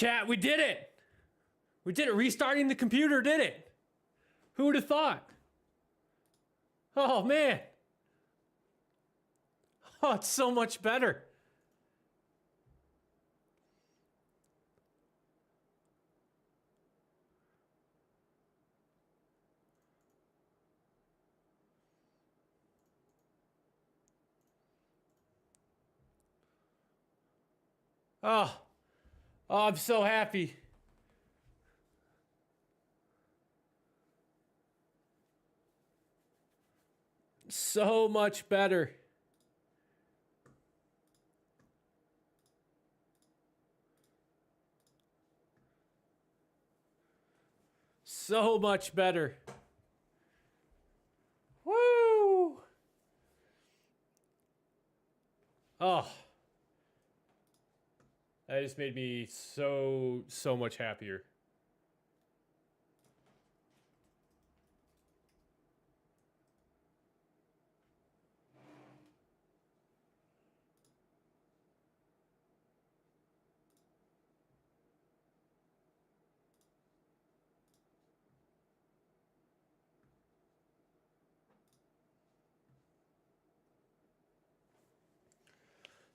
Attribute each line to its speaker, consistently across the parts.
Speaker 1: Chat, we did it. We did it. Restarting the computer did it. Who would have thought? Oh, man. Oh, it's so much better. Oh, I'm so happy. So much better. So much better. Woo! Oh. That just made me so much happier.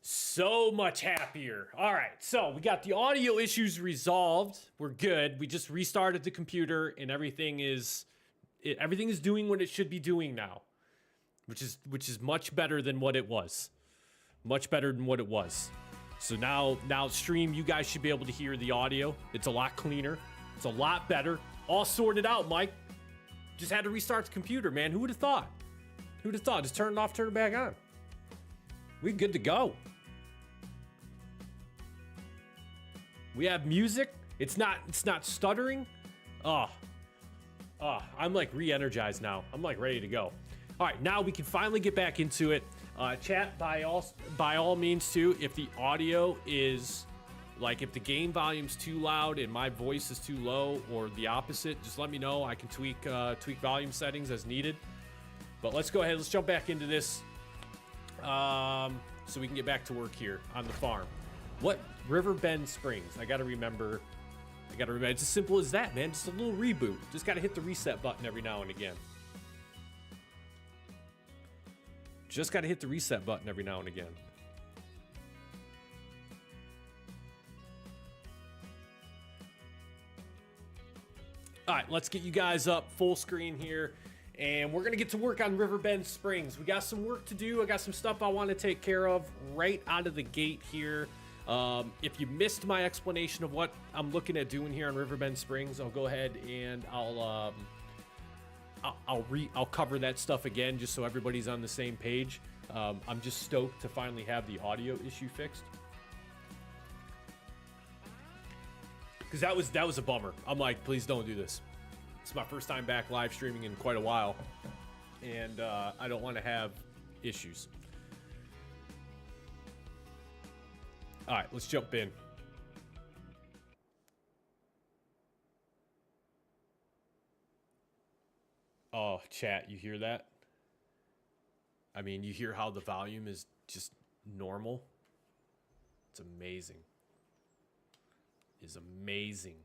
Speaker 1: So much happier. All right, so we got the audio issues resolved. We're good. We just restarted the computer, and everything is doing what it should be doing now, which is much better than what it was. Much better than what it was. So now stream, you guys should be able to hear the audio. It's a lot cleaner. It's a lot better. All sorted out, Mike. Just had to restart the computer, man. Who would have thought? Who would have thought? Just turn it off, turn it back on. We're good to go. We have music. It's not stuttering. I'm like re-energized now. I'm like ready to go. All right, now we can finally get back into it. Chat, by all means too, if the audio is like, if the game volume's too loud and my voice is too low, or the opposite, just let me know. I can tweak volume settings as needed. But let's go ahead. Let's jump back into this, so we can get back to work here on the farm. What? Riverbend Springs. I gotta remember. It's as simple as that, man. Just a little reboot. Just gotta hit the reset button every now and again. Just gotta hit the reset button every now and again. All right, let's get you guys up full screen here, and we're gonna get to work on Riverbend Springs. We got some work to do. I got some stuff I want to take care of right out of the gate here. If you missed my explanation of what I'm looking at doing here on Riverbend Springs, I'll go ahead and I'll cover that stuff again, just so everybody's on the same page. I'm just stoked to finally have the audio issue fixed, because that was a bummer. I'm like, please don't do this. It's my first time back live streaming in quite a while, and I don't want to have issues. All right, let's jump in. Oh, chat, you hear that? I mean, you hear how the volume is just normal? It's amazing. It's amazing.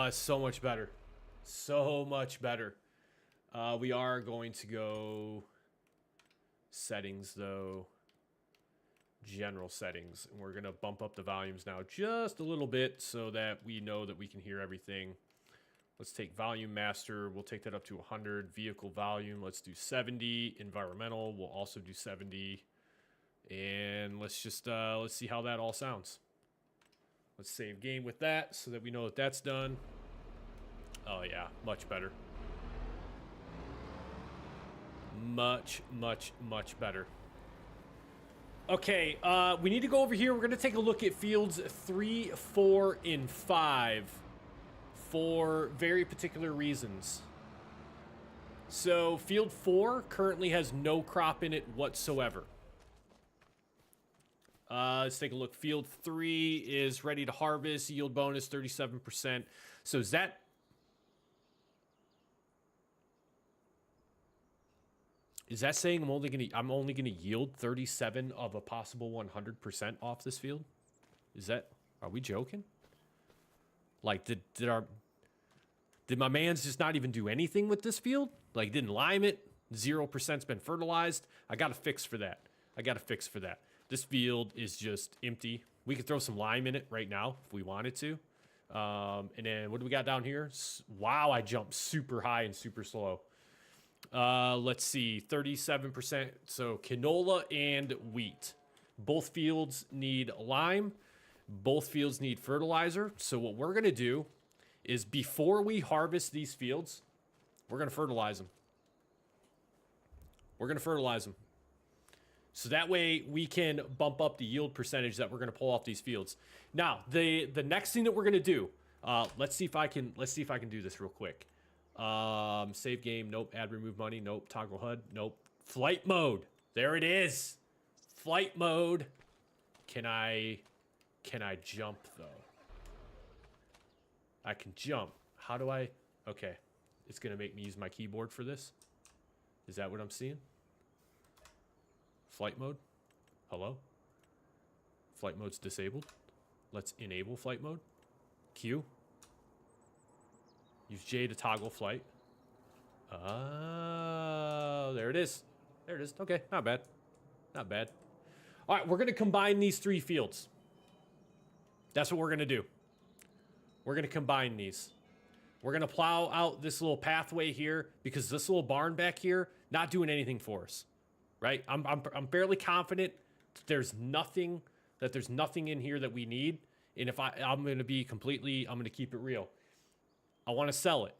Speaker 1: It's so much better. So much better. We are going to go settings, though. General settings. And we're going to bump up the volumes now just a little bit so that we know that we can hear everything. Let's take volume master. We'll take that up to 100. Vehicle volume. Let's do 70. Environmental. We'll also do 70. And let's just, let's see how that all sounds. Let's save game with that so that we know that that's done. Oh, yeah. Much better. Much, much, much better. Okay, we need to go over here. We're going to take a look at fields 3, 4, and 5 for very particular reasons. So field 4 currently has no crop in it whatsoever. Let's take a look. Field 3 is ready to harvest. Yield bonus 37%. So is that... Is that saying I'm only gonna yield 37 of a possible 100% off this field? Is that, are we joking? Like, did my man's just not even do anything with this field? Like, didn't lime it? 0%'s been fertilized. I got a fix for that. This field is just empty. We could throw some lime in it right now if we wanted to. And then what do we got down here? Wow, I jumped super high and super slow. Let's see, 37%. So canola and wheat. Both fields need lime. Both fields need fertilizer. So what we're going to do is before we harvest these fields, we're going to fertilize them. So that way we can bump up the yield percentage that we're going to pull off these fields. Now, the next thing that we're going to do, let's see if I can do this real quick. Save game, nope. Add remove money, nope. Toggle HUD, nope. Flight mode, there it is. Flight mode. Can I jump though? I can jump. How do I? Okay, it's gonna make me use my keyboard for this. Is that what I'm seeing? Flight mode. Hello? Flight mode's disabled. Let's enable flight mode. Q. Use J to toggle flight. Oh, there it is. There it is. Okay, not bad. Not bad. All right, we're going to combine these three fields. That's what we're going to do. We're going to combine these. We're going to plow out this little pathway here because this little barn back here, not doing anything for us. Right? I'm fairly confident that there's nothing in here that we need. And if I'm going to keep it real. I want to sell it.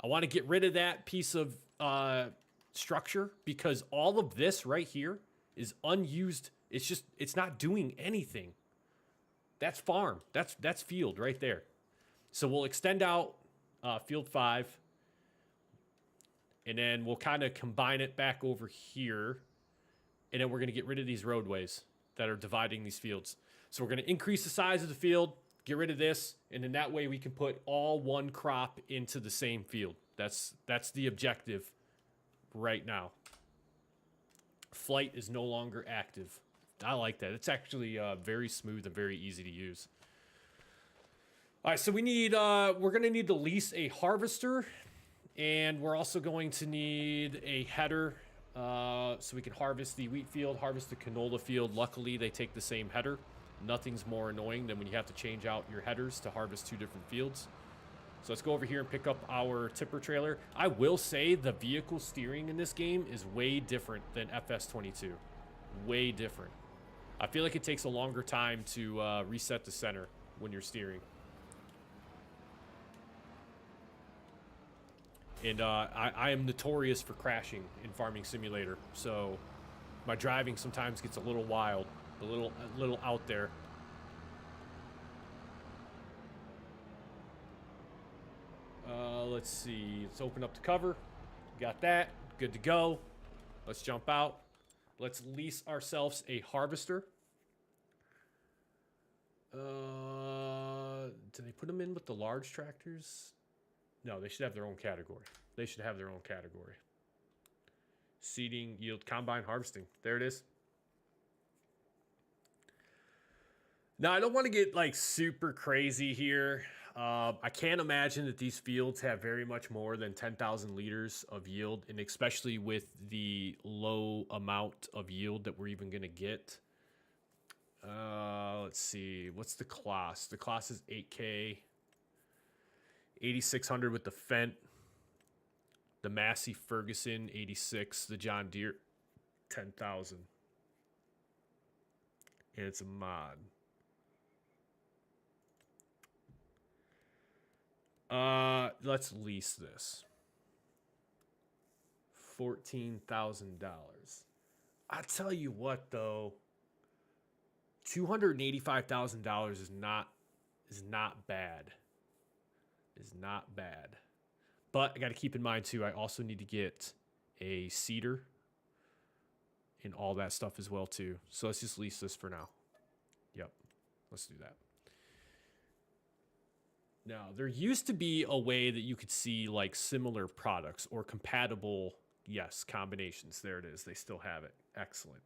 Speaker 1: I want to get rid of that piece of structure because all of this right here is unused. It's not doing anything. That's farm. That's field right there. So we'll extend out field 5. And then we'll kind of combine it back over here. And then we're going to get rid of these roadways that are dividing these fields. So we're going to increase the size of the field, get rid of this, and then that way we can put all one crop into the same field. That's the objective right now. Flight is no longer active. I like that. It's actually very smooth and very easy to use. All right, so we're going to need to lease a harvester. And we're also going to need a header so we can harvest the wheat field, harvest the canola field. Luckily, they take the same header. Nothing's more annoying than when you have to change out your headers to harvest 2 different fields. So let's go over here and pick up our tipper trailer. I will say the vehicle steering in this game is way different than FS22. Way different. I feel like it takes a longer time to reset the center when you're steering. And I am notorious for crashing in Farming Simulator, so my driving sometimes gets a little wild, a little out there. Let's see. Let's open up the cover. Got that. Good to go. Let's jump out. Let's lease ourselves a harvester. Do they put them in with the large tractors? No, they should have their own category. Seeding, yield, combine, harvesting. There it is. Now, I don't want to get like super crazy here. I can't imagine that these fields have very much more than 10,000 liters of yield, and especially with the low amount of yield that we're even going to get. Let's see. What's the class? The class is 8K. 8,600 with the Fent. The Massey Ferguson, 86. The John Deere, 10,000. And it's a mod. Let's lease this. $14,000. I tell you what, though, $285,000 is not bad. Is not bad. But I got to keep in mind, too, I also need to get a seeder and all that stuff as well, too. So let's just lease this for now. Yep. Let's do that. Now, there used to be a way that you could see, like, similar products or compatible, Yes, combinations. There it is. They still have it. Excellent.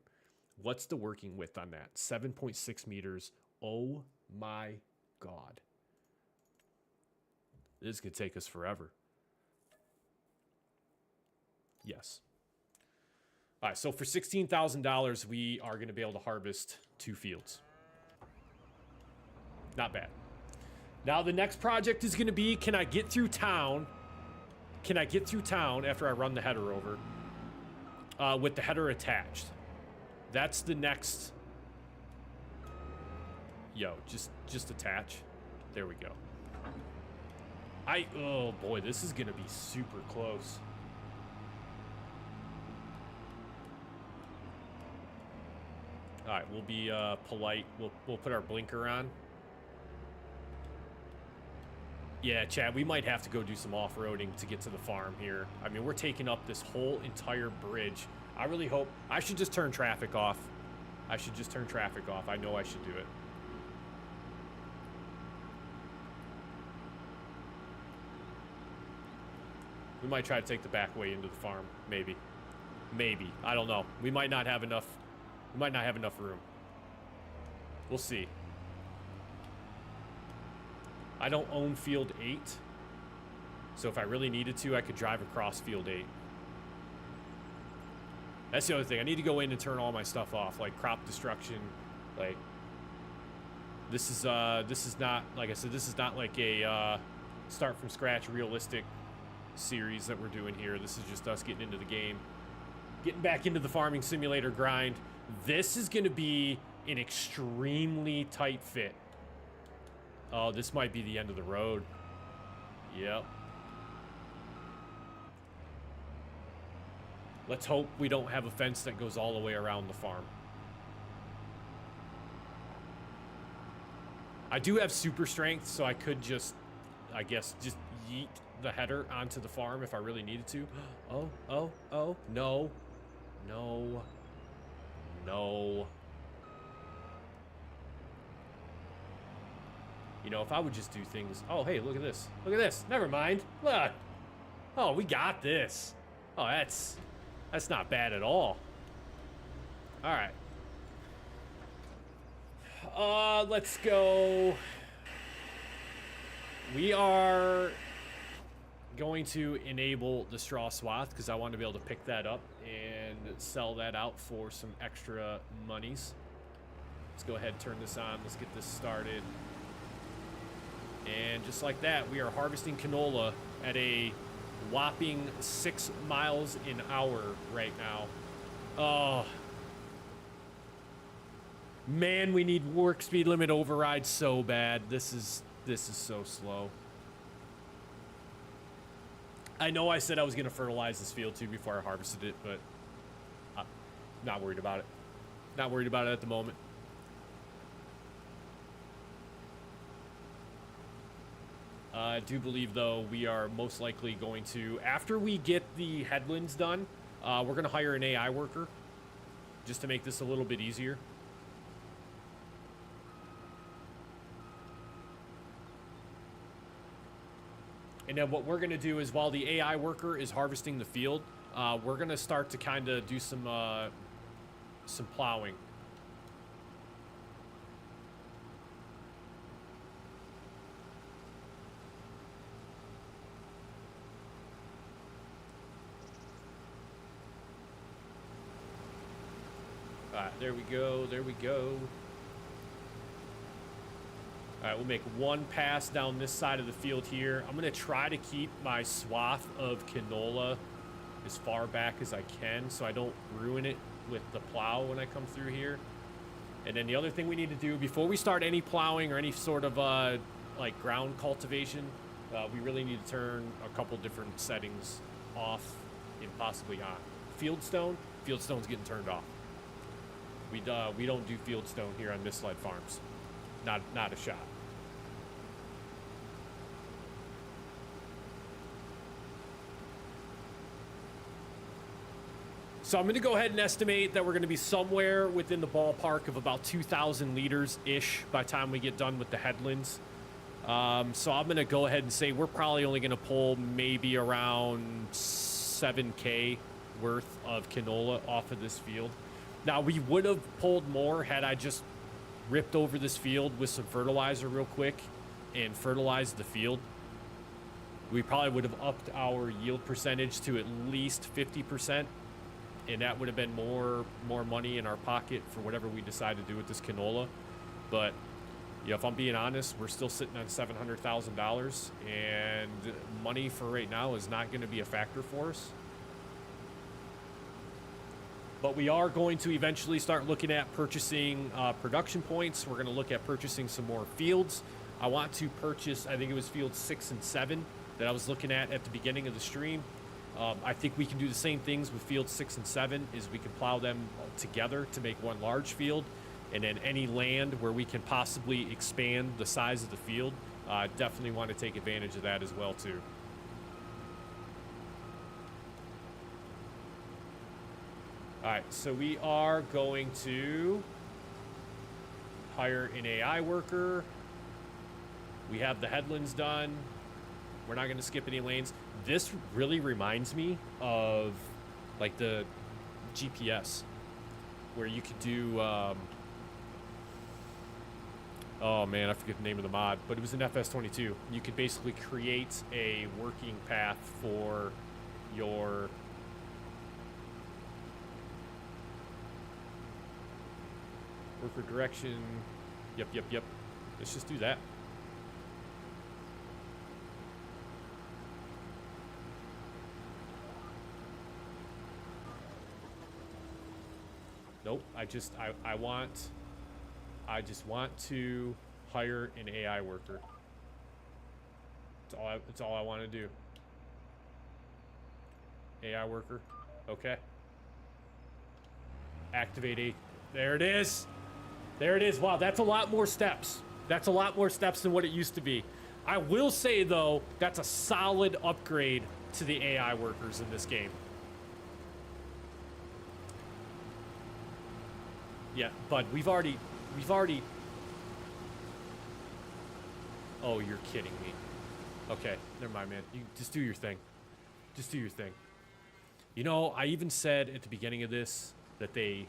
Speaker 1: What's the working width on that? 7.6 meters. Oh my God. This could take us forever. Yes. All right, so for $16,000, we are going to be able to harvest 2 fields. Not bad. Now the next project is going to be, can I get through town? Can I get through town after I run the header over with the header attached? That's the next. Yo, just attach. There we go. Oh boy, this is going to be super close. All right, we'll be polite. We'll put our blinker on. Yeah, Chad, we might have to go do some off-roading to get to the farm here. I mean, we're taking up this whole entire bridge. I really hope... I should just turn traffic off. I should just turn traffic off. I know I should do it. We might try to take the back way into the farm. Maybe. Maybe. I don't know. We might not have enough... We might not have enough room. We'll see. I don't own field 8. So if I really needed to, I could drive across field 8. That's the other thing. I need to go in and turn all my stuff off, like crop destruction. Like, this is not, like I said, this is not like a start from scratch realistic series that we're doing here. This is just us getting into the game, getting back into the farming simulator grind. This is going to be an extremely tight fit. Oh, this might be the end of the road. Yep. Let's hope we don't have a fence that goes all the way around the farm. I do have super strength, so I could just, I guess, just yeet the header onto the farm if I really needed to. Oh, no. No. No. You know, if I would just do things... Oh, hey, look at this. Look at this. Never mind. Look. Oh, we got this. Oh, that's not bad at all. All right. Let's go. We are going to enable the straw swath because I want to be able to pick that up and sell that out for some extra monies. Let's go ahead and turn this on. Let's get this started. And just like that, we are harvesting canola at a whopping 6 miles an hour right now. Oh. Man, we need work speed limit override so bad. This is so slow. I know I said I was going to fertilize this field too before I harvested it, but I'm not worried about it. Not worried about it at the moment. I do believe, though, we are most likely going to, after we get the headlands done, we're going to hire an AI worker just to make this a little bit easier. And then what we're going to do is while the AI worker is harvesting the field, we're going to start to kind of do some plowing. All right, there we go. There we go. All right, we'll make one pass down this side of the field here. I'm going to try to keep my swath of canola as far back as I can so I don't ruin it with the plow when I come through here. And then the other thing we need to do before we start any plowing or any sort of like ground cultivation, we really need to turn a couple different settings off and possibly on. Fieldstone's getting turned off. We don't do fieldstone here on misled farms. Not a shot. So I'm going to go ahead and estimate that we're going to be somewhere within the ballpark of about 2,000 liters-ish by the time we get done with the headlands. So I'm going to go ahead and say we're probably only going to pull maybe around 7K worth of canola off of this field. Now, we would have pulled more had I just ripped over this field with some fertilizer real quick and fertilized the field. We probably would have upped our yield percentage to at least 50%, and that would have been more money in our pocket for whatever we decide to do with this canola. But yeah, if I'm being honest, we're still sitting on $700,000, and money for right now is not going to be a factor for us. But we are going to eventually start looking at purchasing production points. We're going to look at purchasing some more fields. I want to purchase, I think it was fields 6 and 7 that I was looking at the beginning of the stream. I think we can do the same things with fields 6 and 7, is we can plow them together to make one large field. And then any land where we can possibly expand the size of the field, definitely want to take advantage of that as well too. All right, so we are going to hire an AI worker. We have the headlands done. We're not going to skip any lanes. This really reminds me of like the GPS where you could do, oh man, I forget the name of the mod, but it was in FS22. You could basically create a working path for your worker direction. Yep. Let's just do that. Nope, I just want to hire an AI worker. That's all I want to do. AI worker. Okay. Activate a. There it is. There it is. Wow, that's a lot more steps. That's a lot more steps than what it used to be. I will say though, that's a solid upgrade to the AI workers in this game. Yeah, but we've already. Oh, you're kidding me. Okay, never mind, man. You just do your thing. Just do your thing. You know, I even said at the beginning of this that they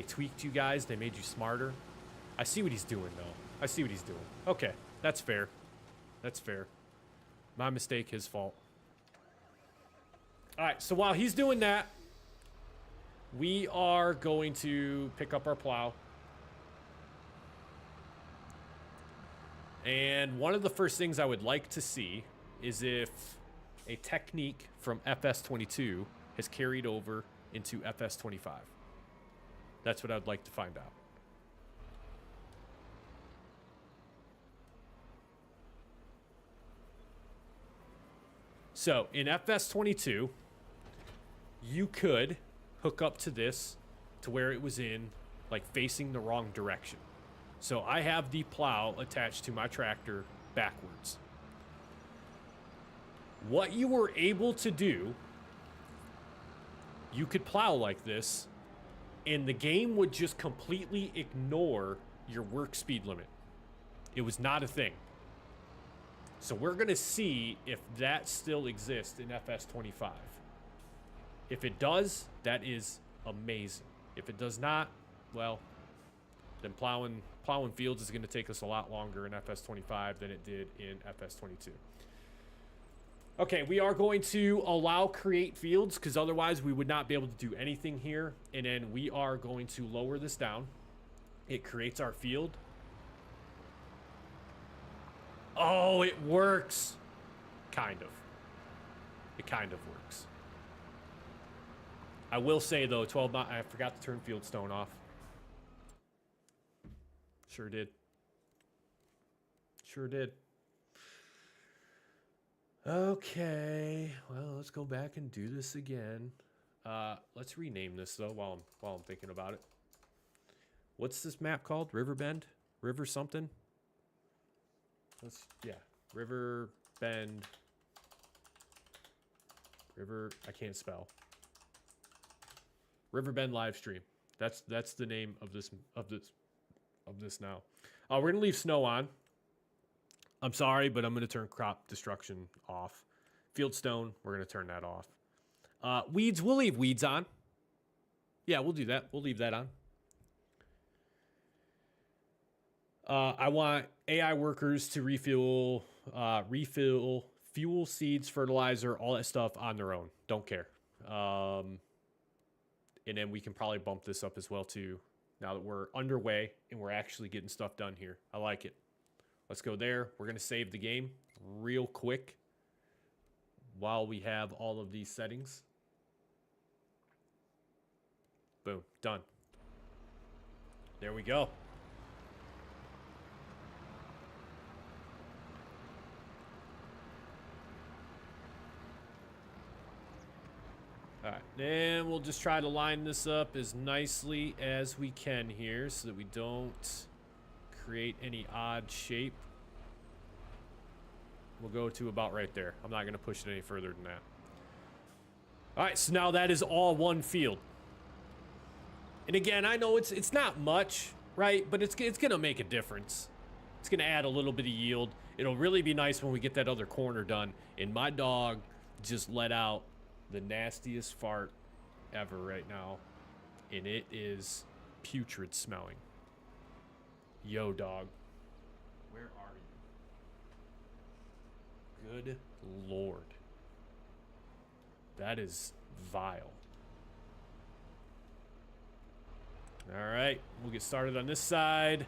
Speaker 1: tweaked you guys. They made you smarter. I see what he's doing, though. I see what he's doing. Okay, that's fair. That's fair. My mistake, his fault. All right, so while he's doing that, we are going to pick up our plow. And one of the first things I would like to see is if a technique from FS22 has carried over into FS25. That's what I'd like to find out. So in FS22, you could hook up to this to where it was in, like, facing the wrong direction. So I have the plow attached to my tractor backwards. What you were able to do, you could plow like this, and the game would just completely ignore your work speed limit. It was not a thing. So we're going to see if that still exists in FS25. If it does, that is amazing. If it does not, well, then plowing fields is going to take us a lot longer in FS25 than it did in FS22. Okay, we are going to allow create fields because otherwise we would not be able to do anything here. And then we are going to lower this down. It creates our field. Oh, it works. Kind of. It kind of works. I will say though, 12 I forgot to turn fieldstone off. Sure did. Sure did. Okay, well, let's go back and do this again. Let's rename this though while I'm thinking about it. What's this map called? Riverbend? River something? Yeah, River Bend. I can't spell. Riverbend live stream. That's the name of this now. We're gonna leave snow on. I'm sorry, but I'm gonna turn crop destruction off. Fieldstone, we're gonna turn that off. Weeds, we'll leave weeds on. Yeah, we'll do that. We'll leave that on. I want AI workers to refill fuel, seeds, fertilizer, all that stuff on their own. Don't care. And then we can probably bump this up as well too. Now that we're underway and we're actually getting stuff done here. I like it. Let's go there. We're going to save the game real quick while we have all of these settings. Boom. Done. There we go. All right, then we'll just try to line this up as nicely as we can here so that we don't create any odd shape. We'll go to about right there. I'm not going to push it any further than that. All right, so now that is all one field. And again, I know it's not much, right? But it's going to make a difference. It's going to add a little bit of yield. It'll really be nice when we get that other corner done. And my dog just let out the nastiest fart ever right now, and it is putrid smelling. Yo, dog, where are you? Good Lord, that is vile. All right, we'll get started on this side.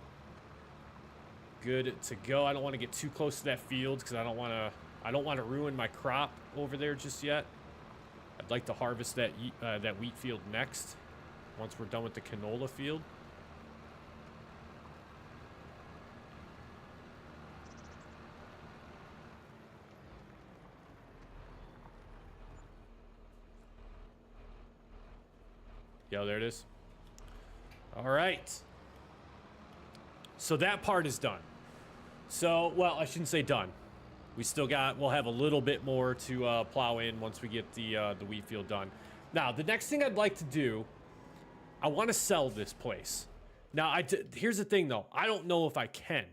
Speaker 1: Good to go. I don't want to get too close to that field because I don't want to ruin my crop over there just yet. I'd like to harvest that wheat field next, once we're done with the canola field. Yeah, there it is. All right. So that part is done. So, well, I shouldn't say done. We still we'll have a little bit more to plow in once we get the wheat field done. Now, the next thing I'd like to do, I want to sell this place. Now, here's the thing, though. I don't know if I can.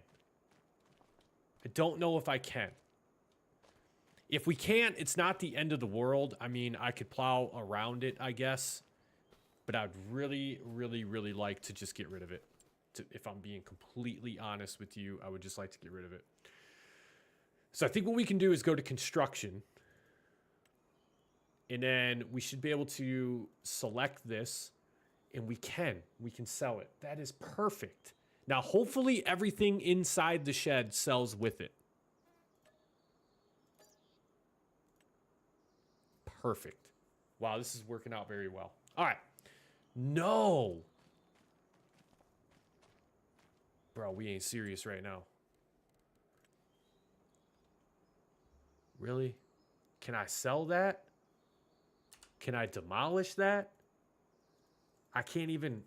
Speaker 1: I don't know if I can. If we can't, it's not the end of the world. I mean, I could plow around it, I guess. But I'd really, really, really like to just get rid of it. If I'm being completely honest with you, I would just like to get rid of it. So I think what we can do is go to construction. And then we should be able to select this. And we can sell it. That is perfect. Now, hopefully everything inside the shed sells with it. Perfect. Wow, this is working out very well. All right. No. Bro, we ain't serious right now. Really? Can I sell that? Can I demolish that? I can't even...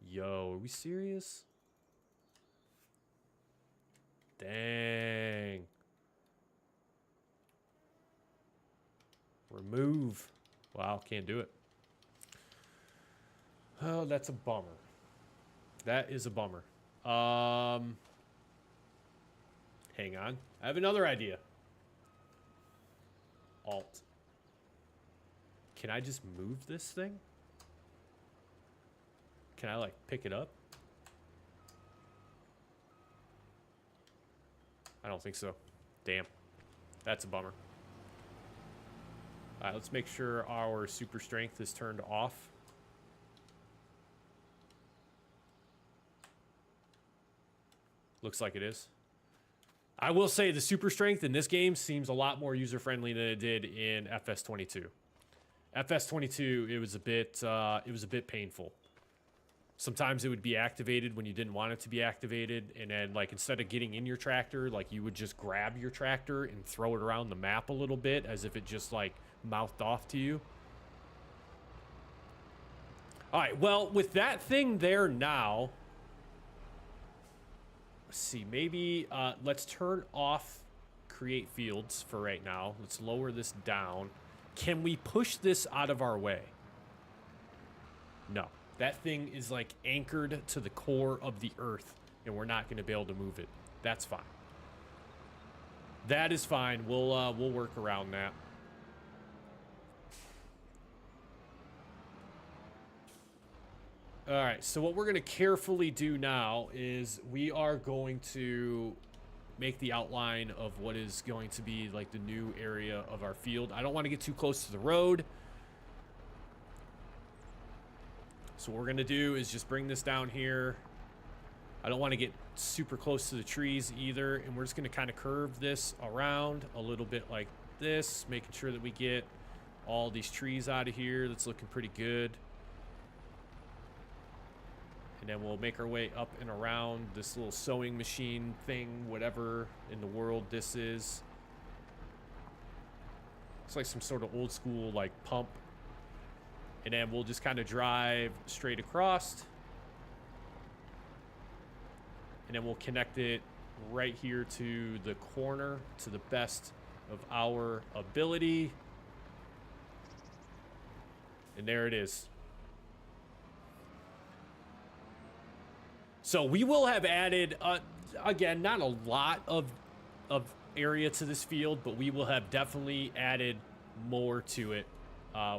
Speaker 1: Yo, are we serious? Dang. Remove. Wow, can't do it. Oh, that's a bummer. That is a bummer. Hang on. I have another idea. Alt. Can I just move this thing? Can I, like, pick it up? I don't think so. Damn. That's a bummer. All right, let's make sure our super strength is turned off. Looks like it is. I will say the super strength in this game seems a lot more user-friendly than it did in FS22. FS22, it was a bit painful. Sometimes it would be activated when you didn't want it to be activated, and then, like, instead of getting in your tractor, like, you would just grab your tractor and throw it around the map a little bit as if it just, like, mouthed off to you. All right, well, with that thing there now, let's see, maybe let's turn off create fields for right now. Let's lower this down. Can we push this out of our way? No. That thing is, like, anchored to the core of the earth, and we're not going to be able to move it. That's fine. That is fine. We'll work around that. All right, so what we're going to carefully do now is we are going to make the outline of what is going to be like the new area of our field. I don't want to get too close to the road. So what we're going to do is just bring this down here. I don't want to get super close to the trees either. And we're just going to kind of curve this around a little bit like this, making sure that we get all these trees out of here. That's looking pretty good. And then we'll make our way up and around this little sewing machine thing, whatever in the world this is. It's like some sort of old school like pump. And then we'll just kind of drive straight across. And then we'll connect it right here to the corner to the best of our ability. And there it is. So we will have added, again, not a lot of area to this field, but we will have definitely added more to it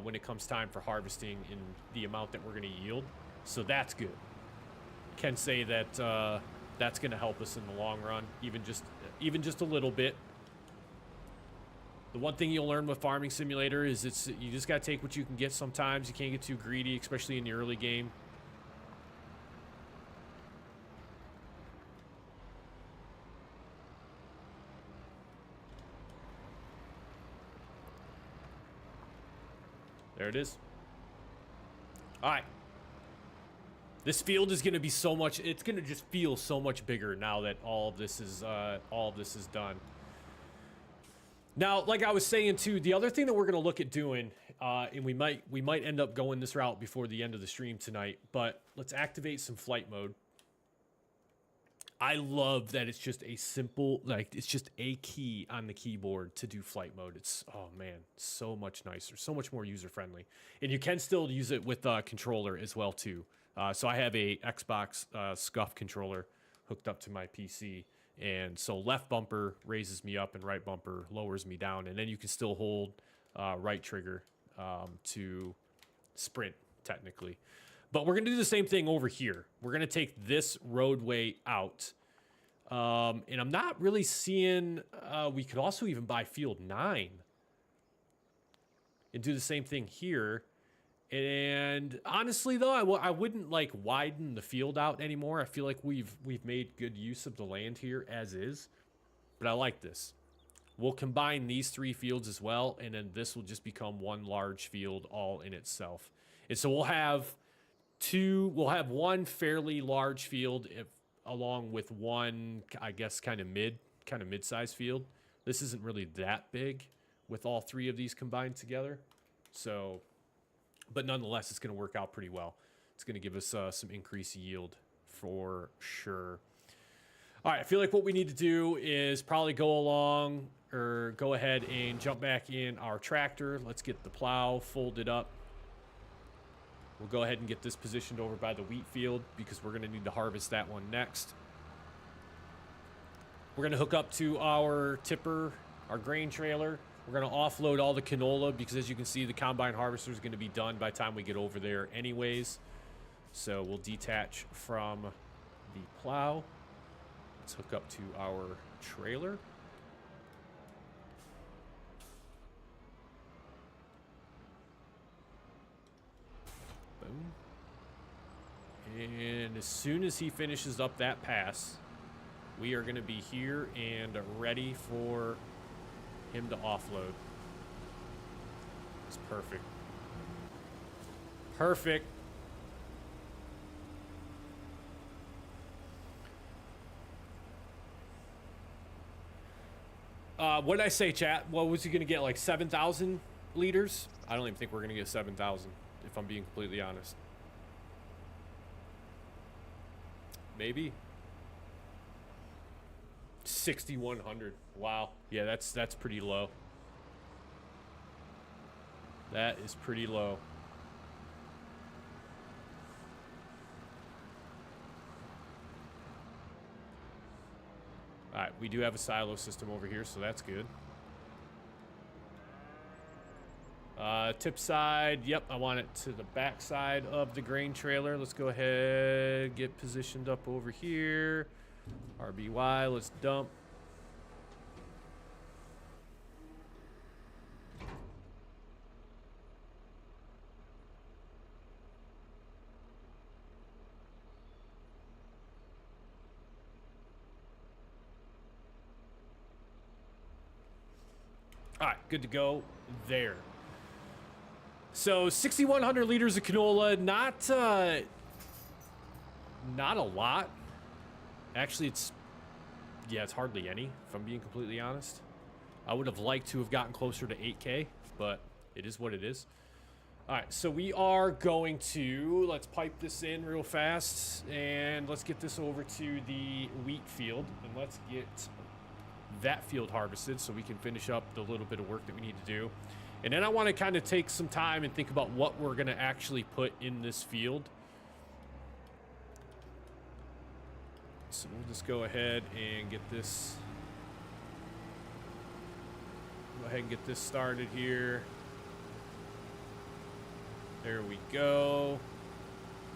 Speaker 1: when it comes time for harvesting in the amount that we're going to yield. So that's good. Can say that that's going to help us in the long run, even just a little bit. The one thing you'll learn with Farming Simulator is you just got to take what you can get sometimes. You can't get too greedy, especially in the early game. There it is. All right. This field is going to be so much, it's going to just feel so much bigger now that all of this is done. Now, like I was saying too, the other thing that we're going to look at doing, and we might end up going this route before the end of the stream tonight, but let's activate some flight mode. I love that it's just a simple, like it's just a key on the keyboard to do flight mode. It's, oh man, so much nicer, so much more user friendly. And you can still use it with a controller as well too. So I have a Xbox SCUF controller hooked up to my PC. And so left bumper raises me up and right bumper lowers me down. And then you can still hold right trigger to sprint technically. But we're going to do the same thing over here. We're going to take this roadway out. And I'm not really seeing... we could also even buy Field 9. And do the same thing here. And honestly, though, I wouldn't, like, widen the field out anymore. I feel like we've made good use of the land here as is. But I like this. We'll combine these 3 fields as well. And then this will just become one large field all in itself. And so we'll have... we'll have one fairly large field along with one, I guess, kind of mid-sized field. This isn't really that big with all 3 of these combined together. So, but nonetheless, it's going to work out pretty well. It's going to give us some increased yield for sure. All right, I feel like what we need to do is probably go along or go ahead and jump back in our tractor. Let's get the plow folded up. We'll go ahead and get this positioned over by the wheat field because we're going to need to harvest that one next. We're going to hook up to our tipper, our grain trailer. We're going to offload all the canola because, as you can see, the combine harvester is going to be done by the time we get over there anyways. So we'll detach from the plow. Let's hook up to our trailer. Boom. And as soon as he finishes up that pass, we are going to be here and ready for him to offload. It's perfect. Perfect. What did I say, chat? What was he going to get, like 7,000 liters? I don't even think we're going to get 7,000, if I'm being completely honest. Maybe. 6,100. Wow. Yeah, that's pretty low. That is pretty low. All right, we do have a silo system over here, so that's good. Tip side. Yep, I want it to the back side of the grain trailer. Let's go ahead, get positioned up over here. RBY, let's dump. All right, good to go there. So 6,100 liters of canola, not a lot. Actually, it's hardly any, if I'm being completely honest. I would have liked to have gotten closer to 8K, but it is what it is. All right, so we are going to, let's pipe this in real fast, and let's get this over to the wheat field, and let's get that field harvested so we can finish up the little bit of work that we need to do. And then I want to kind of take some time and think about what we're going to actually put in this field. So we'll just go ahead and get this. Go ahead and get this started here. There we go.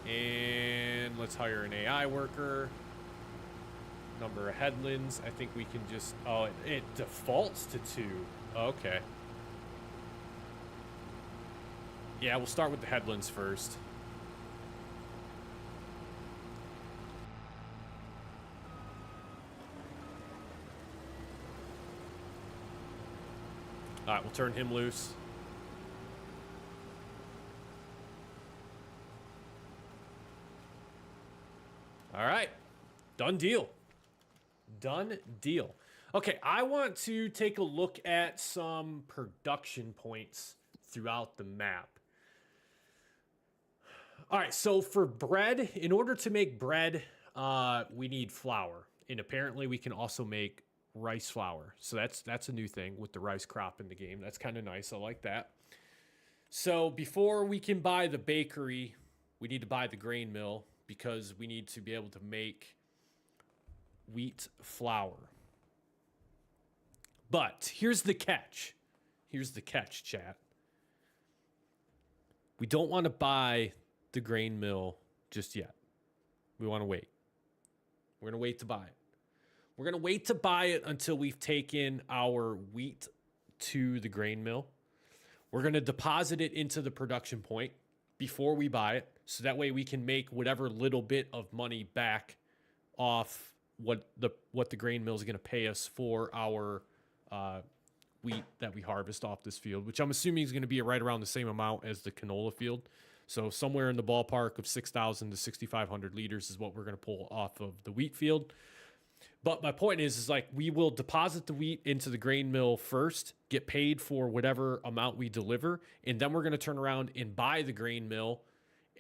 Speaker 1: And let's hire an AI worker. Number of headlands. I think we can just, oh, it defaults to 2. Okay. Yeah, we'll start with the headlands first. All right, we'll turn him loose. All right, done deal. Done deal. Okay, I want to take a look at some production points throughout the map. All right, so for bread, in order to make bread, we need flour. And apparently we can also make rice flour. So that's a new thing with the rice crop in the game. That's kind of nice. I like that. So before we can buy the bakery, we need to buy the grain mill because we need to be able to make wheat flour. But here's the catch. Here's the catch, chat. We don't want to buy the grain mill just yet. We want to wait. We're going to wait to buy it. We're going to wait to buy it until we've taken our wheat to the grain mill. We're going to deposit it into the production point before we buy it. So that way we can make whatever little bit of money back off what the grain mill is going to pay us for our wheat that we harvest off this field, which I'm assuming is going to be right around the same amount as the canola field. So somewhere in the ballpark of 6,000 to 6,500 liters is what we're going to pull off of the wheat field. But my point is like we will deposit the wheat into the grain mill first, get paid for whatever amount we deliver, and then we're going to turn around and buy the grain mill,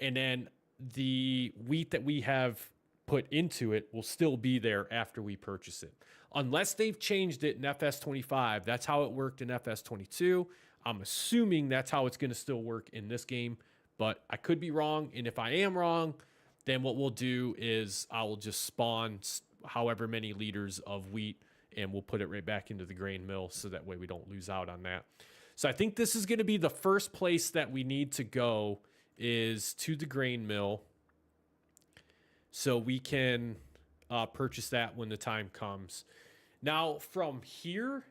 Speaker 1: and then the wheat that we have put into it will still be there after we purchase it. Unless they've changed it in FS25, that's how it worked in FS22. I'm assuming that's how it's going to still work in this game, but I could be wrong, and if I am wrong, then what we'll do is I will just spawn however many liters of wheat, and we'll put it right back into the grain mill so that way we don't lose out on that. So I think this is going to be the first place that we need to go is to the grain mill so we can purchase that when the time comes. Now from here,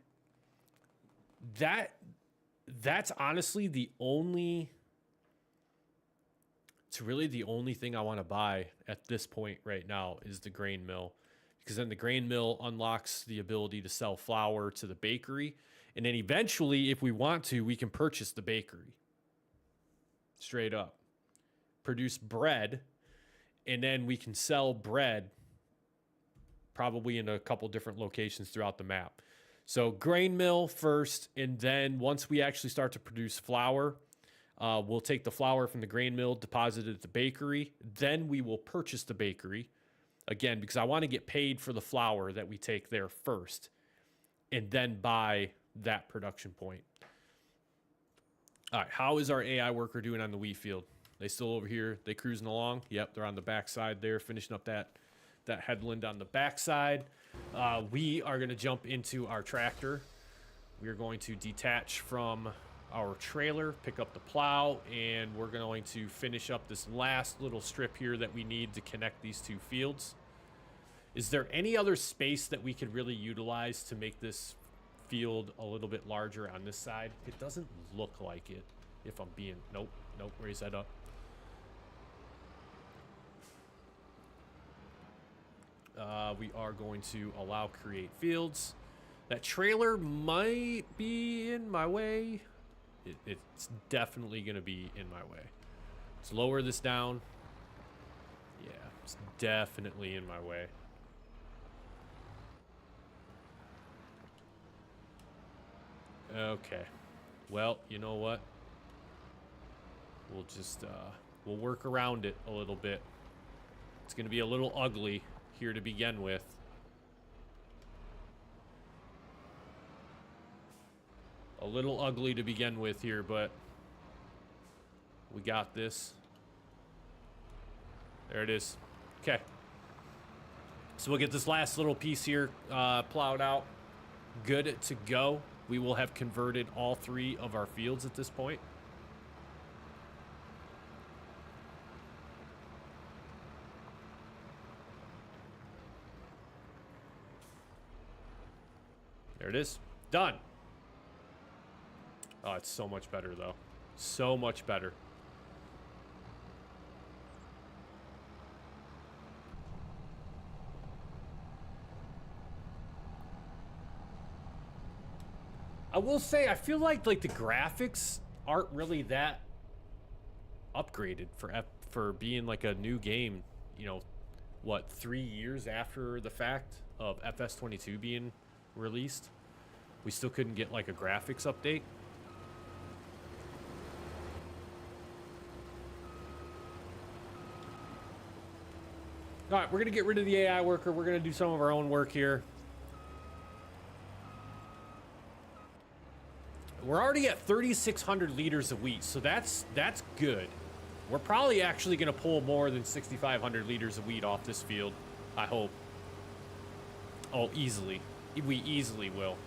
Speaker 1: that's honestly the only, it's really the only thing I want to buy at this point right now is the grain mill. Because then the grain mill unlocks the ability to sell flour to the bakery. And then eventually, if we want to, we can purchase the bakery. Straight up. Produce bread. And then we can sell bread probably in a couple different locations throughout the map. So grain mill first. And then once we actually start to produce flour, we'll take the flour from the grain mill, deposit it at the bakery. Then we will purchase the bakery. Again, because I want to get paid for the flour that we take there first and then buy that production point. All right, how is our AI worker doing on the wheat field? They still over here? They cruising along? Yep, they're on the backside there, finishing up that headland on the backside. We are going to jump into our tractor. We are going to detach from our trailer, pick up the plow, and we're going to finish up this last little strip here that we need to connect these two fields. Is there any other space that we could really utilize to make this field a little bit larger on this side? It doesn't look like it, if I'm being... Nope, raise that up. We are going to allow create fields. That trailer might be in my way. It's definitely going to be in my way. Let's lower this down. Yeah, it's definitely in my way. Okay. Well, you know what? We'll just, we'll work around it a little bit. It's going to be a little ugly here to begin with. A little ugly to begin with here, but we got this. There it is. Okay. So we'll get this last little piece here plowed out. Good to go. We will have converted all 3 of our fields at this point. There it is. Done. Oh, it's so much better, though. So much better. I will say, I feel like the graphics aren't really that upgraded for being like a new game. You know, what, 3 years after the fact of FS22 being released, we still couldn't get like a graphics update. All right, we're gonna get rid of the AI worker. We're gonna do some of our own work here. We're already at 3,600 liters of wheat, so that's good. We're probably actually gonna pull more than 6,500 liters of wheat off this field, I hope. Oh, easily. We easily will.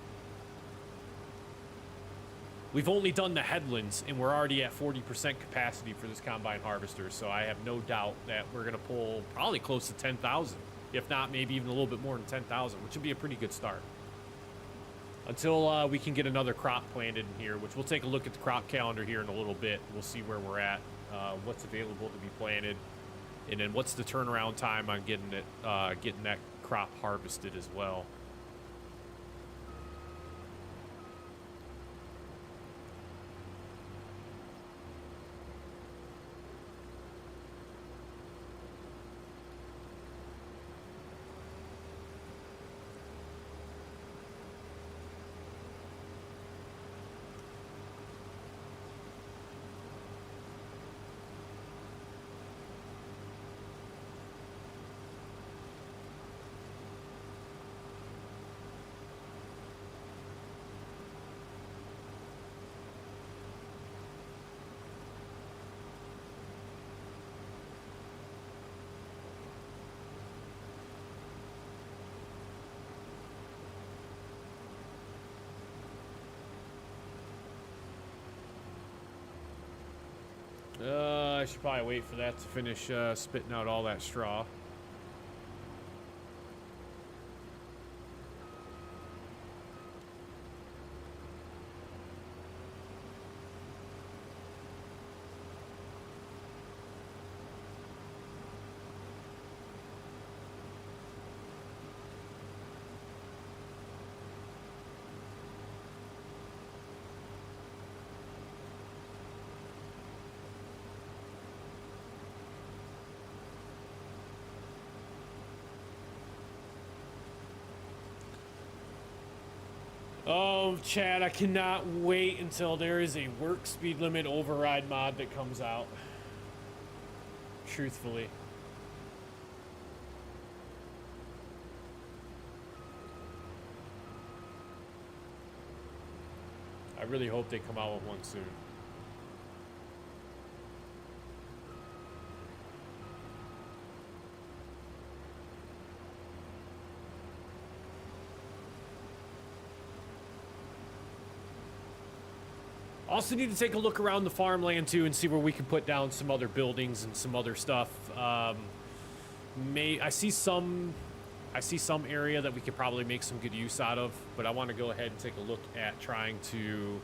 Speaker 1: We've only done the headlands, and we're already at 40% capacity for this combine harvester, so I have no doubt that we're going to pull probably close to 10,000, if not maybe even a little bit more than 10,000, which would be a pretty good start. Until we can get another crop planted in here, which we'll take a look at the crop calendar here in a little bit. We'll see where we're at, what's available to be planted, and then what's the turnaround time on getting that crop harvested as well. I should probably wait for that to finish spitting out all that straw. Oh, Chad, I cannot wait until there is a work speed limit override mod that comes out. Truthfully. I really hope they come out with one soon. Also need to take a look around the farmland too and see where we can put down some other buildings and some other stuff. I see some area that we could probably make some good use out of, but I want to go ahead and take a look at trying to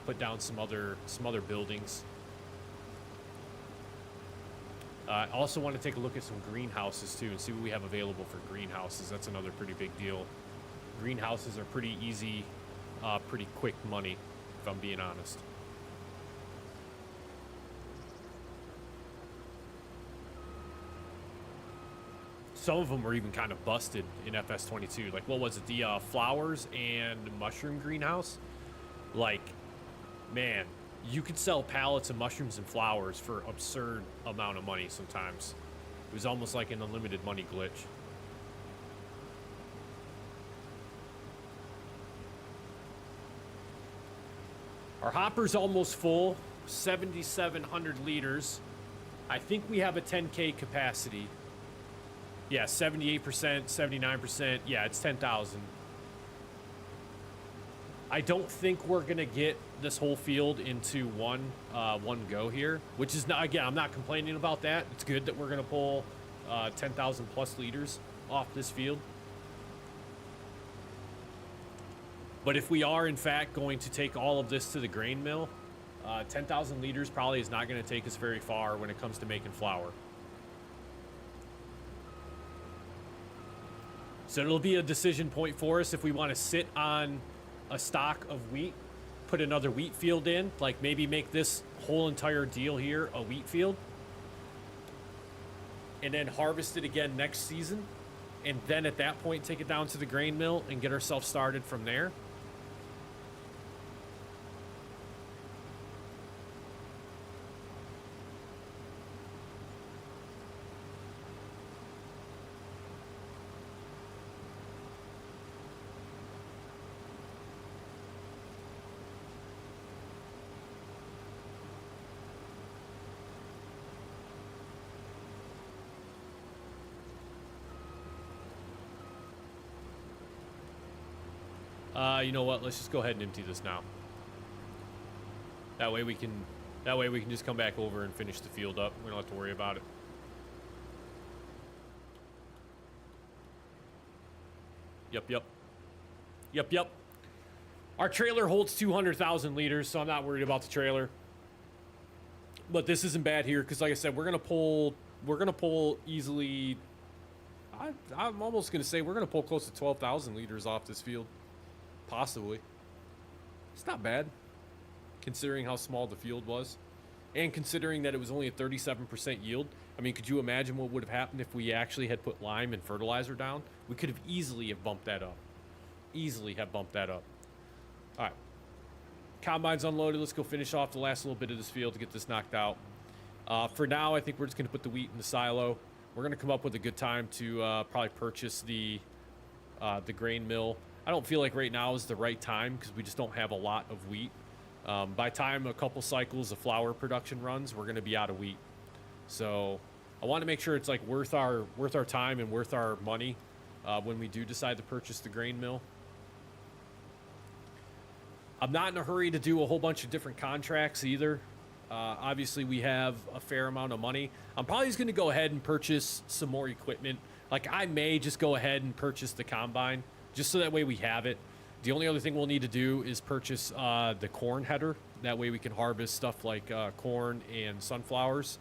Speaker 1: put down some other buildings. I also want to take a look at some greenhouses too and see what we have available for greenhouses. That's another pretty big deal. Greenhouses are pretty easy, pretty quick money, if I'm being honest. Some of them were even kind of busted in FS22. Like, what was it? The flowers and mushroom greenhouse? Like, man, you could sell pallets of mushrooms and flowers for absurd amount of money sometimes. It was almost like an unlimited money glitch. Our hopper's almost full, 7,700 liters. I think we have a 10K capacity. Yeah, 78%, 79%. Yeah, it's 10,000. I don't think we're gonna get this whole field into one go here, which is not, again, I'm not complaining about that. It's good that we're gonna pull 10,000 plus liters off this field. But if we are in fact going to take all of this to the grain mill, 10,000 liters probably is not gonna take us very far when it comes to making flour. So it'll be a decision point for us if we want to sit on a stock of wheat, put another wheat field in, like maybe make this whole entire deal here a wheat field, and then harvest it again next season, and then at that point take it down to the grain mill and get ourselves started from there. You know what? Let's just go ahead and empty this now. That way we can just come back over and finish the field up. We don't have to worry about it. Yep. Our trailer holds 200,000 liters, so I'm not worried about the trailer. But this isn't bad here because, like I said, we're gonna pull easily. I'm almost gonna say we're gonna pull close to 12,000 liters off this field. Possibly. It's not bad, considering how small the field was, and considering that it was only a 37% yield. I mean, could you imagine what would have happened if we actually had put lime and fertilizer down? We could have easily bumped that up. All right. Combine's unloaded. Let's go finish off the last little bit of this field to get this knocked out. For now, I think we're just going to put the wheat in the silo. We're going to come up with a good time to probably purchase the grain mill. I don't feel like right now is the right time because we just don't have a lot of wheat. By time a couple cycles of flour production runs, we're going to be out of wheat. So I want to make sure it's like worth our time and worth our money when we do decide to purchase the grain mill. I'm not in a hurry to do a whole bunch of different contracts either. Obviously, we have a fair amount of money. I'm probably just going to go ahead and purchase some more equipment. Like, I may just go ahead and purchase the combine, just so that way we have it. The only other thing we'll need to do is purchase the corn header. That way we can harvest stuff like corn and sunflowers.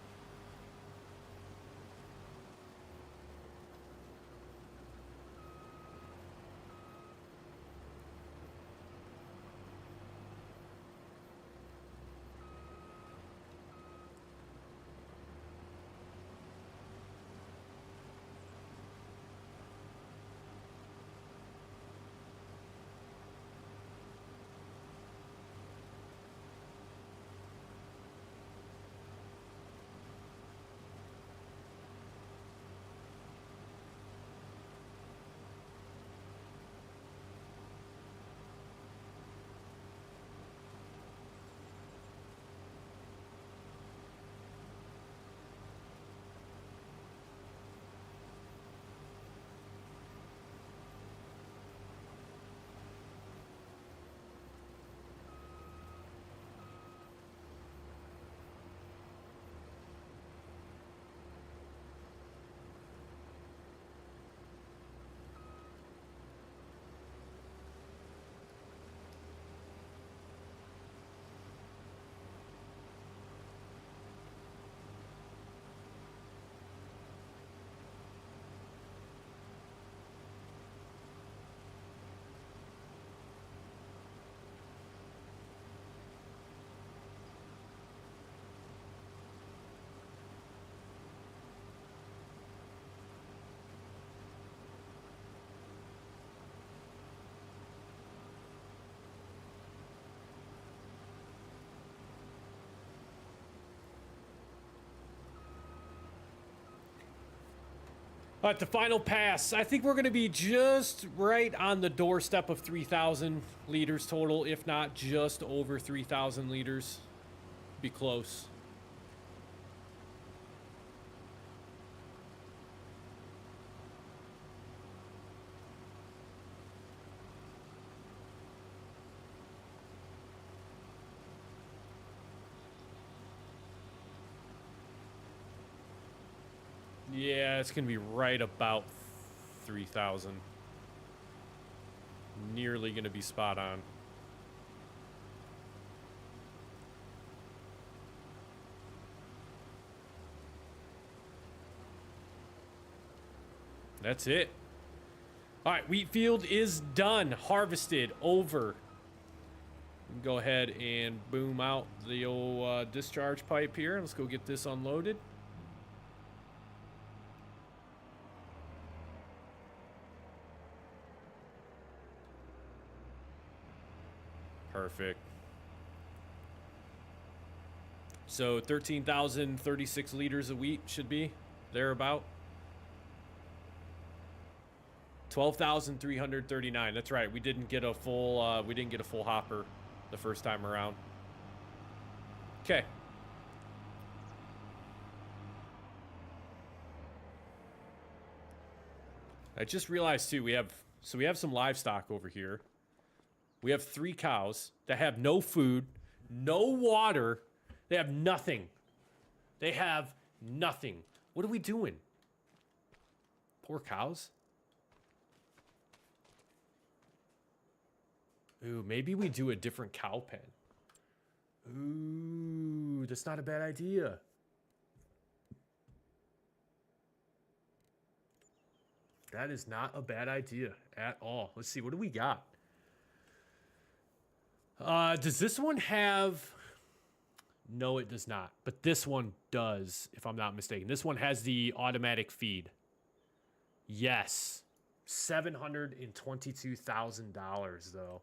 Speaker 1: All right, the final pass. I think we're going to be just right on the doorstep of 3,000 liters total, if not just over 3,000 liters. Be close. Yeah, it's going to be right about 3,000. Nearly going to be spot on. That's it. All right, wheat field is done. Harvested. Over. Go ahead and boom out the old discharge pipe here. Let's go get this unloaded. Perfect. So 13,036 liters of wheat should be thereabout. 12,339. That's right. We didn't get a full hopper the first time around. Okay. I just realized too, we have some livestock over here. We have 3 cows that have no food, no water. They have nothing. They have nothing. What are we doing? Poor cows. Ooh, maybe we do a different cow pen. Ooh, that's not a bad idea. That is not a bad idea at all. Let's see, what do we got? Does this one have... No, it does not. But this one does, if I'm not mistaken. This one has the automatic feed. Yes. $722,000 though.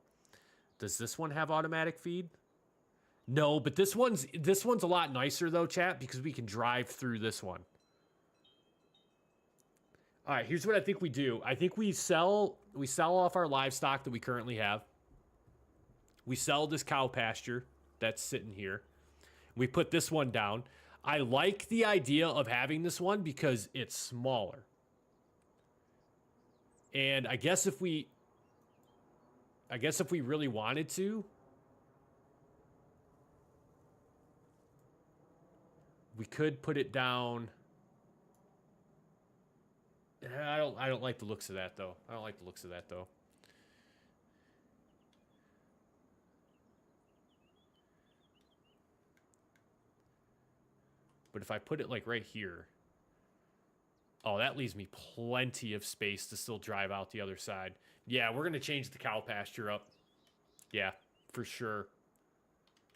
Speaker 1: Does this one have automatic feed? No, but this one's a lot nicer though, chat, because we can drive through this one. All right, here's what I think we do. I think we sell off our livestock that we currently have. We sell this cow pasture that's sitting here. We put this one down. I like the idea of having this one because it's smaller. And I guess if we really wanted to, we could put it down. I don't like the looks of that though. But if I put it like right here, oh, that leaves me plenty of space to still drive out the other side. Yeah, we're going to change the cow pasture up. Yeah, for sure.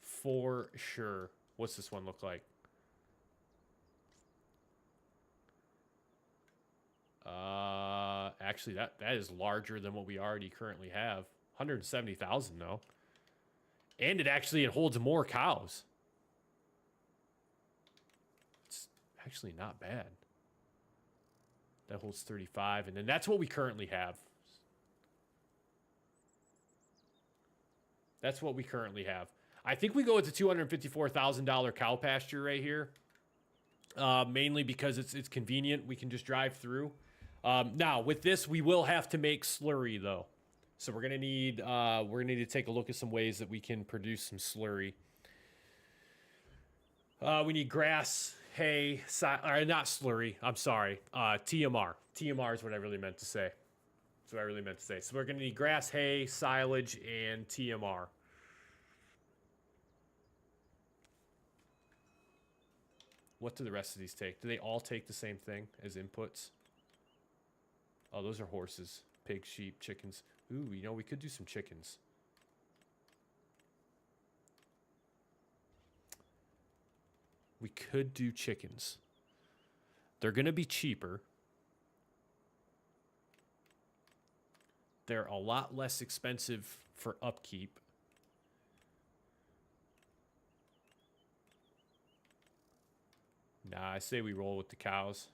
Speaker 1: For sure. What's this one look like? Actually, that is larger than what we already currently have. 170,000 though. And it holds more cows. It's actually not bad. That holds 35, and then that's what we currently have. That's what we currently have. I think we go with the $254,000 cow pasture right here. Mainly because it's convenient. We can just drive through. Now, with this, we will have to make slurry, though. So we're gonna need to take a look at some ways that we can produce some slurry. We need grass, hay, or not slurry. I'm sorry. TMR. TMR is what I really meant to say. So we're gonna need grass, hay, silage, and TMR. What do the rest of these take? Do they all take the same thing as inputs? Oh, those are horses. Pigs, sheep, chickens. Ooh, you know, we could do some chickens. We could do chickens. They're going to be cheaper. They're a lot less expensive for upkeep. Nah, I say we roll with the cows.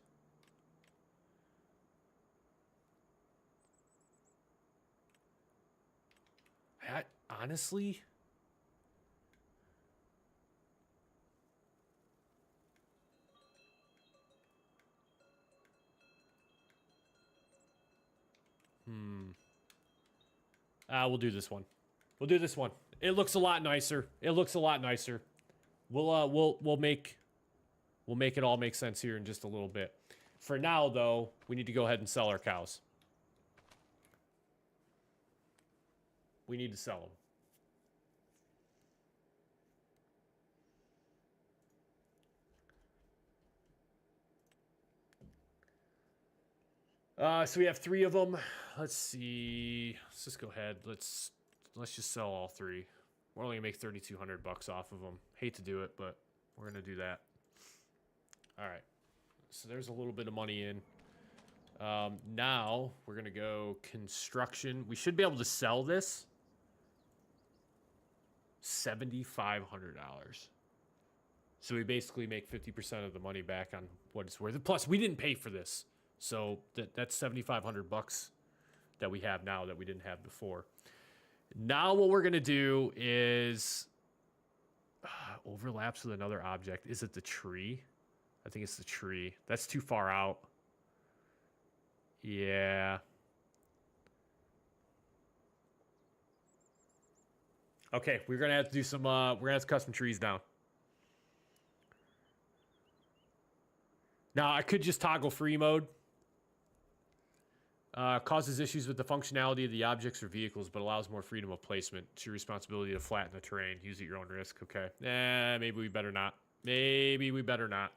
Speaker 1: honestly, we'll do this one. We'll do this one. It looks a lot nicer. It looks a lot nicer. We'll make it all make sense here in just a little bit. For now, though, we need to go ahead and sell our cows. We need to sell them. So we have 3 of them. Let's see. Let's just go ahead. Let's just sell all 3. We're only gonna make $3,200 off of them. Hate to do it, but we're gonna do that. All right. So there's a little bit of money in. Now we're gonna go construction. We should be able to sell this. $7,500. So we basically make 50% of the money back on what it's worth. Plus, we didn't pay for this. So that's $7,500 that we have now that we didn't have before. Now what we're going to do is overlaps with another object. Is it the tree? I think it's the tree. That's too far out. Yeah. Okay, we're going to have to do some, we're going to have to cut some trees down. Now, I could just toggle free mode. Causes issues with the functionality of the objects or vehicles, but allows more freedom of placement. It's your responsibility to flatten the terrain. Use at your own risk. Okay. Maybe we better not. Maybe we better not.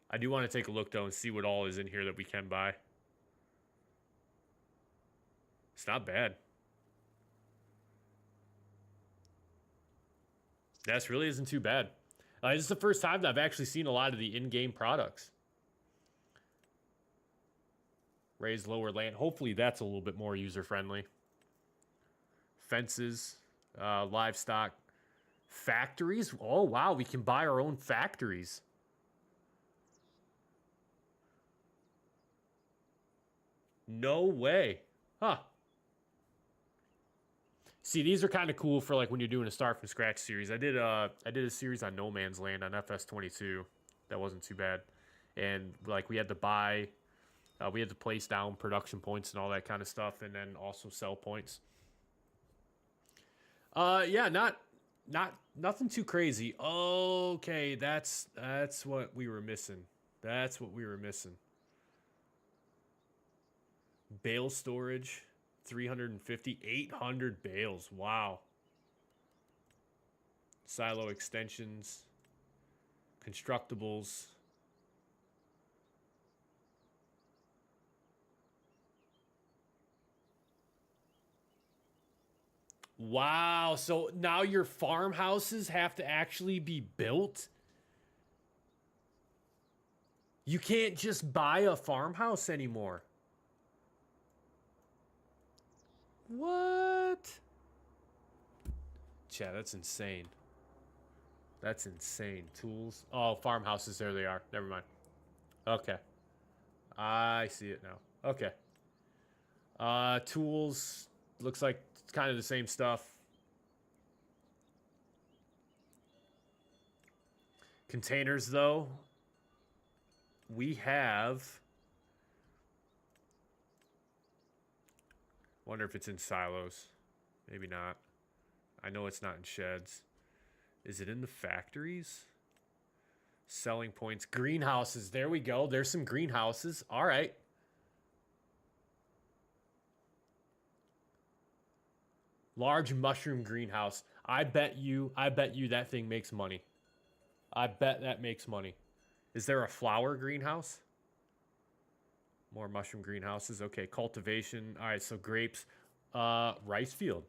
Speaker 1: I do want to take a look, though, and see what all is in here that we can buy. It's not bad. This really isn't too bad. This is the first time that I've actually seen a lot of the in-game products. Raise lower land. Hopefully that's a little bit more user-friendly. Fences, livestock, factories. Oh, wow, we can buy our own factories. No way. Huh. See, these are kind of cool for like when you're doing a start from scratch series. I did a series on No Man's Land on FS22. That wasn't too bad. And like we had to buy, we had to place down production points and all that kind of stuff, and then also sell points. Yeah, nothing too crazy. Okay, that's what we were missing. That's what we were missing. Bale storage. 350, 800 bales. Wow. Silo extensions. Constructibles. Wow. So now your farmhouses have to actually be built? You can't just buy a farmhouse anymore. What? Chat, that's insane. That's insane. Tools. Oh, farmhouses. There they are. Never mind. Okay. I see it now. Okay. Tools. Looks like it's kind of the same stuff. Containers, though. We have... Wonder if it's in silos. Maybe not. I know it's not in sheds. Is it in the factories? Selling points. Greenhouses. There we go. There's some greenhouses. All right. Large mushroom greenhouse. I bet you that thing makes money. I bet that makes money. Is there a flower greenhouse? More mushroom greenhouses. Okay, cultivation. All right, so grapes. Rice field.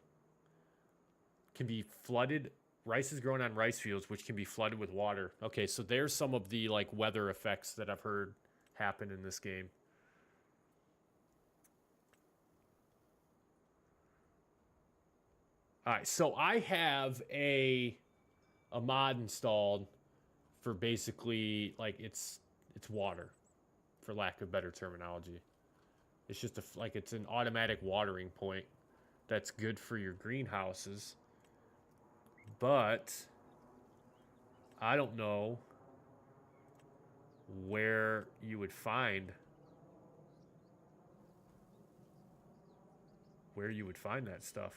Speaker 1: Can be flooded. Rice is grown on rice fields, which can be flooded with water. Okay, so there's some of the like weather effects that I've heard happen in this game. All right, so I have a mod installed for basically like it's water, for lack of better terminology. It's just like it's an automatic watering point that's good for your greenhouses. But I don't know where you would find that stuff.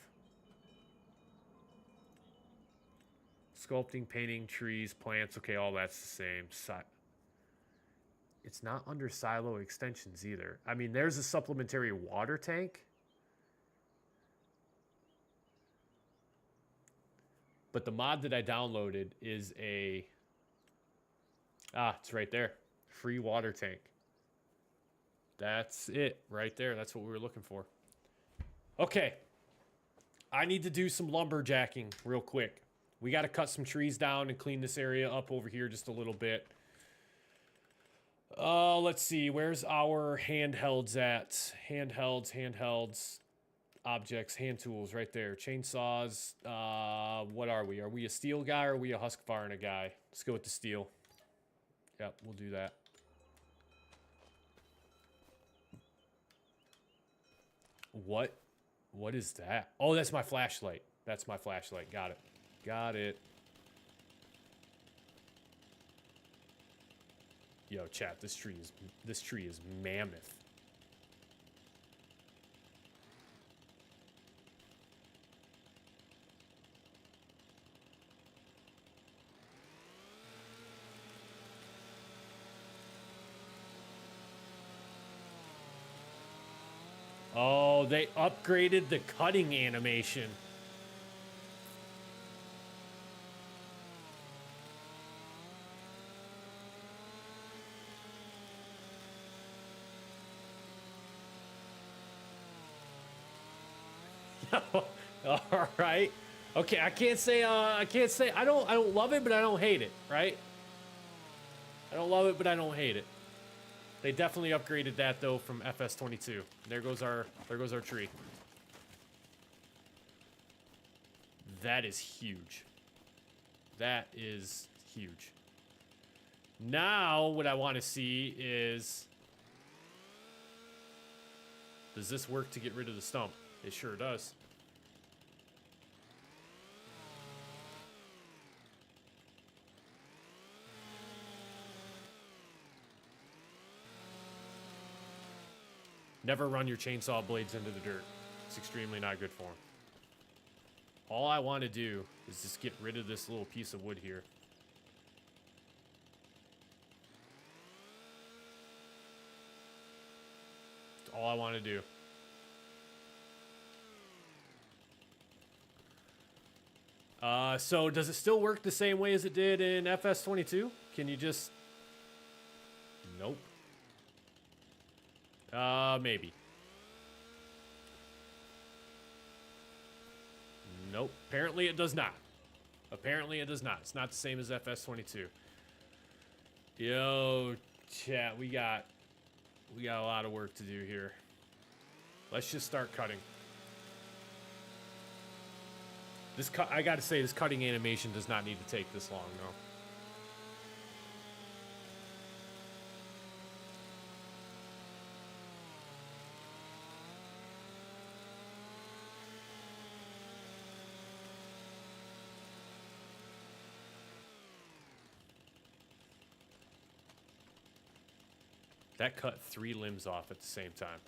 Speaker 1: Sculpting, painting, trees, plants. Okay, all that's the same. It's not under silo extensions either. I mean, there's a supplementary water tank. But the mod that I downloaded is a... Ah, it's right there. Free water tank. That's it right there. That's what we were looking for. Okay. I need to do some lumberjacking real quick. We got to cut some trees down and clean this area up over here just a little bit. Let's see. Where's our handhelds at? Handhelds. Objects, hand tools, right there. Chainsaws. What are we? Are we a steel guy or are we a Husqvarna guy? Let's go with the steel. Yep, we'll do that. What is that? Oh, that's my flashlight. That's my flashlight. Got it. Yo, chat, this tree is mammoth. Oh, they upgraded the cutting animation. All right. Okay, I can't say I don't love it, but I don't hate it, right? I don't love it, but I don't hate it. They definitely upgraded that though from FS22. There goes our tree. That is huge. That is huge. Now what I want to see is, does this work to get rid of the stump? It sure does. Never run your chainsaw blades into the dirt. It's extremely not good for them. All I want to do is just get rid of this little piece of wood here. That's all I want to do. So does it still work the same way as it did in FS22? Can you just... Nope. Maybe. Nope. Apparently it does not. Apparently it does not. It's not the same as FS22. Yo, chat, we got a lot of work to do here. Let's just start cutting. I gotta say, this cutting animation does not need to take this long, though. That cut 3 limbs off at the same time.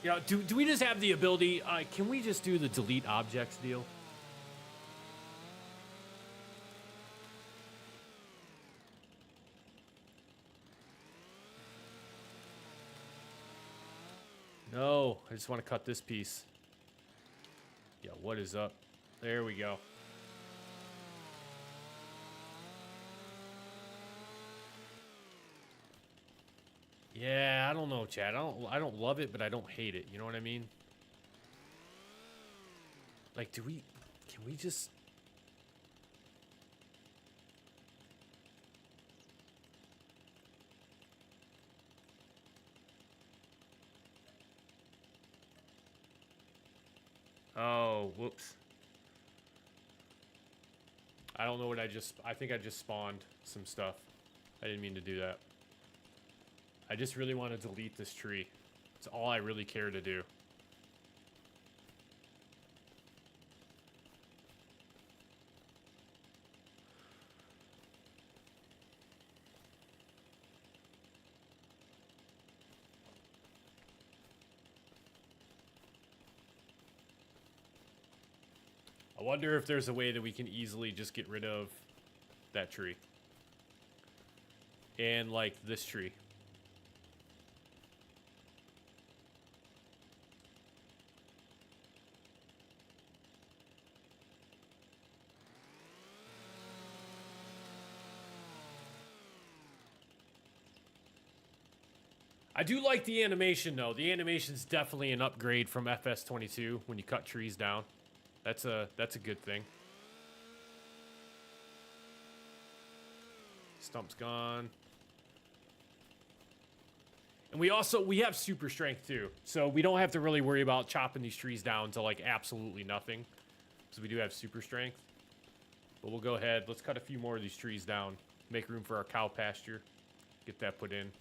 Speaker 1: Yeah, do we just have the ability, can we just do the delete objects deal? No, I just want to cut this piece. Yeah, what is up? There we go. Yeah, I don't know, Chad. I don't love it, but I don't hate it. You know what I mean? Like, can we just... Oh, whoops. I don't know what I think I just spawned some stuff. I didn't mean to do that. I just really want to delete this tree. It's all I really care to do. I wonder if there's a way that we can easily just get rid of that tree. And, like, this tree. I do like the animation, though. The animation's definitely an upgrade from FS22 when you cut trees down. That's a good thing. Stump's gone. And we have super strength too. So we don't have to really worry about chopping these trees down to like absolutely nothing. Because we do have super strength. But we'll go ahead. Let's cut a few more of these trees down. Make room for our cow pasture. Get that put in.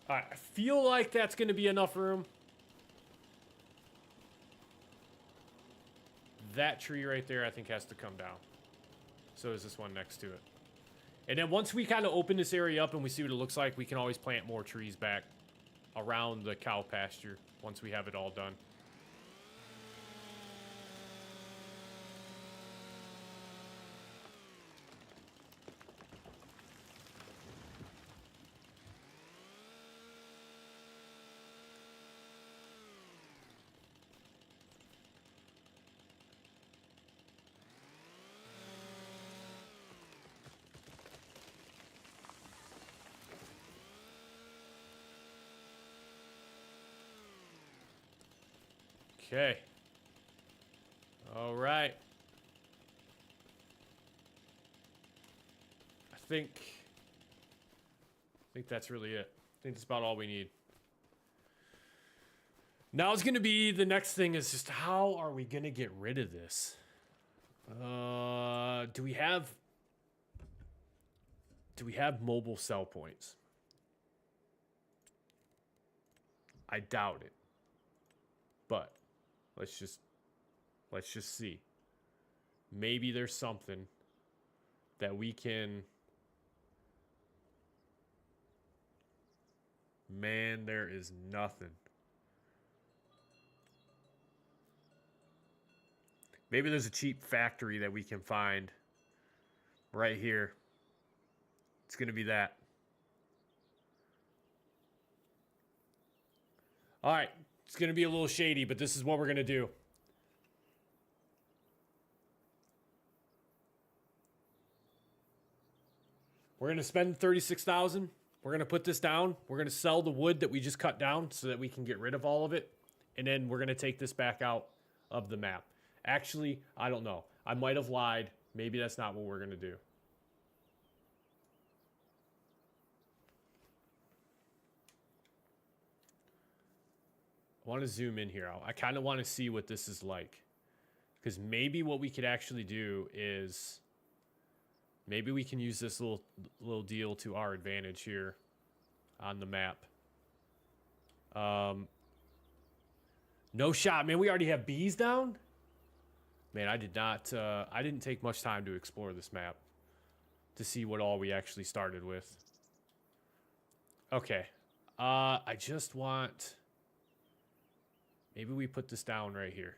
Speaker 1: Alright, I feel like that's going to be enough room. That tree right there, I think, has to come down. So is this one next to it. And then once we kind of open this area up and we see what it looks like, we can always plant more trees back around the cow pasture once we have it all done. Okay. All right. I think that's really it. I think that's about all we need. Now it's going to be, the next thing is just how are we going to get rid of this? Do we have mobile cell points? I doubt it. But let's just see. Maybe there's something that we can... Man, there is nothing. Maybe there's a cheap factory that we can find right here. It's going to be that. All right. It's going to be a little shady, but this is what we're going to do. We're going to spend $36,000. We're going to put this down. We're going to sell the wood that we just cut down so that we can get rid of all of it. And then we're going to take this back out of the map. Actually, I don't know. I might have lied. Maybe that's not what we're going to do. I want to zoom in here. I kind of want to see what this is like. Because maybe what we could actually do is... Maybe we can use this little deal to our advantage here on the map. No shot, man. We already have bees down? Man, I didn't take much time to explore this map to see what all we actually started with. Okay. I just want... Maybe we put this down right here.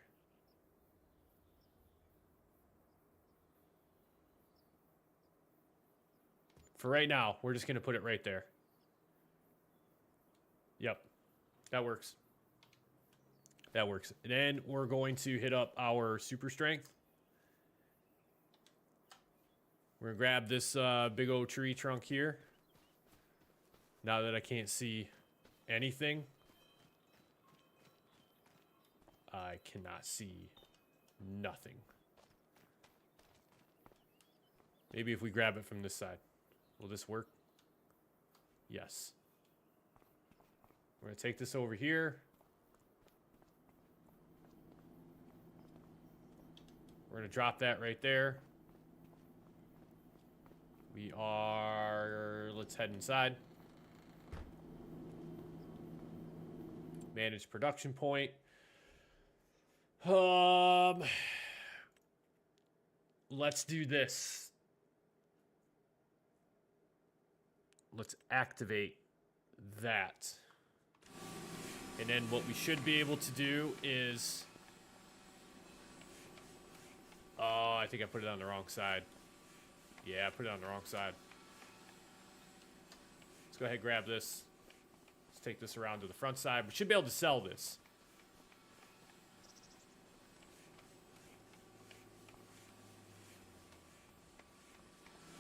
Speaker 1: For right now, we're just going to put it right there. Yep. That works. That works. And then we're going to hit up our super strength. We're going to grab this big old tree trunk here. Now that I can't see anything. I cannot see nothing. Maybe if we grab it from this side. Will this work? Yes. We're going to take this over here. We're going to drop that right there. We are... Let's head inside. Manage production point. Let's do this. Let's activate that. And then what we should be able to do is... Oh, I think I put it on the wrong side. Yeah, I put it on the wrong side. Let's go ahead and grab this. Let's take this around to the front side. We should be able to sell this.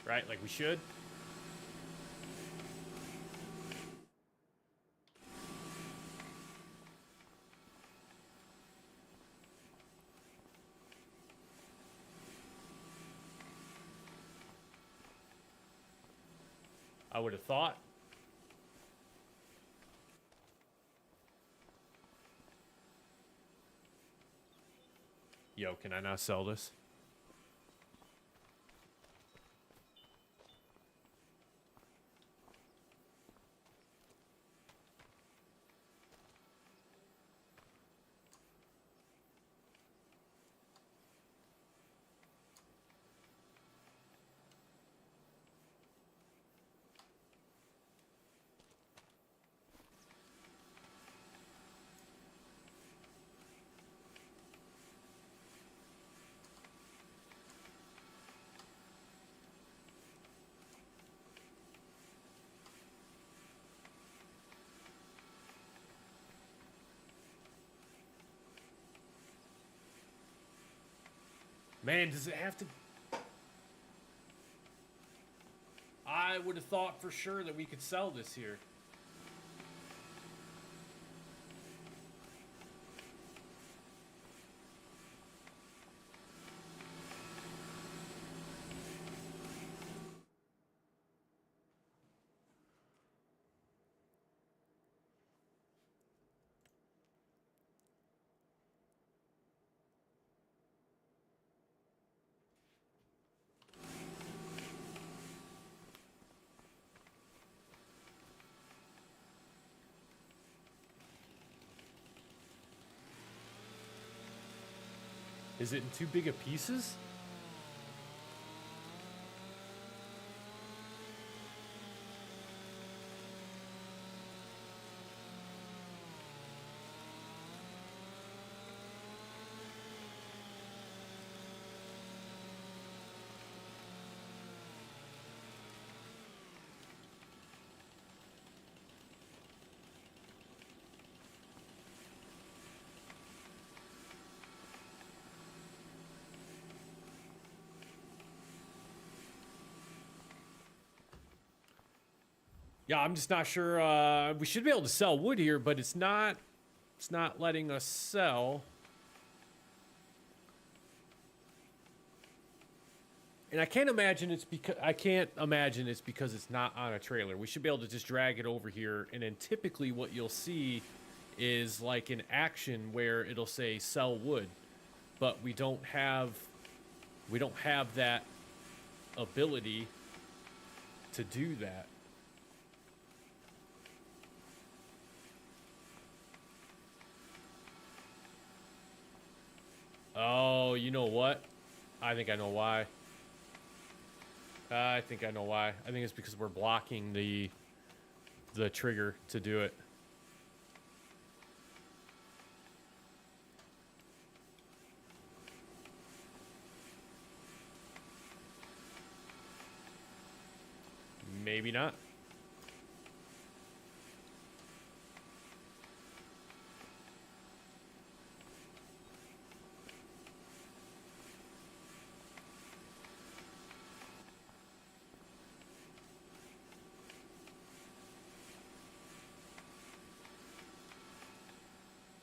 Speaker 1: Right, like we should. I would have thought. Yo, can I not sell this? Man, does it have to... I would have thought for sure that we could sell this here. Is it in too big of pieces? Yeah, I'm just not sure. We should be able to sell wood here, but it's not letting us sell. And I can't imagine it's because it's not on a trailer. We should be able to just drag it over here, and then typically what you'll see is like an action where it'll say sell wood, but we don't have that ability to do that. Oh, you know what? I think I know why. I think I know why. I think it's because we're blocking the trigger to do it. Maybe not.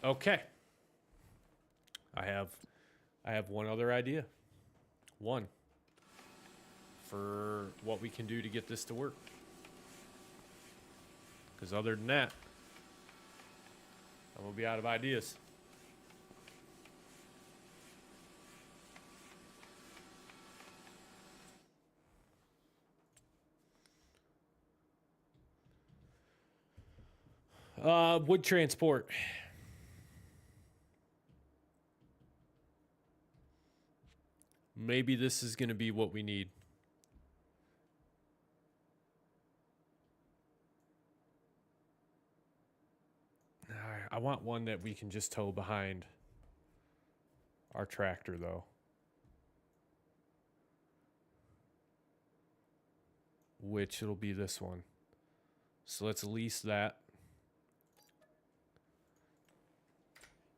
Speaker 1: Okay. I have one other idea. One. For what we can do to get this to work. Because other than that, I'm going to be out of ideas. Wood transport. Maybe this is going to be what we need. I want one that we can just tow behind our tractor, though. Which it'll be this one. So let's lease that.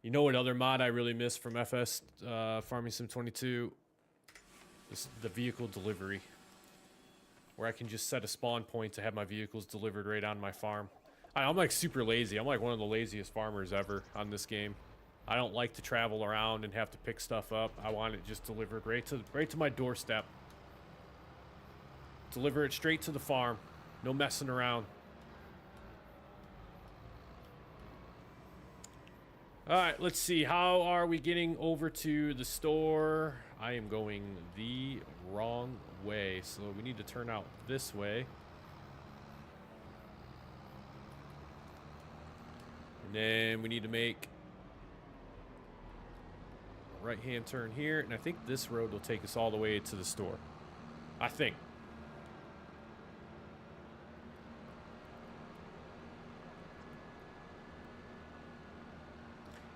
Speaker 1: You know what other mod I really miss from FS Farming Sim 22? The vehicle delivery. Where I can just set a spawn point to have my vehicles delivered right on my farm. I'm like super lazy. I'm like one of the laziest farmers ever on this game. I don't like to travel around and have to pick stuff up. I want it just delivered right to my doorstep. Deliver it straight to the farm. No messing around. Alright, let's see. How are we getting over to the store? I am going the wrong way, so we need to turn out this way. And then we need to make a right-hand turn here, and I think this road will take us all the way to the store. I think.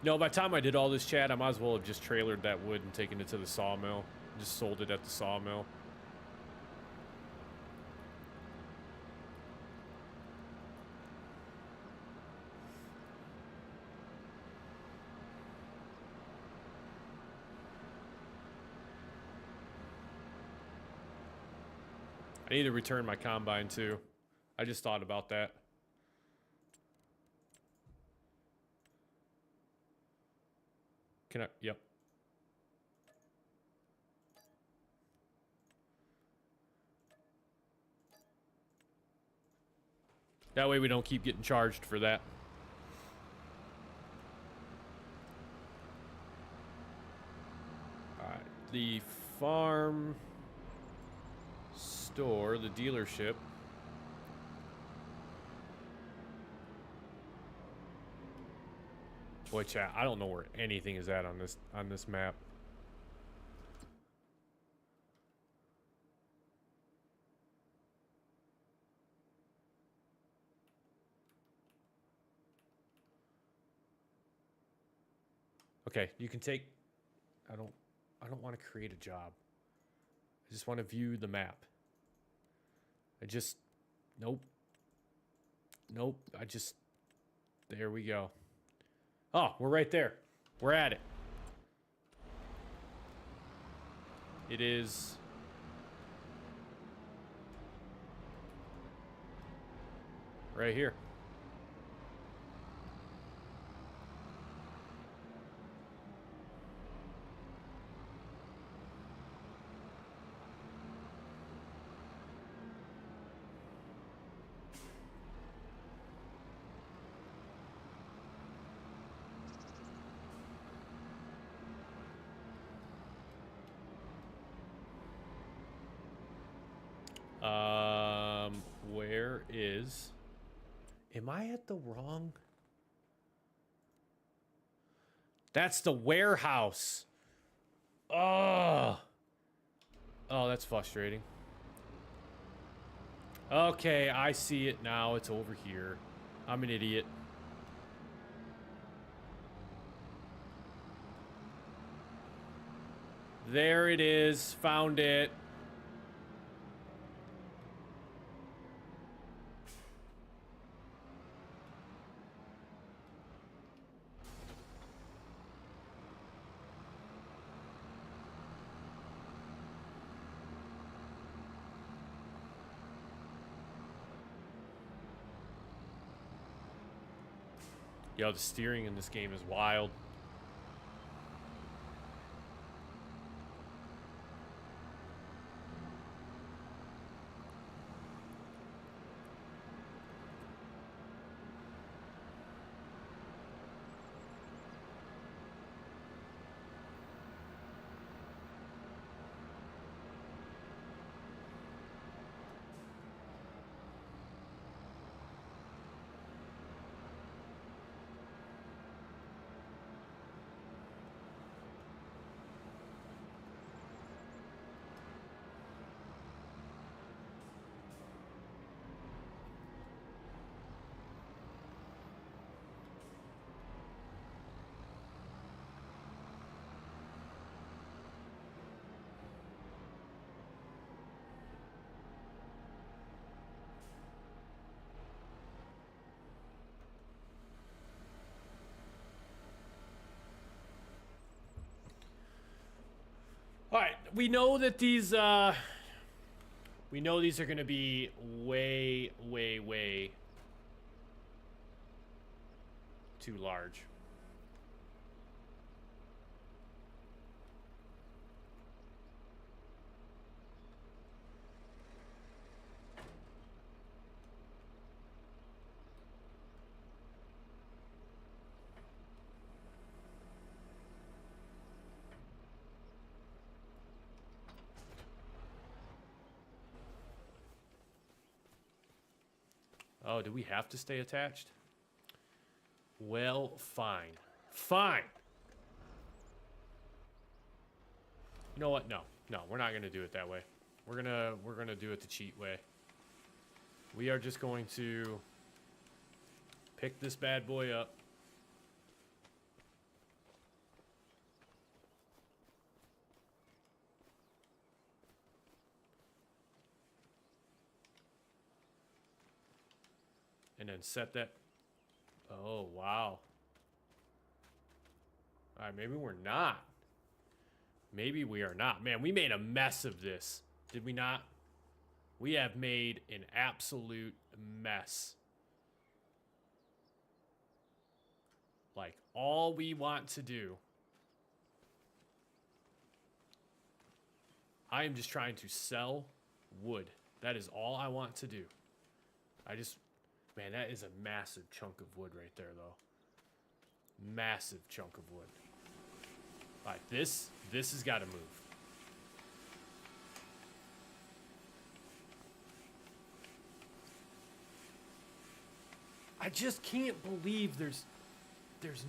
Speaker 1: No, by the time I did all this, Chad, I might as well have just trailered that wood and taken it to the sawmill. Just sold it at the sawmill. I need to return my combine, too. I just thought about that. Can I? Yep. That way we don't keep getting charged for that. Alright. The farm store, the dealership. Boy, chat, I don't know where anything is at on this map. Okay, you can take. I don't want to create a job. I just want to view the map. Nope. Nope. There we go. Oh, we're right there. We're at it. It is right here. Where is... Am I at the wrong... That's the warehouse. Oh, that's frustrating. Okay, I see it now. It's over here. I'm an idiot. There it is. Found it. Yo, the steering in this game is wild. All right, we know that these are going to be way too large. Oh, do we have to stay attached? Well, fine. Fine. You know what? No, we're not gonna do it that way. We're gonna do it the cheat way. We are just going to pick this bad boy up. And then set that. Oh, wow. All right, maybe we're not. Maybe we are not. Man, we made a mess of this. Did we not? We have made an absolute mess. Like, all we want to do. I am just trying to sell wood. That is all I want to do. Man, that is a massive chunk of wood right there, though. Massive chunk of wood. All right, this has got to move. I just can't believe there's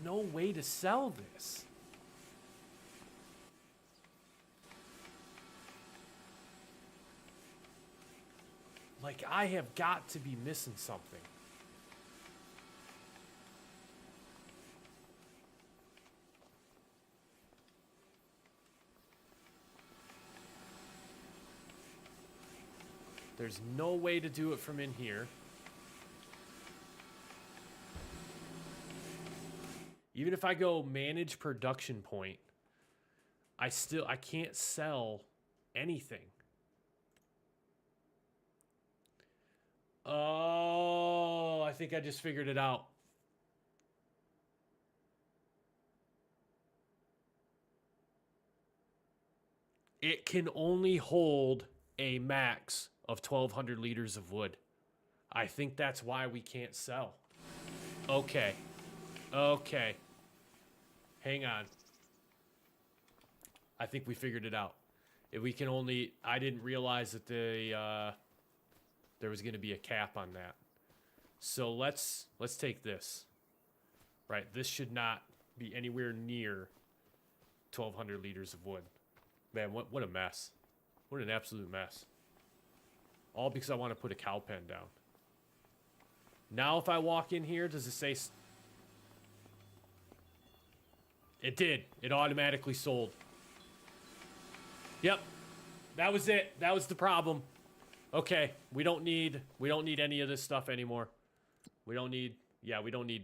Speaker 1: no way to sell this. Like, I have got to be missing something. There's no way to do it from in here. Even if I go manage production point, I can't sell anything. Oh, I think I just figured it out. It can only hold a max of 1,200 liters of wood. I think that's why we can't sell. Okay. Okay. Hang on. I think we figured it out. If we can only... I didn't realize that there was going to be a cap on that. So let's take this. Right, this should not be anywhere near 1,200 liters of wood. Man, what a mess. What an absolute mess. All because I want to put a cow pen down. Now if I walk in here, does it say... It did. It automatically sold. Yep. That was it. That was the problem. Okay. We don't need any of this stuff anymore. We don't need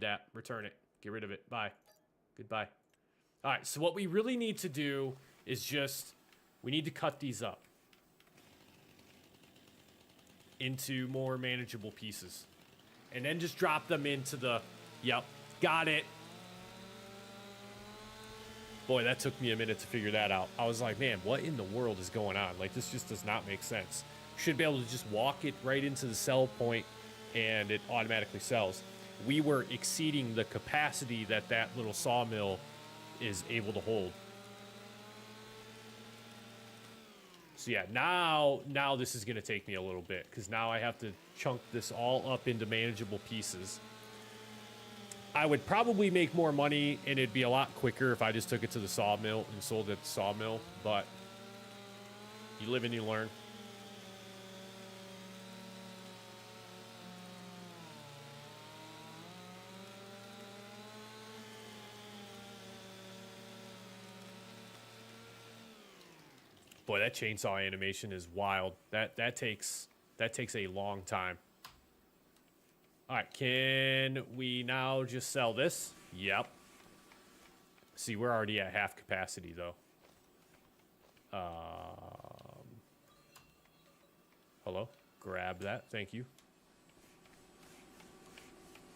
Speaker 1: that. Return it. Get rid of it. Bye. Goodbye. All right. So what we really need to do is we need to cut these up into more manageable pieces. And then just drop them into the, yep, Got it. Boy, that took me a minute to figure that out. I was like, man, what in the world is going on? Like, this just does not make sense. Should be able to just walk it right into the sell point and it automatically sells. We were exceeding the capacity that that little sawmill is able to hold. So yeah, now this is going to take me a little bit because now I have to chunk this all up into manageable pieces. I would probably make more money and it'd be a lot quicker if I just took it to the sawmill and sold it at the sawmill, but you live and you learn. Boy, that chainsaw animation is wild. That takes a long time. All right, can we now just sell this? Yep. See, we're already at half capacity though. Hello? Grab that, thank you.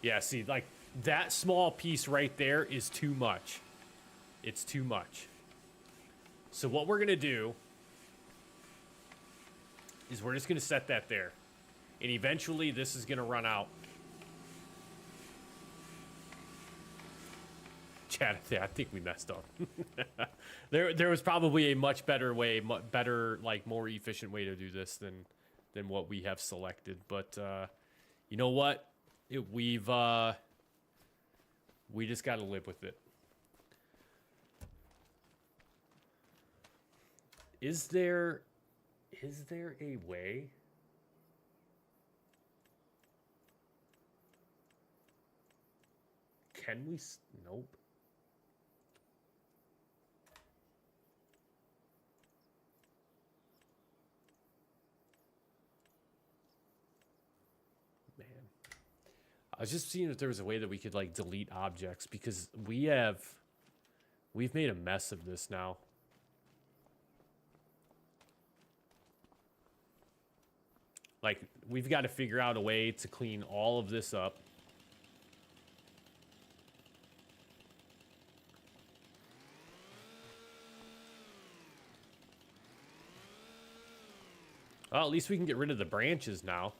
Speaker 1: Yeah, see, like that small piece right there is too much. It's too much. So what we're gonna do is we're just gonna set that there. And eventually this is gonna run out. Chad, I think we messed up. There was probably a much better way, better, like more efficient way to do this than what we have selected. But you know what? We just got to live with it. Is there a way? Can we? Nope. Man. I was just seeing if there was a way that we could like delete objects because we've made a mess of this now. Like, we've got to figure out a way to clean all of this up. Well, at least we can get rid of the branches now.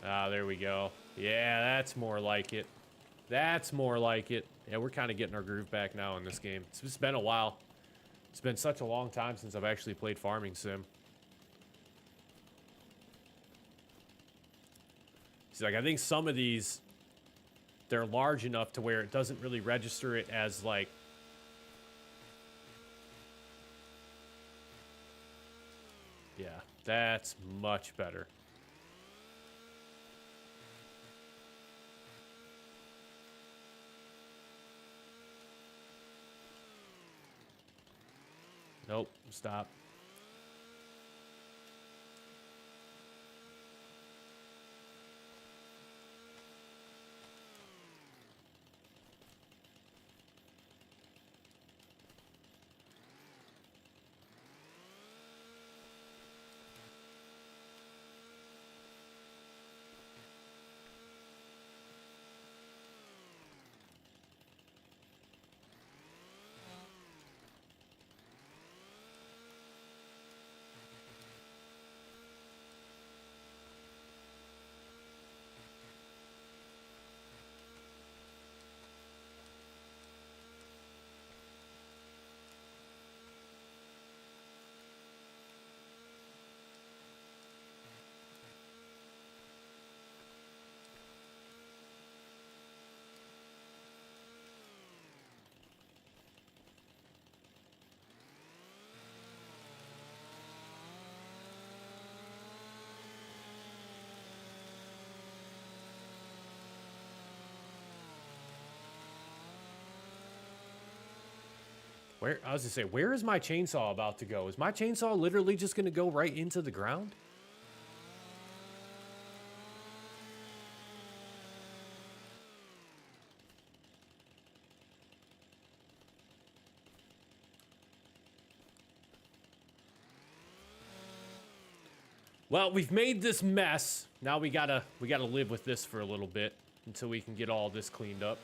Speaker 1: Ah, there we go. Yeah, that's more like it. That's more like it. Yeah, we're kind of getting our groove back now in this game. It's been a while. It's been such a long time since I've actually played Farming Sim. It's like, I think some of these, they're large enough to where it doesn't really register it as like... Yeah, that's much better. Nope, stop. Where, I was gonna say, where is my chainsaw about to go? Is my chainsaw literally just gonna go right into the ground? Well, we've made this mess. Now we gotta live with this for a little bit until we can get all this cleaned up.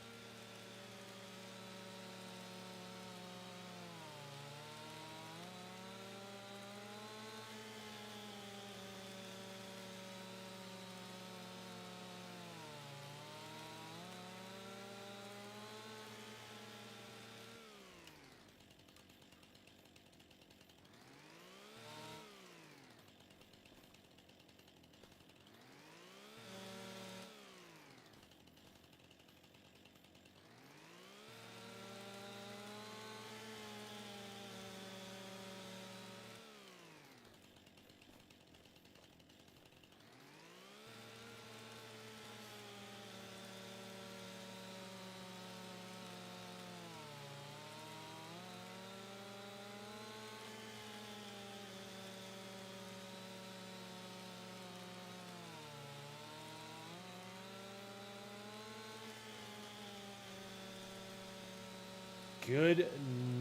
Speaker 1: Good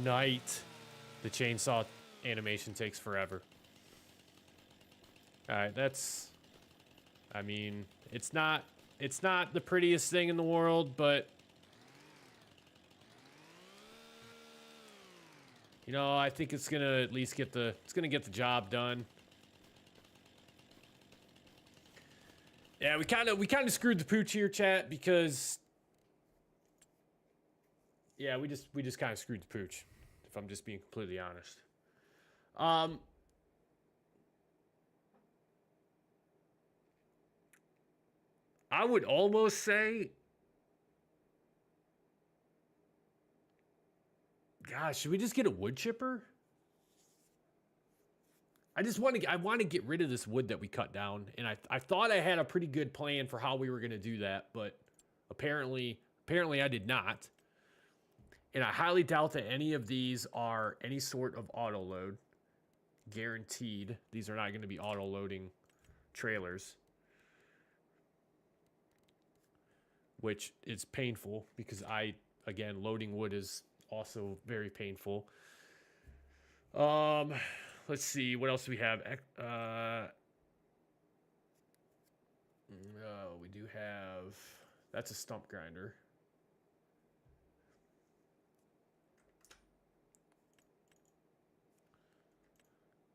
Speaker 1: night. The chainsaw animation takes forever. Alright, that's... I mean, it's not the prettiest thing in the world, but... You know, I think it's gonna at least get the... It's gonna get the job done. Yeah, we kind of screwed the pooch here, chat, because... Yeah, we just kind of screwed the pooch, if I'm just being completely honest. I would almost say, gosh, should we just get a wood chipper? I want to get rid of this wood that we cut down, and I thought I had a pretty good plan for how we were going to do that, but apparently I did not. And I highly doubt that any of these are any sort of auto load. Guaranteed. These are not going to be auto loading trailers. Which is painful because again, loading wood is also very painful. Let's see, what else do we have? We do have, that's a stump grinder.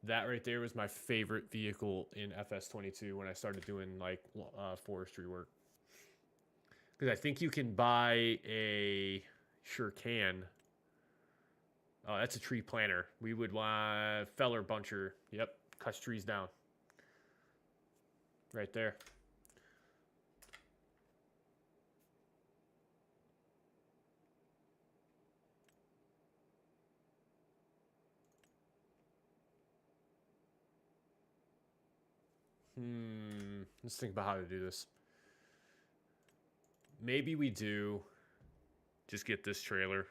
Speaker 1: That right there was my favorite vehicle in FS22 when I started doing like forestry work. Because I think you can buy a, sure can. Oh, that's a tree planter. We would want feller buncher. Yep, cuts trees down. Right there. Let's think about how to do this. Maybe we do just get this trailer.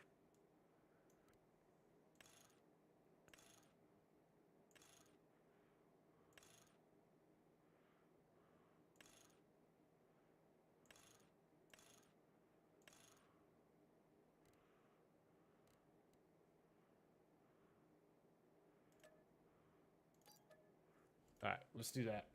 Speaker 1: All right, let's do that.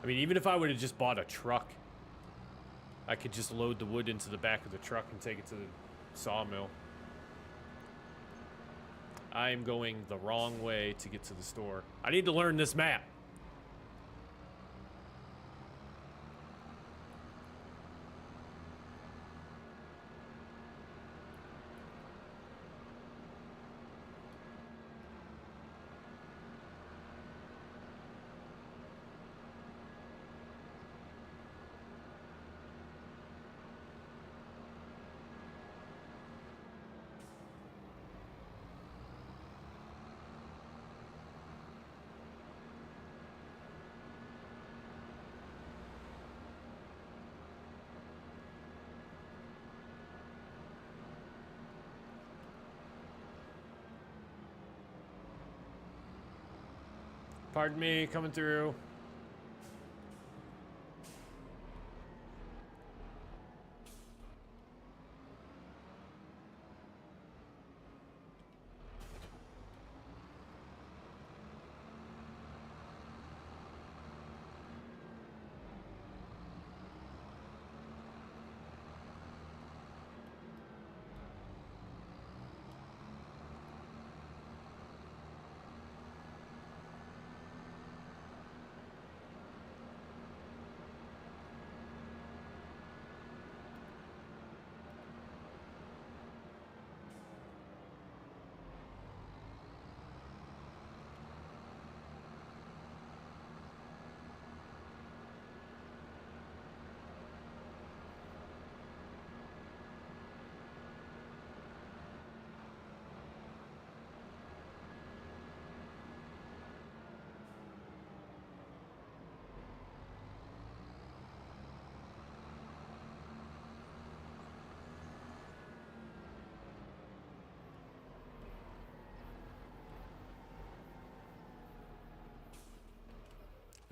Speaker 1: I mean, even if I would have just bought a truck, I could just load the wood into the back of the truck and take it to the sawmill. I am going the wrong way to get to the store. I need to learn this map. Pardon me, coming through.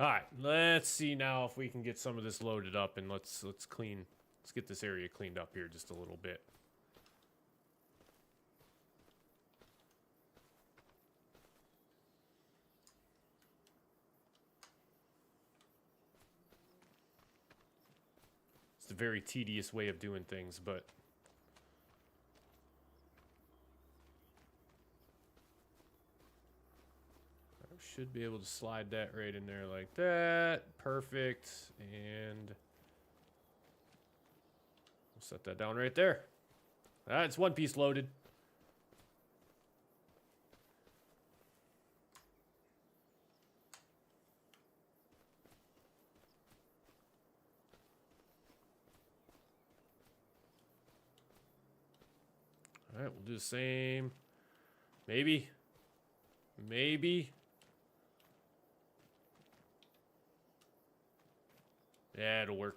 Speaker 1: All right, let's see now if we can get some of this loaded up, and let's get this area cleaned up here just a little bit. It's a very tedious way of doing things, but should be able to slide that right in there like that. Perfect. And we'll set that down right there. It's one piece loaded. All right, we'll do the same. Maybe. Yeah, it'll work.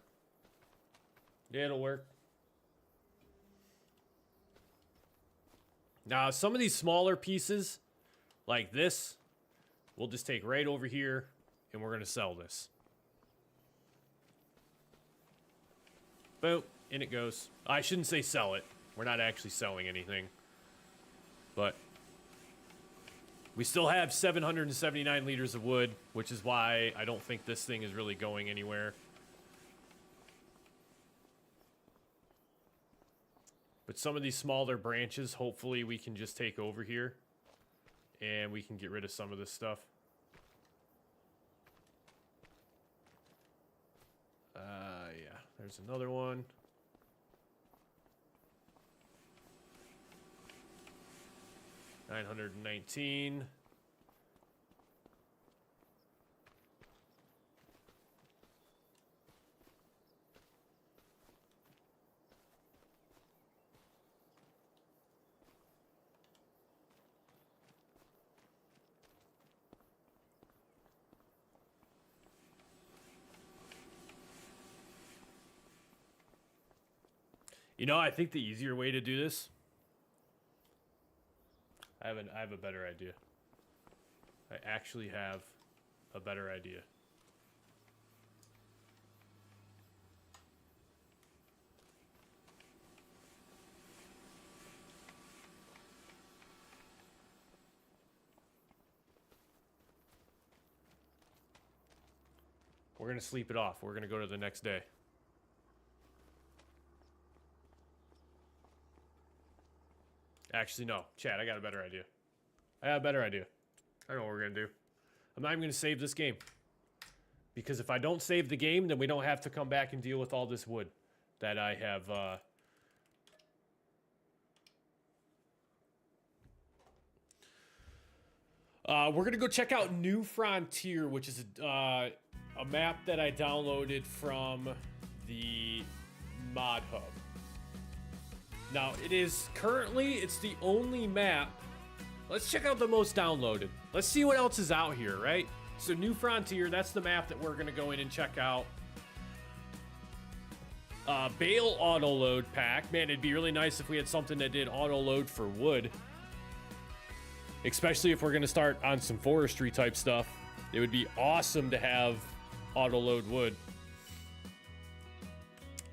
Speaker 1: Now, some of these smaller pieces, like this, we'll just take right over here, and we're going to sell this. Boom, in it goes. I shouldn't say sell it. We're not actually selling anything. But we still have 779 liters of wood, which is why I don't think this thing is really going anywhere. But some of these smaller branches, hopefully we can just take over here. And we can get rid of some of this stuff. Yeah, there's another one. $919. You know, I think the easier way to do this, I have a better idea. I actually have a better idea. We're going to sleep it off. We're going to go to the next day. Actually, no. Chad, I got a better idea. I know what we're going to do. I'm not even going to save this game. Because if I don't save the game, then we don't have to come back and deal with all this wood that I have... we're going to go check out New Frontier, which is a map that I downloaded from the Mod Hub. Now, it's the only map. Let's check out the most downloaded. Let's see what else is out here, right? So New Frontier, that's the map that we're gonna go in and check out. Bale auto load pack. Man, it'd be really nice if we had something that did auto load for wood. Especially if we're gonna start on some forestry type stuff. It would be awesome to have auto load wood.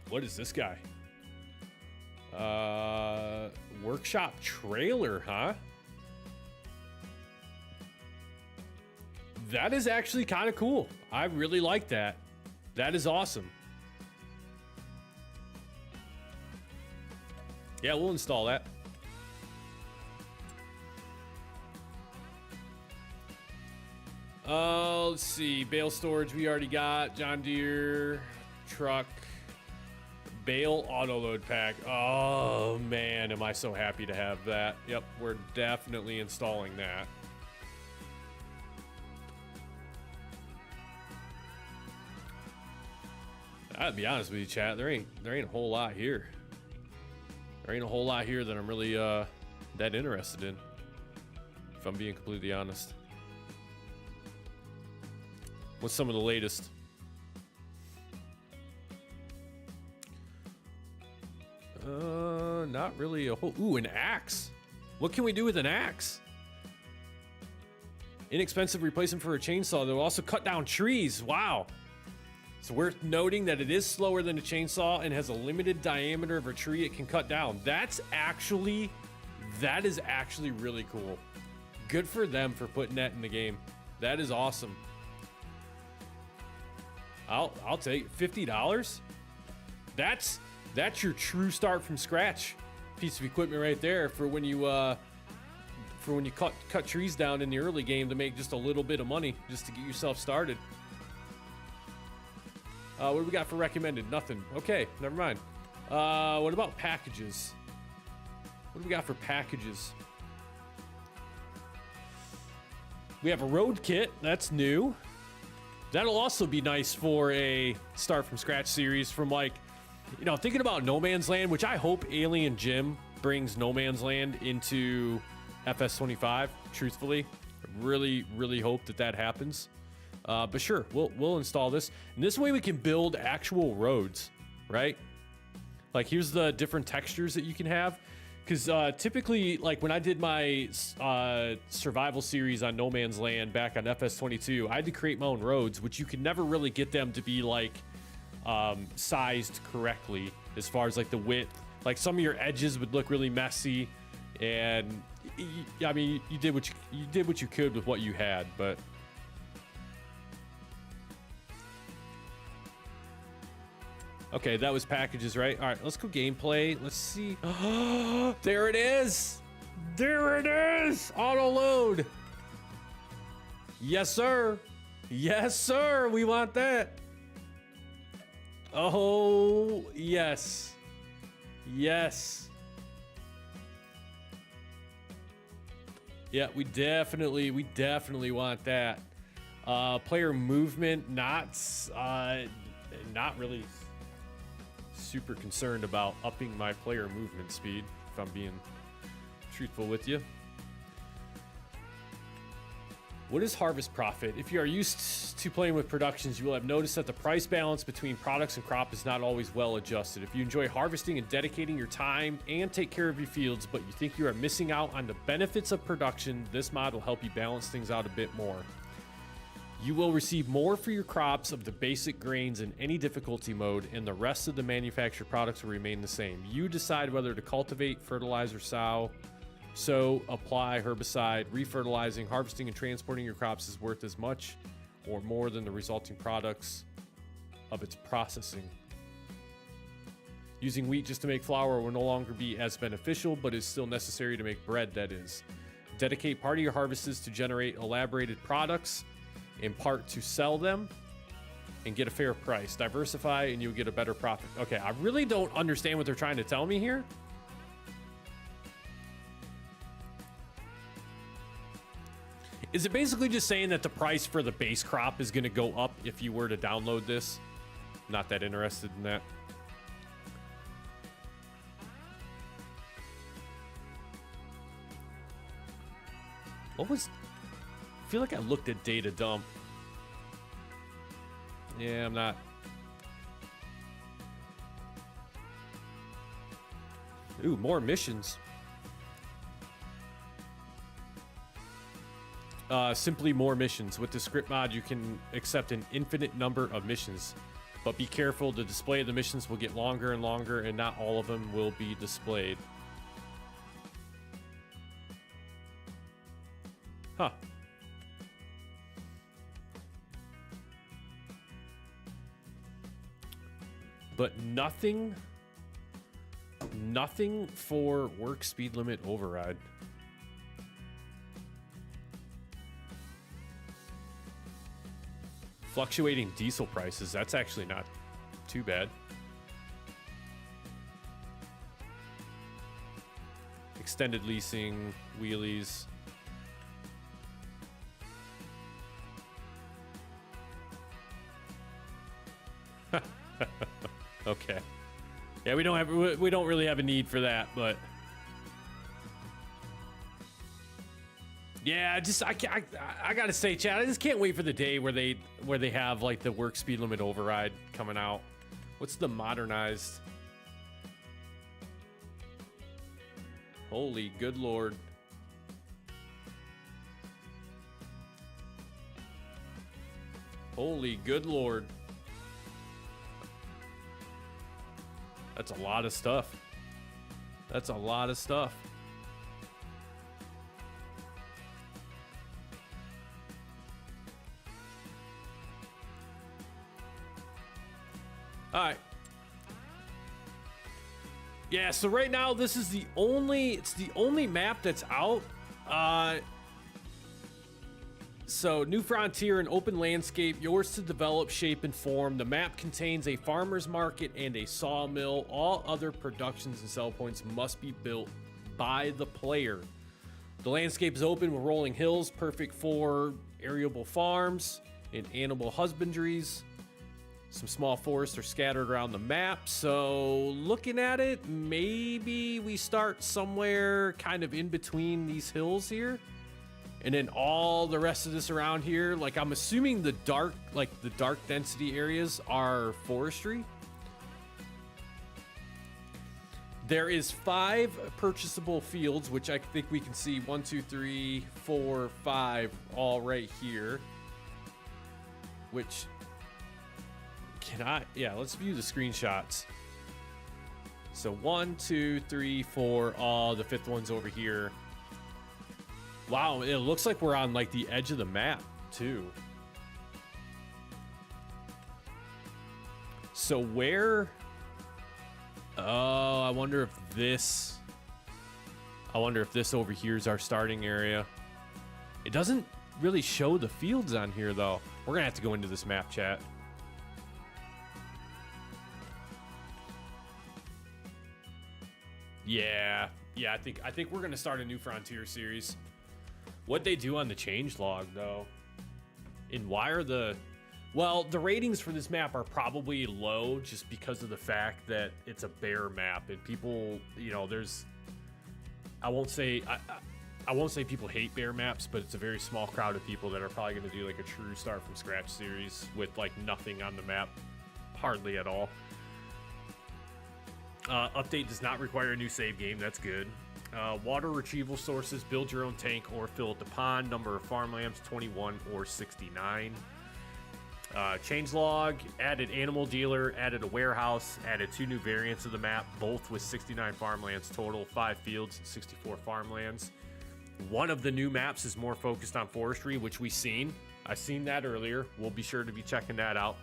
Speaker 1: What is this guy? Workshop trailer, huh? That is actually kind of cool. I really like that. That is awesome. Yeah, we'll install that. Let's see. Bale storage we already got. John Deere truck. Bale auto load pack. Oh man, am I so happy to have that. Yep, we're definitely installing that. I'll be honest with you, chat. There ain't a whole lot here. There ain't a whole lot here that I'm really that interested in, if I'm being completely honest. What's some of the latest? Not really a whole... Ooh, an axe. What can we do with an axe? Inexpensive replacement for a chainsaw. They'll also cut down trees. Wow. It's worth noting that it is slower than a chainsaw and has a limited diameter of a tree it can cut down. That is actually really cool. Good for them for putting that in the game. That is awesome. I'll take $50. That's your true start from scratch piece of equipment right there for when you cut trees down in the early game to make just a little bit of money just to get yourself started. What do we got for recommended? Nothing. Okay, never mind. What about packages? What do we got for packages? We have a road kit. That's new. That'll also be nice for a start from scratch series from, like, you know, thinking about No Man's Land, which I hope Alien Jim brings No Man's Land into FS25, truthfully. I really hope that happens. But sure, we'll install this. And this way we can build actual roads, right? Like, here's the different textures that you can have. Because typically, like, when I did my survival series on No Man's Land back on FS22, I had to create my own roads, which you could never really get them to be, like, sized correctly as far as, like, the width. Like, some of your edges would look really messy, and I mean, you did what you could with what you had, but... Okay, that was packages, right? All right, let's go gameplay. Let's see. Oh, there it is. There it is. Auto load. Yes, sir. Yes, sir. We want that. Oh, yes. Yes. Yeah, we definitely want that. Player movement, not really super concerned about upping my player movement speed, if I'm being truthful with you. What is harvest profit? If you are used to playing with productions, you will have noticed that the price balance between products and crop is not always well adjusted. If you enjoy harvesting and dedicating your time and take care of your fields, but you think you are missing out on the benefits of production, this mod will help you balance things out a bit more. You will receive more for your crops of the basic grains in any difficulty mode, and the rest of the manufactured products will remain the same. You decide whether to cultivate, fertilize, or sow, apply herbicide. Refertilizing, harvesting, and transporting your crops is worth as much or more than the resulting products of its processing. Using wheat just to make flour will no longer be as beneficial, but is still necessary to make bread, that is. Dedicate part of your harvests to generate elaborated products, in part to sell them and get a fair price. Diversify and you'll get a better profit. Okay, I really don't understand what they're trying to tell me here. Is it basically just saying that the price for the base crop is going to go up if you were to download this? Not that interested in that. What was... I feel like I looked at data dump. Yeah, I'm not. Ooh, more missions. simply more missions. With the script mod, you can accept an infinite number of missions. But be careful, the display of the missions will get longer and longer, and not all of them will be displayed. Huh. But nothing for work speed limit override. Fluctuating diesel prices, that's actually not too bad. Extended leasing, wheelies. Okay. Yeah, we don't really have a need for that, but yeah, I gotta say, Chad, I just can't wait for the day where they have like the work speed limit override coming out. What's the modernized? Holy good lord. Holy good lord. That's a lot of stuff. That's a lot of stuff. All right. Yeah, so right now this is the only map that's out. So, New Frontier, an open landscape, yours to develop, shape, and form. The map contains a farmer's market and a sawmill. All other productions and sell points must be built by the player. The landscape is open with rolling hills, perfect for arable farms and animal husbandries. Some small forests are scattered around the map. So, looking at it, maybe we start somewhere kind of in between these hills here. And then all the rest of this around here, like I'm assuming the dark density areas are forestry. There is 5 purchasable fields, which I think we can see 1, 2, 3, 4, 5, all right here. Which yeah, let's view the screenshots. So 1, 2, 3, 4, the 5th one's over here. Wow, it looks like we're on like the edge of the map too. So where? Oh, I wonder if this over here is our starting area. It doesn't really show the fields on here though. We're gonna have to go into this map chat. Yeah, I think we're gonna start a New Frontier series. What'd they do on the changelog though? And why are the ratings for this map are probably low just because of the fact that it's a bear map and people, you know, I won't say people hate bear maps, but it's a very small crowd of people that are probably going to do like a true start from scratch series with like nothing on the map, hardly at all. Update does not require a new save game. That's good. Water retrieval sources, build your own tank or fill at the pond. Number of farmlands, 21 or 69. Changelog, added animal dealer, added a warehouse, added 2 new variants of the map, both with 69 farmlands total, 5 fields, and 64 farmlands. One of the new maps is more focused on forestry, which we've seen. I seen that earlier. We'll be sure to be checking that out.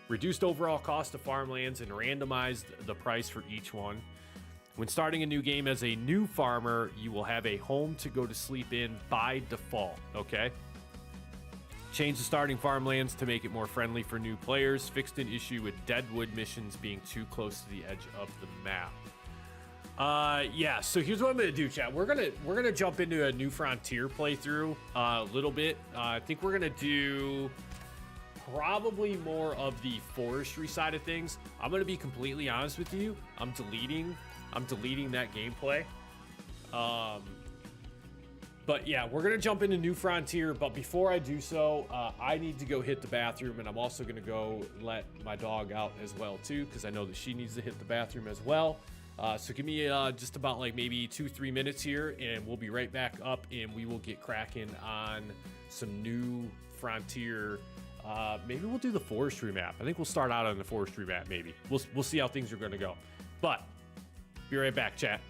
Speaker 1: Reduced overall cost of farmlands and randomized the price for each one. When starting a new game as a new farmer, you will have a home to go to sleep in by default, okay? Change the starting farmlands to make it more friendly for new players. Fixed an issue with deadwood missions being too close to the edge of the map. Yeah, so here's what I'm gonna do, chat. We're gonna jump into a New Frontier playthrough a little bit. I think we're gonna do probably more of the forestry side of things. I'm gonna be completely honest with you. I'm deleting that gameplay. But yeah, we're gonna jump into New Frontier, but before I do so, I need to go hit the bathroom, and I'm also gonna go let my dog out as well too, because I know that she needs to hit the bathroom as well. So give me just about like maybe 2-3 minutes here, and we'll be right back up, and we will get cracking on some new Frontier. Maybe we'll do the forestry map. I think we'll start out on the forestry map. Maybe we'll see how things are going to go. But be right back, chat.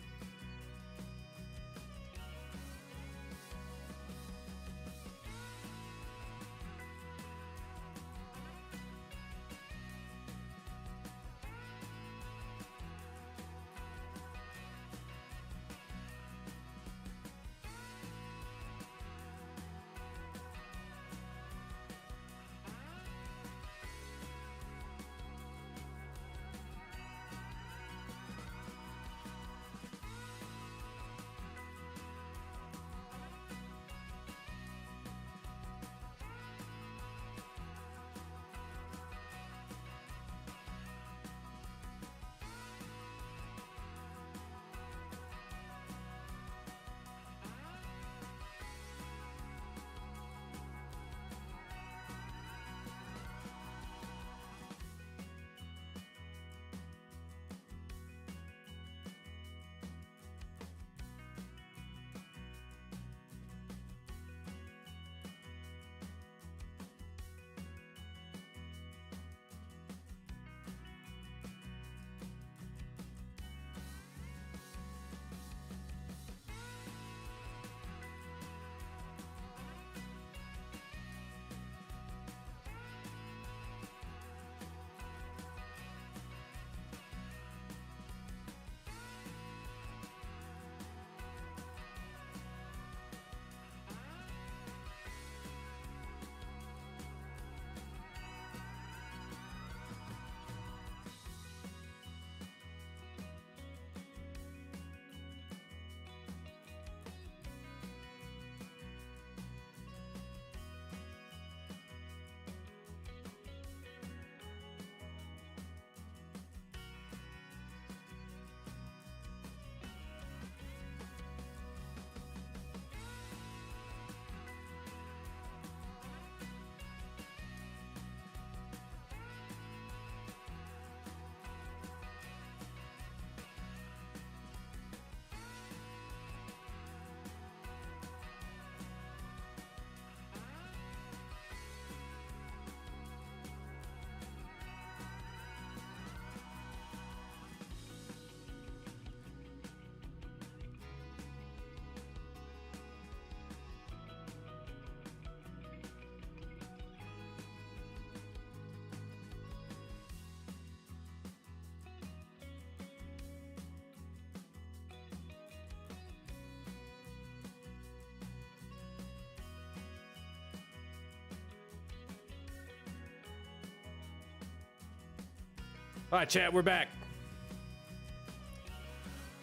Speaker 1: All right, chat, we're back.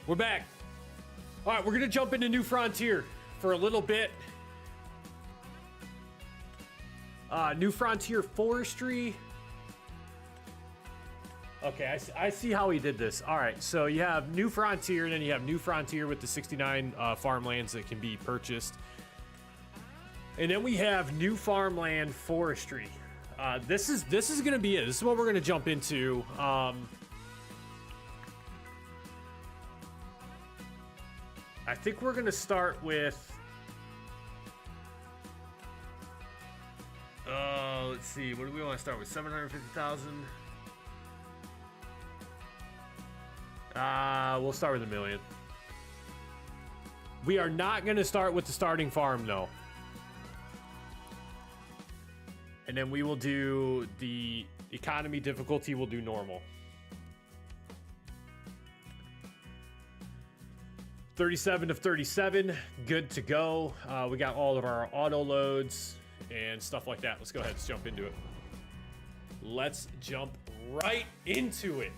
Speaker 1: We're back. All right, we're going to jump into New Frontier for a little bit. New Frontier Forestry. Okay, I see how he did this. All right, so you have New Frontier, and then you have New Frontier with the 69 farmlands that can be purchased. And then we have New Farmland Forestry. This is going to be it. This is what we're going to jump into. I think we're going to start with... let's see. What do we want to start with? 750,000? We'll start with $1 million. We are not going to start with the starting farm, though. And then we will do the economy difficulty. We'll do normal. 37 of 37. Good to go. We got all of our auto loads and stuff like that. Let's go ahead. Let's jump into it. Let's jump right into it.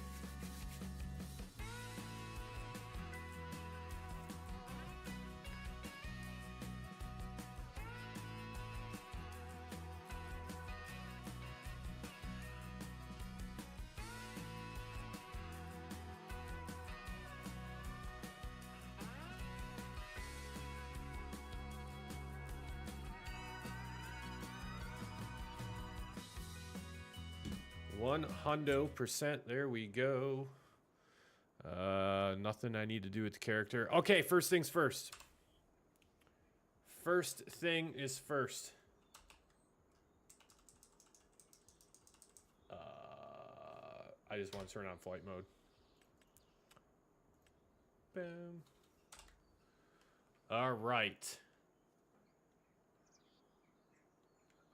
Speaker 1: %. There we go. Nothing I need to do with the character. Okay, first things first. First thing is first. I just want to turn on flight mode. Boom. All right.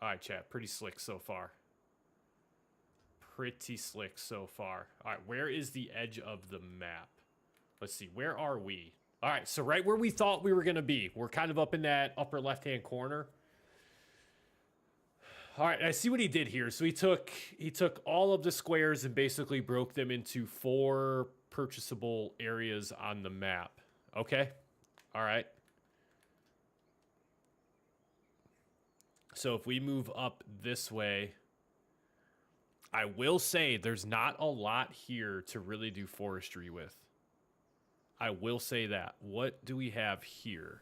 Speaker 1: All right, chat. Pretty slick so far. Pretty slick so far. All right, where is the edge of the map? Let's see. Where are we? All right, so right where we thought we were going to be. We're kind of up in that upper left-hand corner. All right, I see what he did here. So he took all of the squares and basically broke them into 4 purchasable areas on the map. Okay. All right. So if we move up this way, I will say there's not a lot here to really do forestry with. I will say that. What do we have here?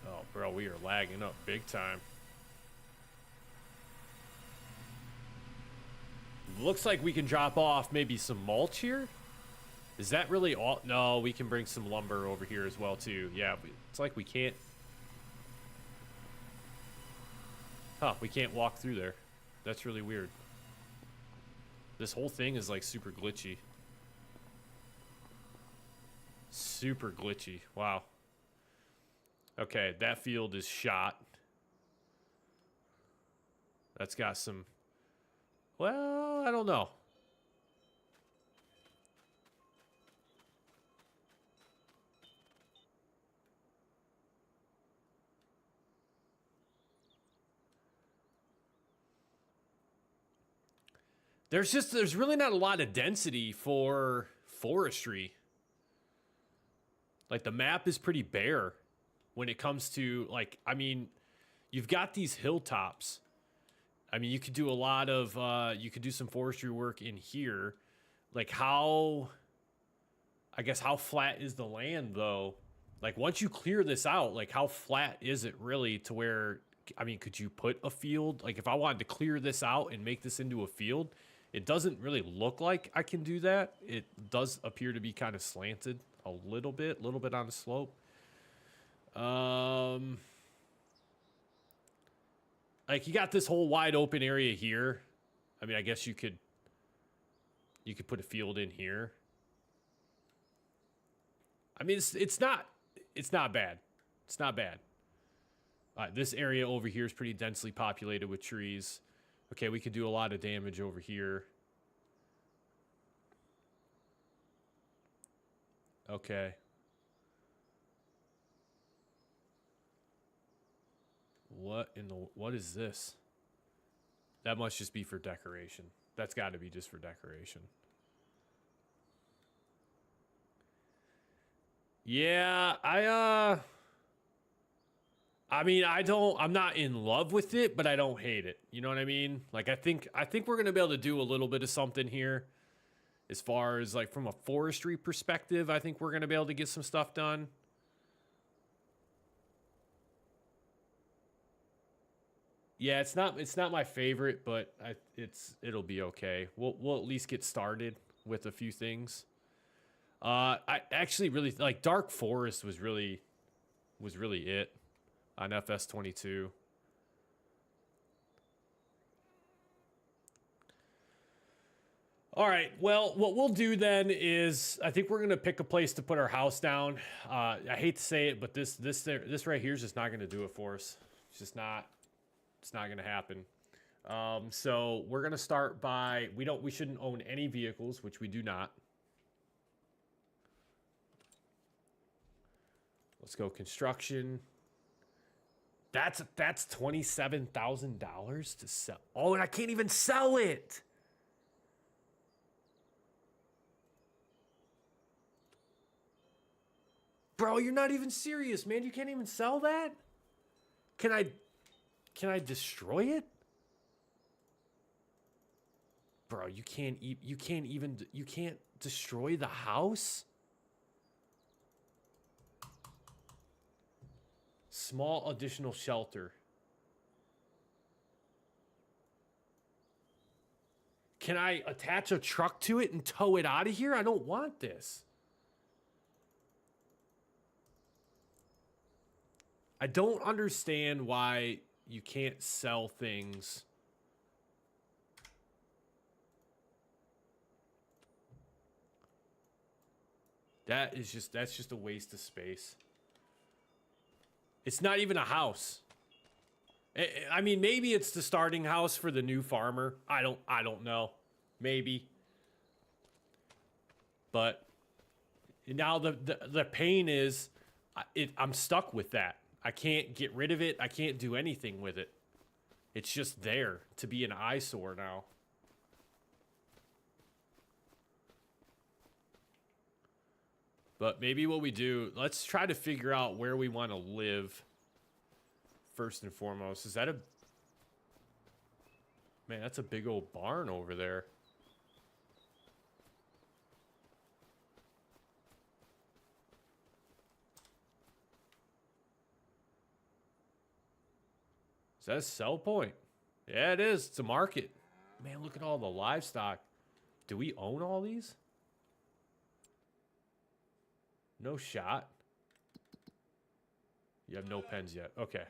Speaker 1: Oh, bro, we are lagging up big time. Looks like we can drop off maybe some mulch here. Is that really all? No, we can bring some lumber over here as well, too. Yeah, it's like we can't. Huh, we can't walk through there. That's really weird. This whole thing is like super glitchy. Super glitchy. Wow. Okay, that field is shot. That's got some... Well, I don't know. There's really not a lot of density for forestry. Like, the map is pretty bare when it comes to, like, I mean, you've got these hilltops. I mean, you could do a lot of, you could do some forestry work in here. Like, I guess how flat is the land, though? Like, once you clear this out, like, how flat is it really to where, I mean, could you put a field? Like, if I wanted to clear this out and make this into a field, it doesn't really look like I can do that. It does appear to be kind of slanted a little bit on the slope. Like, you got this whole wide open area here. I mean, I guess you could put a field in here. I mean, it's not bad. It's not bad. This area over here is pretty densely populated with trees. Okay, we could do a lot of damage over here. Okay. What is this? That must just be for decoration. That's got to be just for decoration. Yeah, I mean, I'm not in love with it, but I don't hate it. You know what I mean? Like, I think we're going to be able to do a little bit of something here. As far as, like, from a forestry perspective, I think we're going to be able to get some stuff done. Yeah, it's not my favorite, but it'll be okay. We'll at least get started with a few things. I actually really like Dark Forest was really it on FS22. All right. Well, what we'll do then is I think we're gonna pick a place to put our house down. I hate to say it, but this right here is just not gonna do it for us. It's just not. It's not gonna happen. So we're gonna start by we shouldn't own any vehicles, which we do not. Let's go construction. That's $27,000 to sell. Oh, and I can't even sell it. Bro, you're not even serious, man. You can't even sell that? Can I destroy it? Bro, you can't destroy the house? Small additional shelter. Can I attach a truck to it and tow it out of here? I don't want this. I don't understand why you can't sell things. That's just a waste of space. It's not even a house. I mean, maybe it's the starting house for the new farmer. I don't know. Maybe. But now the pain is I'm stuck with that. I can't get rid of it. I can't do anything with it. It's just there to be an eyesore now. But maybe what we do, let's try to figure out where we want to live first and foremost. Is that a... Man, that's a big old barn over there. Is that a sell point? Yeah, it is. It's a market. Man, look at all the livestock. Do we own all these? No shot. You have no pens yet. Okay.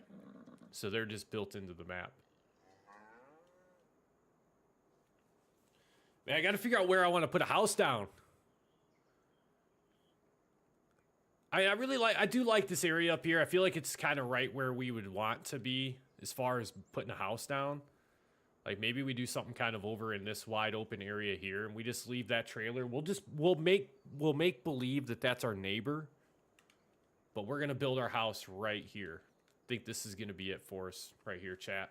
Speaker 1: So they're just built into the map. Man, I got to figure out where I want to put a house down. I do like this area up here. I feel like it's kind of right where we would want to be as far as putting a house down. Like maybe we do something kind of over in this wide open area here and we just leave that trailer. We'll make believe that that's our neighbor. But we're going to build our house right here. I think this is going to be it for us right here, chat.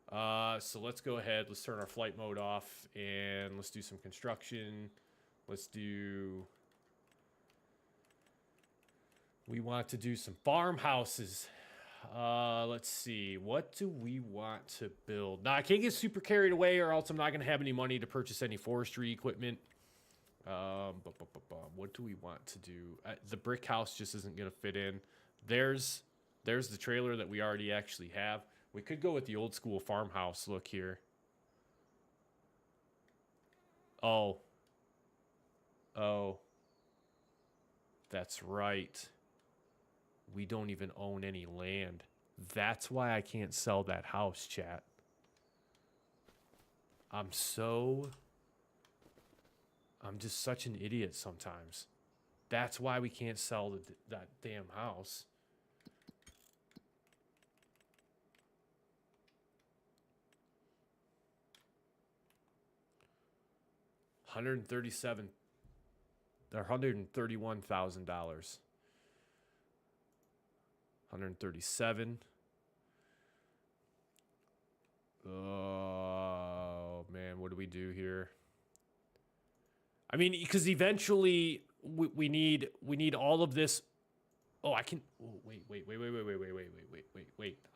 Speaker 1: So let's go ahead. Let's turn our flight mode off and let's do some construction. We want to do some farmhouses. Let's see. What do we want to build? Now, I can't get super carried away or else I'm not going to have any money to purchase any forestry equipment. What do we want to do? The brick house just isn't going to fit in. There's the trailer that we already actually have. We could go with the old school farmhouse look here. Oh. That's right. We don't even own any land. That's why I can't sell that house, chat. I'm just such an idiot sometimes. That's why we can't sell that damn house. $131,000. $137. Oh man, what do we do here? I mean, because eventually we need all of this. Oh, I can. Oh, wait.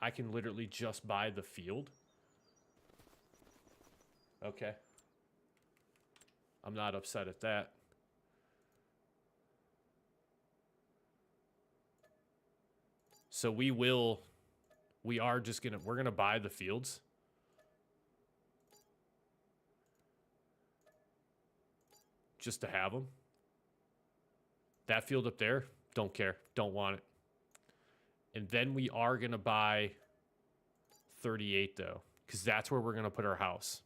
Speaker 1: I can literally just buy the field. Okay. I'm not upset at that. So we're gonna buy the fields. Just to have them. That field up there, don't care, don't want it. And then we are gonna buy 38 though, because that's where we're gonna put our house.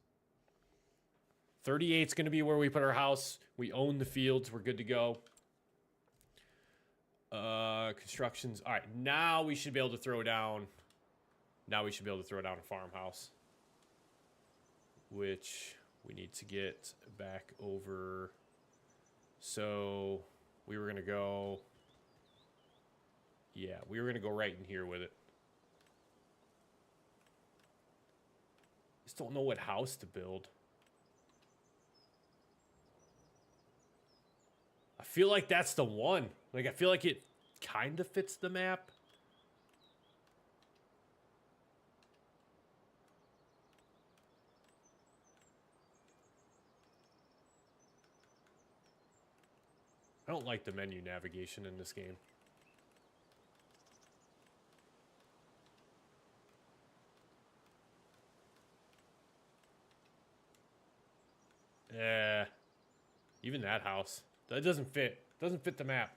Speaker 1: 38's gonna be where we put our house. We own the fields, we're good to go. Constructions. All right, now we should be able to throw down. Now we should be able to throw down a farmhouse, which we need to get back over. So we were gonna go. Yeah, we were gonna go right in here with it. Just don't know what house to build. I feel like that's the one. Like, I feel like it kind of fits the map. I don't like the menu navigation in this game. Even that house. That doesn't fit. Doesn't fit the map.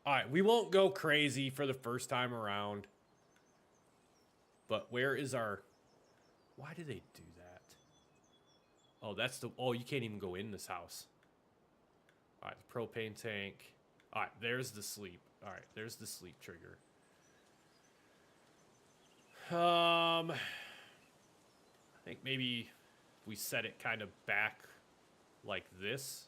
Speaker 1: Alright, we won't go crazy for the first time around. But where is our... Why do they do that? Oh, that's the... Oh, you can't even go in this house. Alright, the propane tank. Alright, there's the sleep. Alright, there's the sleep trigger. I think maybe we set it kind of back like this.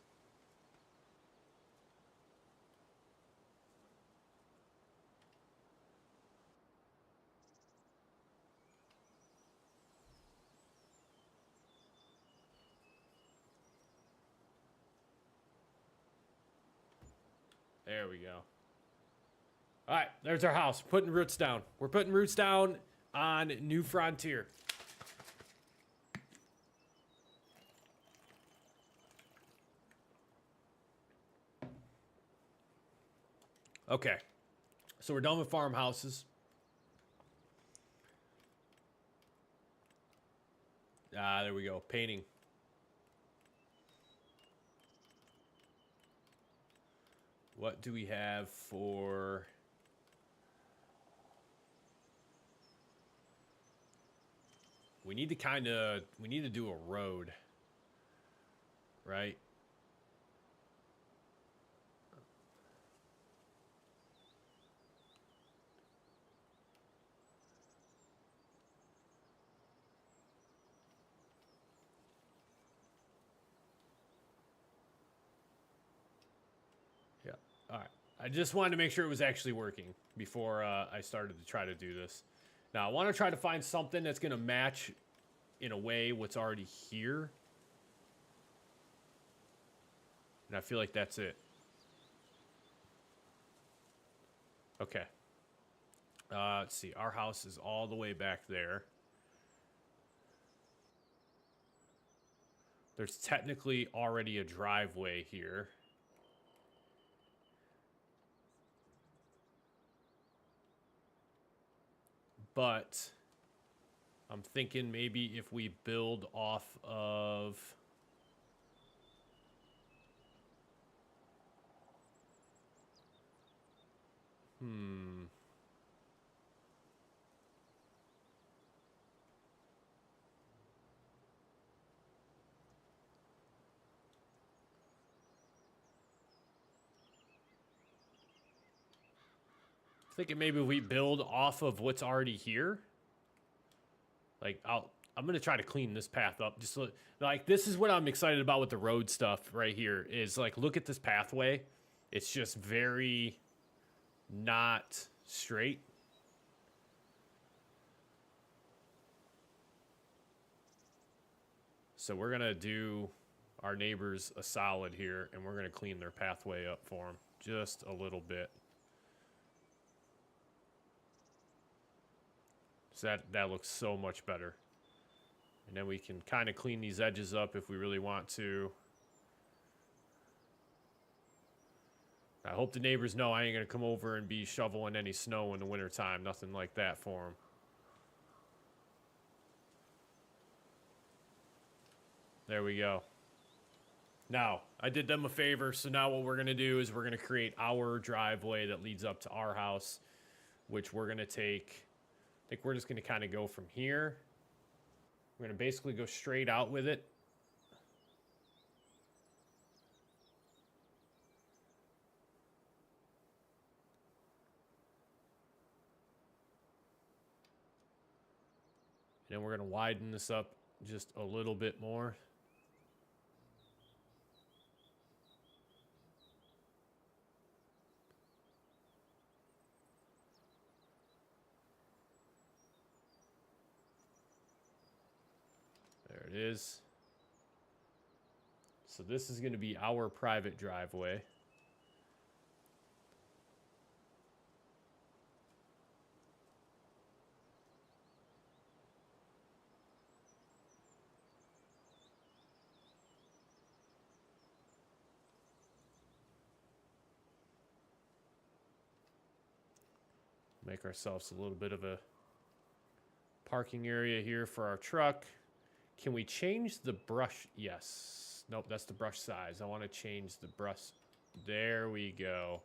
Speaker 1: There we go. All right, there's our house. Putting roots down. We're putting roots down on New Frontier. Okay, so we're done with farmhouses. Ah, there we go. Painting. What do we have for... We need to do a road, right? Yeah, all right. I just wanted to make sure it was actually working before I started to try to do this. Now, I want to try to find something that's going to match, in a way, what's already here. And I feel like that's it. Okay. Let's see. Our house is all the way back there. There's technically already a driveway here. But I'm thinking maybe if we build off of... Thinking maybe we build off of what's already here. Like, I'm gonna try to clean this path up. Just like, this is what I'm excited about with the road stuff right here. Is like, look at this pathway. It's just very not straight. So we're gonna do our neighbors a solid here, and we're gonna clean their pathway up for them just a little bit. So that looks so much better. And then we can kind of clean these edges up if we really want to. I hope the neighbors know I ain't going to come over and be shoveling any snow in the wintertime. Nothing like that for them. There we go. Now, I did them a favor, so now what we're going to do is we're going to create our driveway that leads up to our house, which we're going to take... I think we're just going to kind of go from here. We're going to basically go straight out with it. And then we're going to widen this up just a little bit more. There it is. So this is going to be our private driveway. Make ourselves a little bit of a parking area here for our truck. Can we change the brush? Yes. Nope, that's the brush size. I want to change the brush. There we go.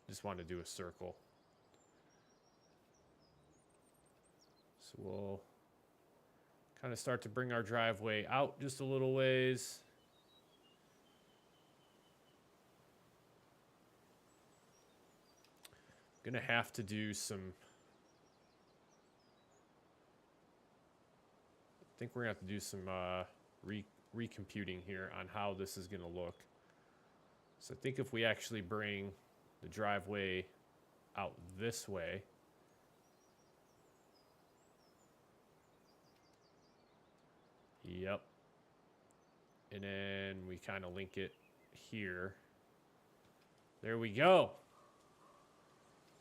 Speaker 1: Just want to do a circle. So we'll kind of start to bring our driveway out just a little ways. Gonna have to do some... I think we're gonna have to do some recomputing here on how this is gonna look. So I think if we actually bring the driveway out this way, yep, and then we kind of link it here. There we go.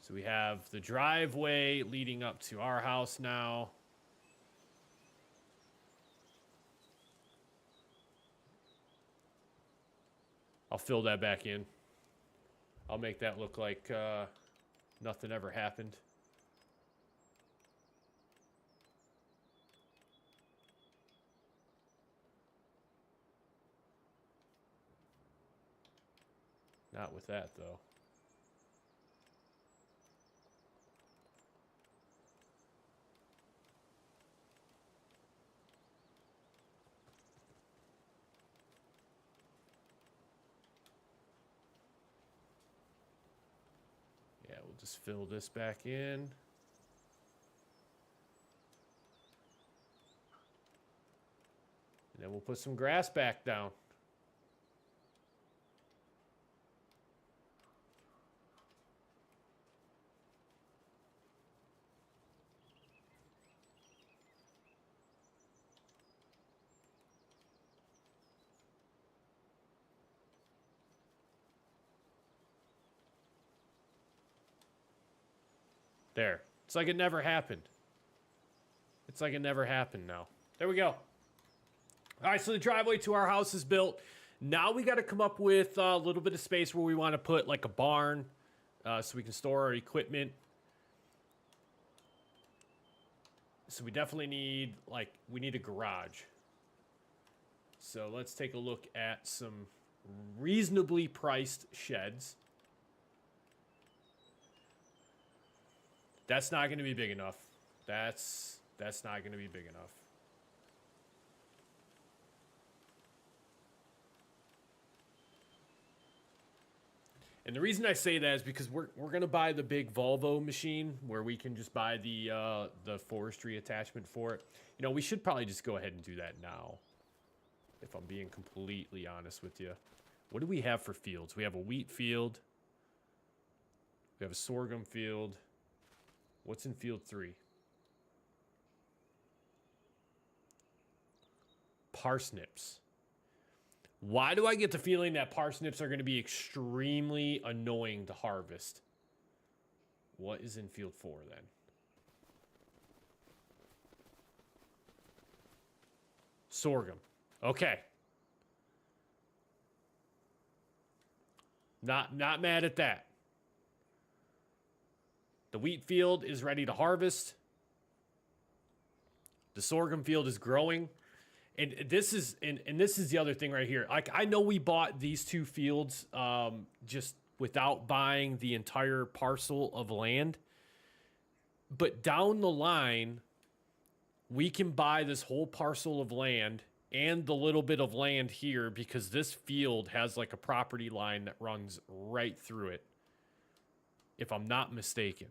Speaker 1: So we have the driveway leading up to our house now. I'll fill that back in. I'll make that look like nothing ever happened. Not with that, though. Yeah, we'll just fill this back in. And then we'll put some grass back down. There. It's like it never happened. It's like it never happened now. There we go. All right, so the driveway to our house is built. Now we got to come up with a little bit of space where we want to put like a barn so we can store our equipment. So we definitely need, we need a garage. So let's take a look at some reasonably priced sheds. That's not going to be big enough. That's not going to be big enough. And the reason I say that is because we're going to buy the big Volvo machine where we can just buy the forestry attachment for it. You know, we should probably just go ahead and do that now, if I'm being completely honest with you. What do we have for fields? We have a wheat field. We have a sorghum field. What's in field 3? Parsnips. Why do I get the feeling that parsnips are going to be extremely annoying to harvest? What is in field 4 then? Sorghum. Okay. Not mad at that. The wheat field is ready to harvest. The sorghum field is growing. And this is the other thing right here. Like, I know we bought these two fields just without buying the entire parcel of land. But down the line, we can buy this whole parcel of land and the little bit of land here because this field has like a property line that runs right through it, if I'm not mistaken.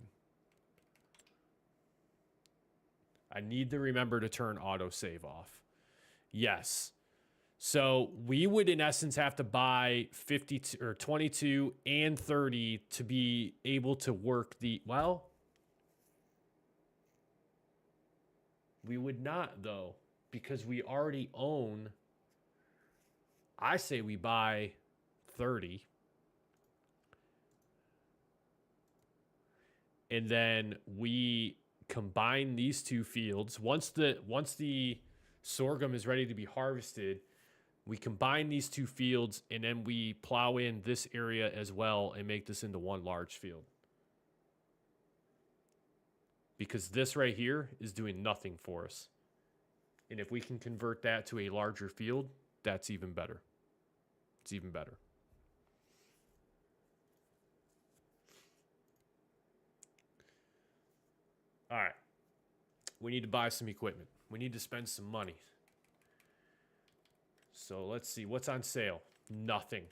Speaker 1: I need to remember to turn autosave off. Yes. So we would, in essence, have to buy 52 or 22 and 30 to be able to work the... Well, we would not, though, because we already own... I say we buy 30. And then we combine these two fields. Once the sorghum is ready to be harvested, we combine these two fields and then we plow in this area as well and make this into one large field. Because this right here is doing nothing for us. And if we can convert that to a larger field, that's even better. It's even better. All right. We need to buy some equipment. We need to spend some money. So let's see. What's on sale? Nothing.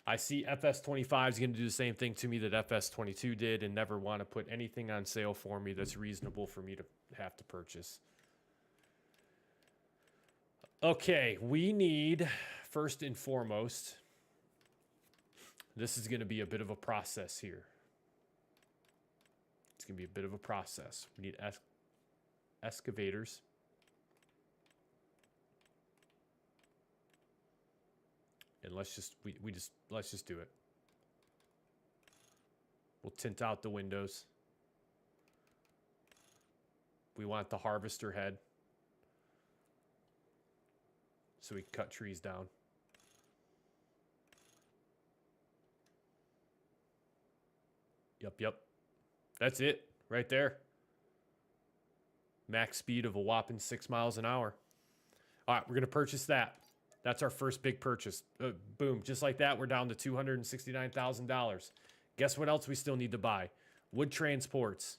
Speaker 1: I see FS25 is going to do the same thing to me that FS22 did and never want to put anything on sale for me that's reasonable for me to have to purchase. Okay, we need, first and foremost, this is going to be a bit of a process here. It's going to be a bit of a process. We need excavators. And let's just let's just do it. We'll tint out the windows. We want the harvester head, so we can cut trees down. Yep. That's it right there. Max speed of a whopping 6 miles an hour. All right, we're going to purchase that. That's our first big purchase. Boom. Just like that, we're down to $269,000. Guess what else we still need to buy? Wood transports.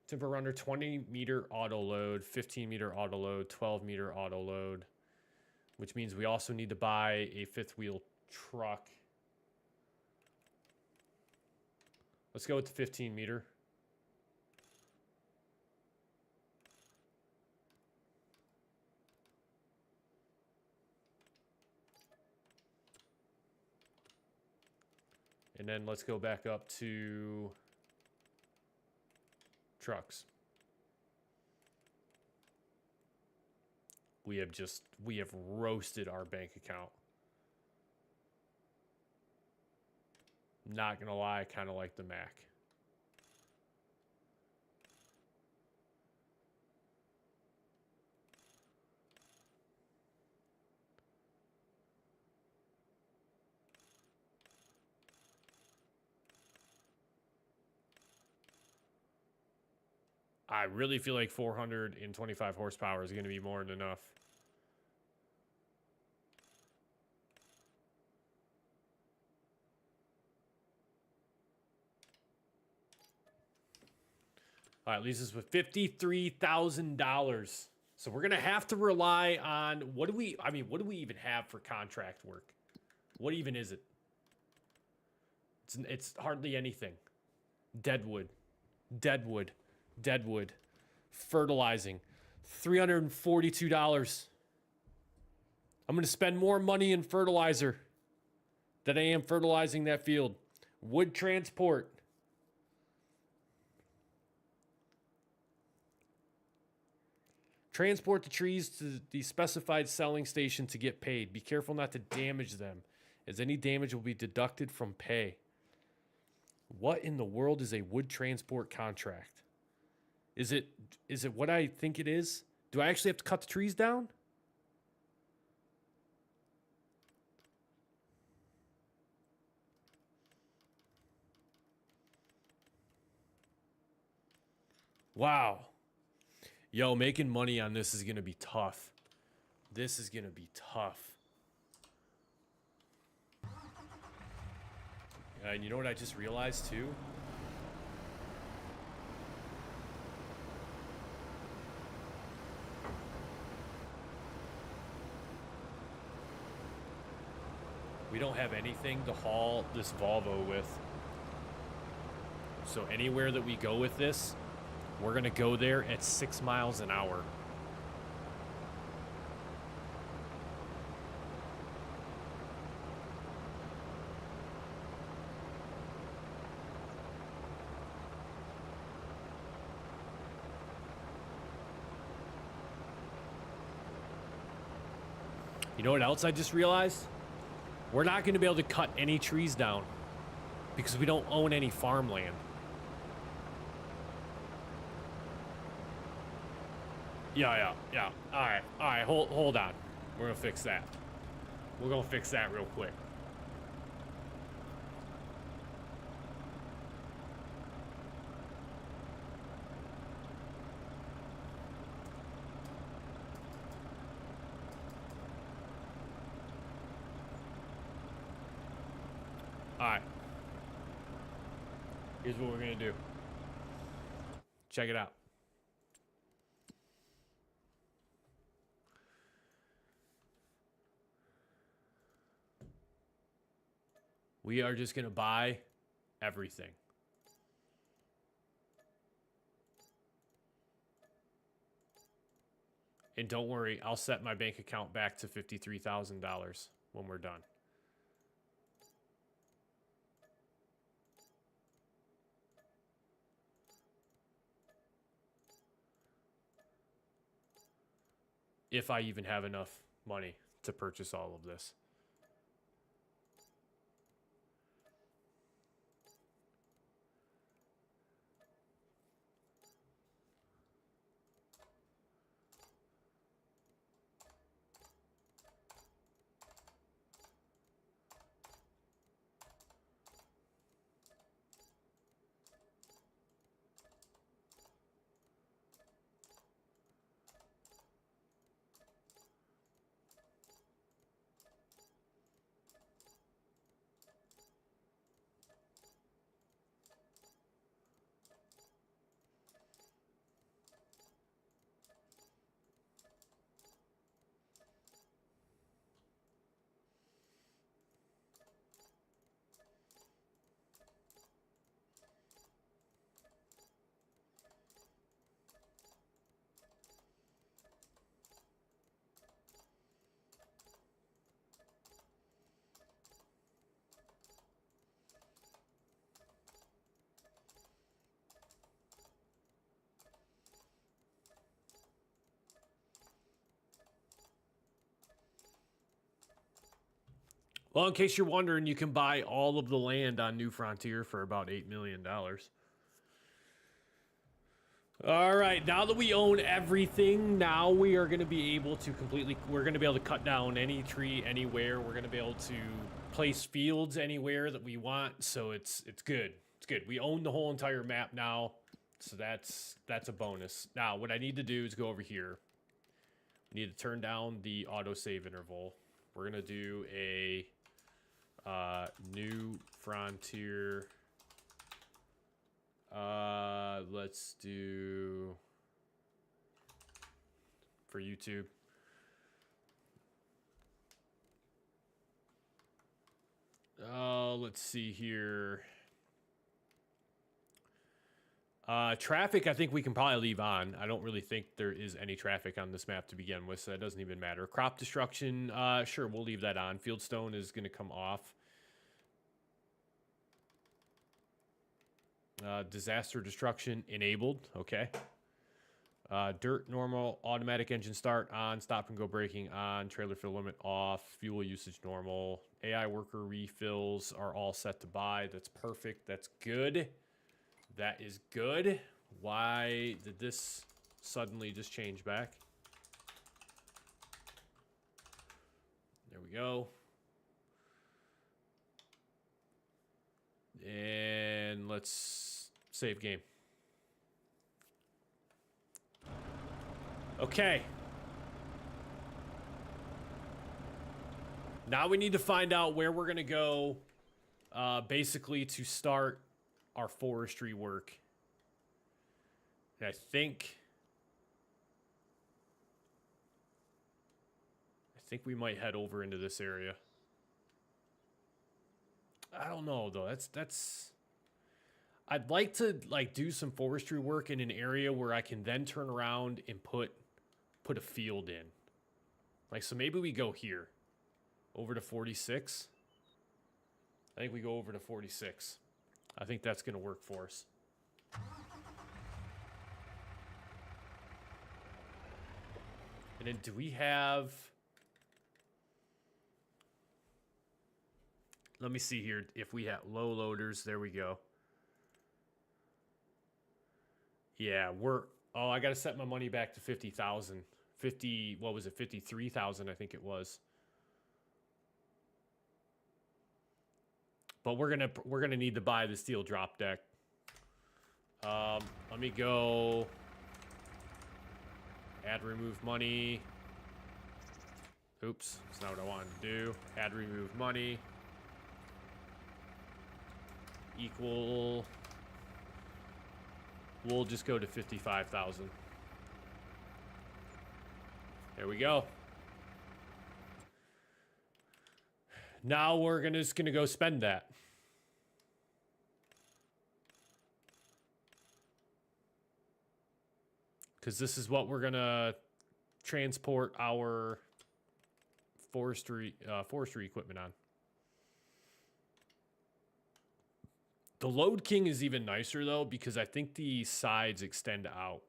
Speaker 1: Timber runner, 20-meter auto load, 15-meter auto load, 12-meter auto load, which means we also need to buy a fifth-wheel truck. Let's go with the 15-meter. And then let's go back up to trucks. We have roasted our bank account. Not gonna lie, I kind of like the Mac. I really feel like 425 horsepower is going to be more than enough. All right, leaves us with $53,000. So we're going to have to rely on, what do we even have for contract work? What even is it? It's hardly anything. Deadwood. Fertilizing. $342. I'm going to spend more money in fertilizer than I am fertilizing that field. Wood transport. Transport the trees to the specified selling station to get paid. Be careful not to damage them, as any damage will be deducted from pay. What in the world is a wood transport contract? Is it what I think it is? Do I actually have to cut the trees down? Wow. Yo, making money on this is going to be tough. This is going to be tough. And you know what I just realized too? We don't have anything to haul this Volvo with. So anywhere that we go with this, we're going to go there at 6 miles an hour. You know what else I just realized? We're not going to be able to cut any trees down because we don't own any farmland. Yeah. All right. Hold on. We're gonna fix that. We're gonna fix that real quick. Alright. Here's what we're gonna do. Check it out. We are just gonna buy everything. And don't worry, I'll set my bank account back to $53,000 when we're done. If I even have enough money to purchase all of this. Well, in case you're wondering, you can buy all of the land on New Frontier for about $8 million. All right, now that we own everything, now we are going to be able to we're going to be able to cut down any tree anywhere. We're going to be able to place fields anywhere that we want, so it's good. It's good. We own the whole entire map now, so that's a bonus. Now, what I need to do is go over here. We need to turn down the autosave interval. We're going to do a New Frontier. Let's do for YouTube. Let's see here. Traffic, I think we can probably leave on. I don't really think there is any traffic on this map to begin with, so that doesn't even matter. Crop destruction, sure, we'll leave that on. Fieldstone is going to come off. Disaster destruction enabled, okay. Dirt normal, automatic engine start on, stop and go braking on, trailer fill limit off, fuel usage normal. AI worker refills are all set to buy. That's perfect. That's good. That is good. Why did this suddenly just change back? There we go. And let's save game. Okay. Now we need to find out where we're going to go, basically to start our forestry work. And I think we might head over into this area. I don't know though. That's I'd like to like do some forestry work in an area where I can then turn around and put a field in. Like, so maybe we go here over to 46. I think we go over to 46. I think that's going to work for us. And then do we have... Let me see here if we have low loaders. There we go. Yeah, we're... Oh, I got to set my money back to 50,000. 50, what was it? 53,000, I think it was. But we're gonna need to buy the steel drop deck. Let me go add remove money. Oops, that's not what I wanted to do. Add remove money. equal. We'll just go to 55,000. There we go. Now we're just gonna go spend that. Because this is what we're gonna transport our forestry equipment on. The Load King is even nicer though, because I think the sides extend out,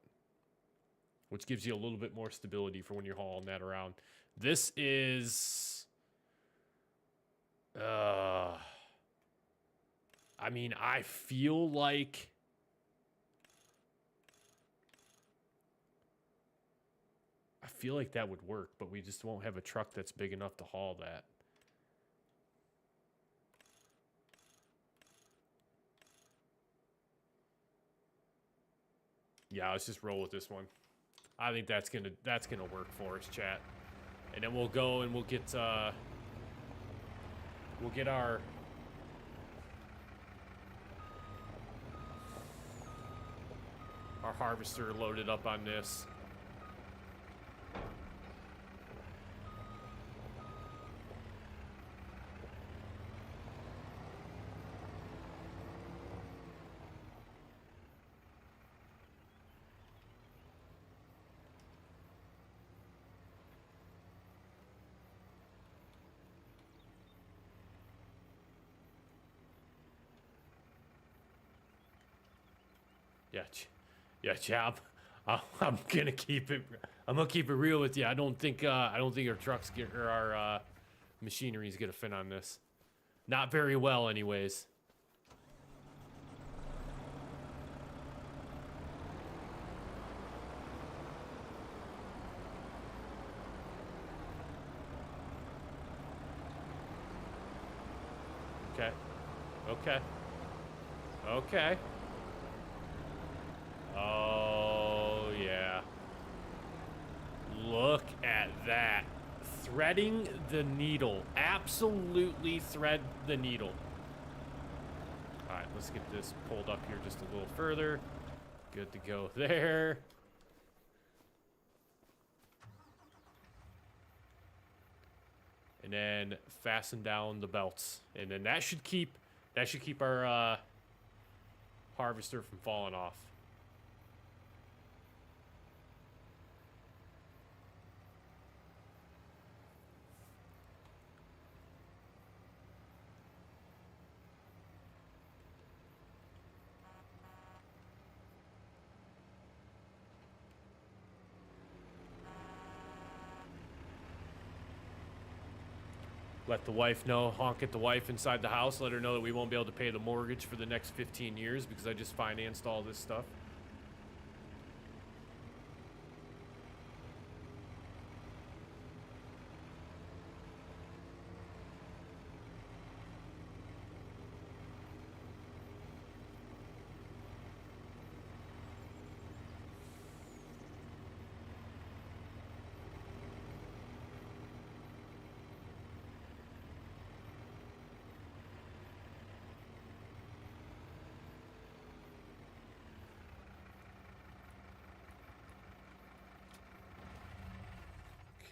Speaker 1: which gives you a little bit more stability for when you're hauling that around. This is, I mean, I feel like that would work, but we just won't have a truck that's big enough to haul that. Yeah, let's just roll with this one. I think that's gonna work for us, chat. And then we'll go and we'll get our harvester loaded up on this. Yeah, chap. I'm gonna keep it real with you. I don't think our trucks or our machinery is gonna fit on this. Not very well, anyways. Okay. Oh, yeah. Look at that. Threading the needle. Absolutely thread the needle. All right, let's get this pulled up here just a little further. Good to go there. And then fasten down the belts. And then that should keep our harvester from falling off. Let the wife know, honk at the wife inside the house, let her know that we won't be able to pay the mortgage for the next 15 years because I just financed all this stuff.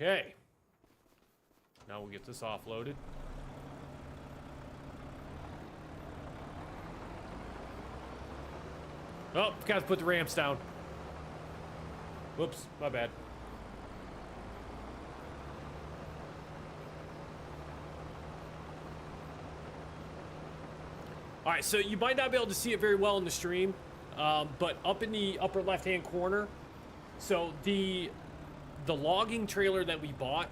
Speaker 1: Okay. Now we'll get this offloaded. Oh, forgot to put the ramps down. Whoops, my bad. All right, so you might not be able to see it very well in the stream, but up in the upper left-hand corner, so the logging trailer that we bought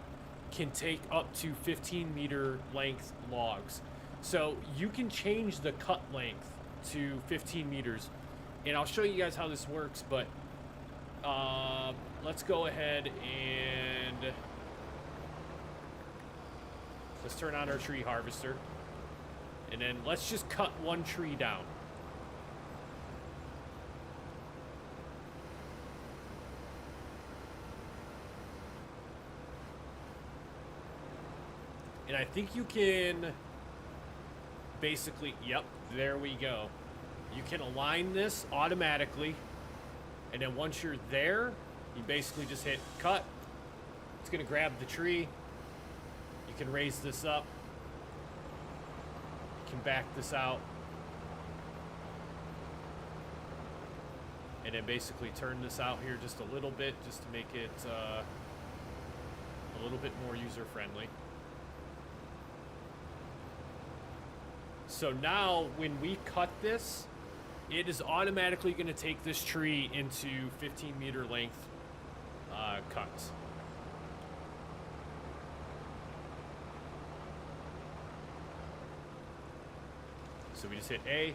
Speaker 1: can take up to 15-meter length logs. So you can change the cut length to 15 meters. And I'll show you guys how this works, but let's go ahead and let's turn on our tree harvester. And then let's just cut one tree down. And I think you can basically, yep, there we go. You can align this automatically, and then once you're there, you basically just hit cut. It's gonna grab the tree. You can raise this up. You can back this out. And then basically turn this out here just a little bit, just to make it a little bit more user-friendly. So now, when we cut this, it is automatically going to take this tree into 15-meter length cuts. So we just hit A.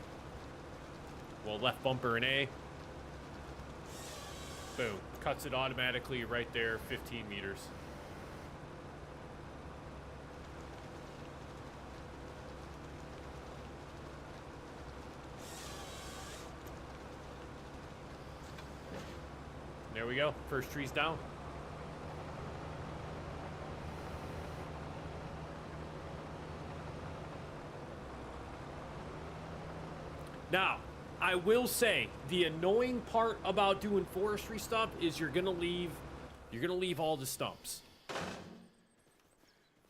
Speaker 1: Well, left bumper and A. Boom. Cuts it automatically right there, 15 meters. There we go. First tree's down. Now, I will say the annoying part about doing forestry stuff is you're gonna leave all the stumps.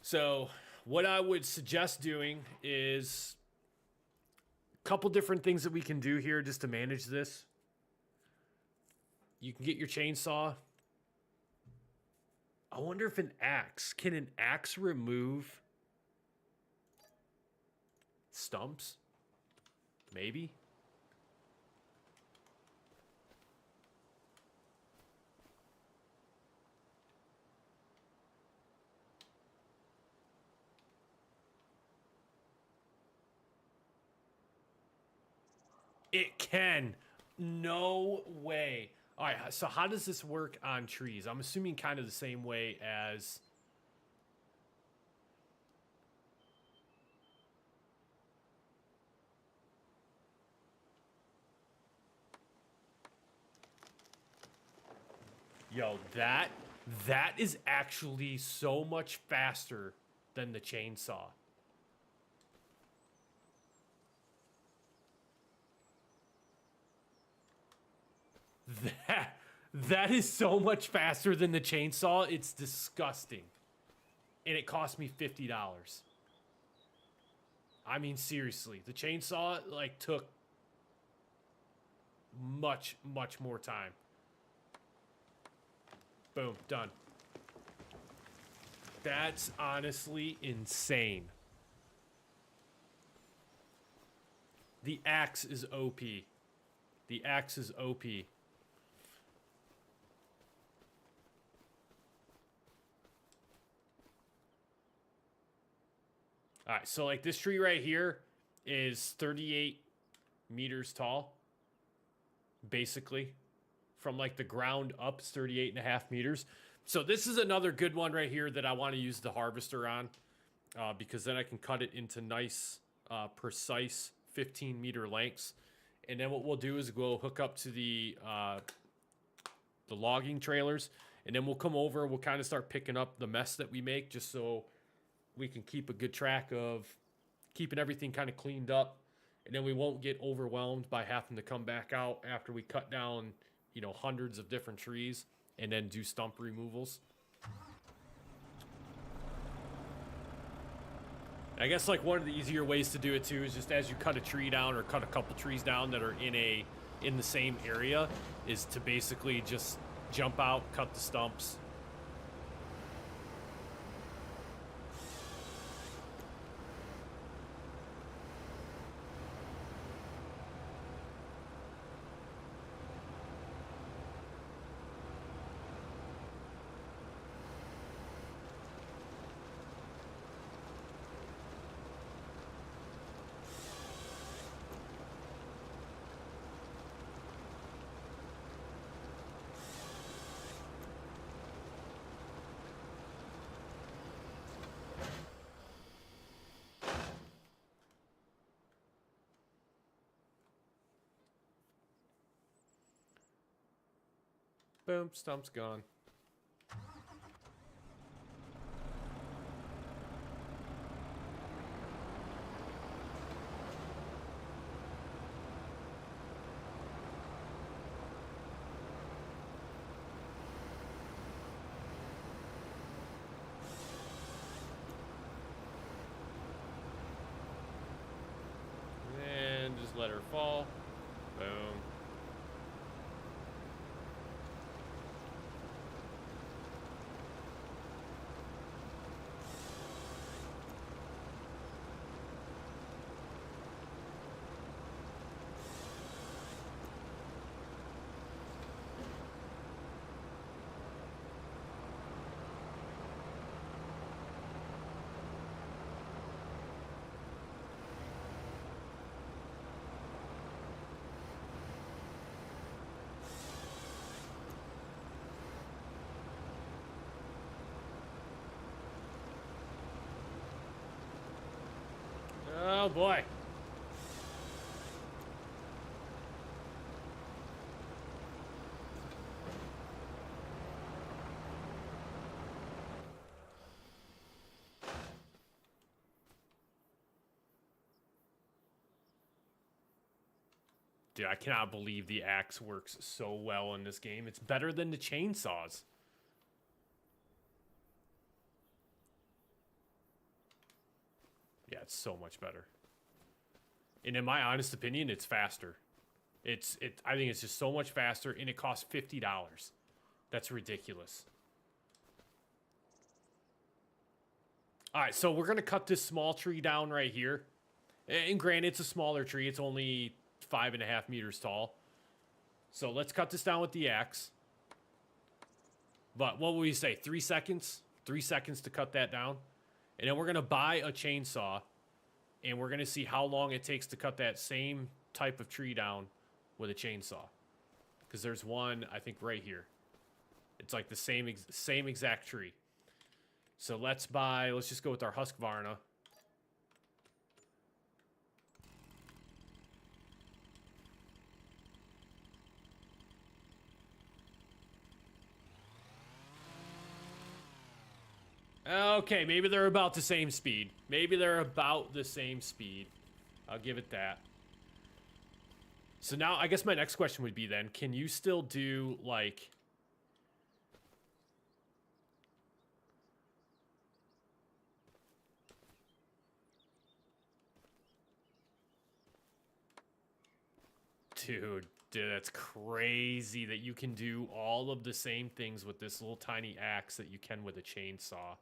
Speaker 1: So what I would suggest doing is a couple different things that we can do here just to manage this. You can get your chainsaw. I wonder if can an axe remove stumps? Maybe. It can. No way. All right, so how does this work on trees? I'm assuming kind of the same way as... Yo, that is actually so much faster than the chainsaw. That is so much faster than the chainsaw. It's disgusting. And it cost me $50. I mean, seriously, the chainsaw like took much more time. Boom, done. That's honestly insane. The axe is OP. The axe is OP. All right, so like this tree right here is 38 meters tall, basically. From like the ground up, it's 38.5 meters. So this is another good one right here that I want to use the harvester on, because then I can cut it into nice, precise 15-meter lengths. And then what we'll do is we'll hook up to the logging trailers, and then we'll come over. We'll kind of start picking up the mess that we make, just so we can keep a good track of keeping everything kind of cleaned up, and then we won't get overwhelmed by having to come back out after we cut down, you know, hundreds of different trees and then do stump removals. I guess like one of the easier ways to do it too is just as you cut a tree down or cut a couple trees down that are in the same area, is to basically just jump out, cut the stumps. Boom, stump's gone. Oh boy. Dude, I cannot believe the axe works so well in this game. It's better than the chainsaws. Yeah, it's so much better. And in my honest opinion, it's faster. I think it's just so much faster, and it costs $50. That's ridiculous. All right, so we're gonna cut this small tree down right here. And granted, it's a smaller tree. It's only 5.5 meters tall. So let's cut this down with the axe. But what will we say? 3 seconds? 3 seconds to cut that down. And then we're gonna buy a chainsaw, and we're gonna see how long it takes to cut that same type of tree down with a chainsaw. Because there's one, I think, right here. It's like the same exact tree. So let's just go with our Husqvarna. Okay, maybe they're about the same speed. Maybe they're about the same speed. I'll give it that. So now, I guess my next question would be then, can you still do, like... Dude, that's crazy that you can do all of the same things with this little tiny axe that you can with a chainsaw.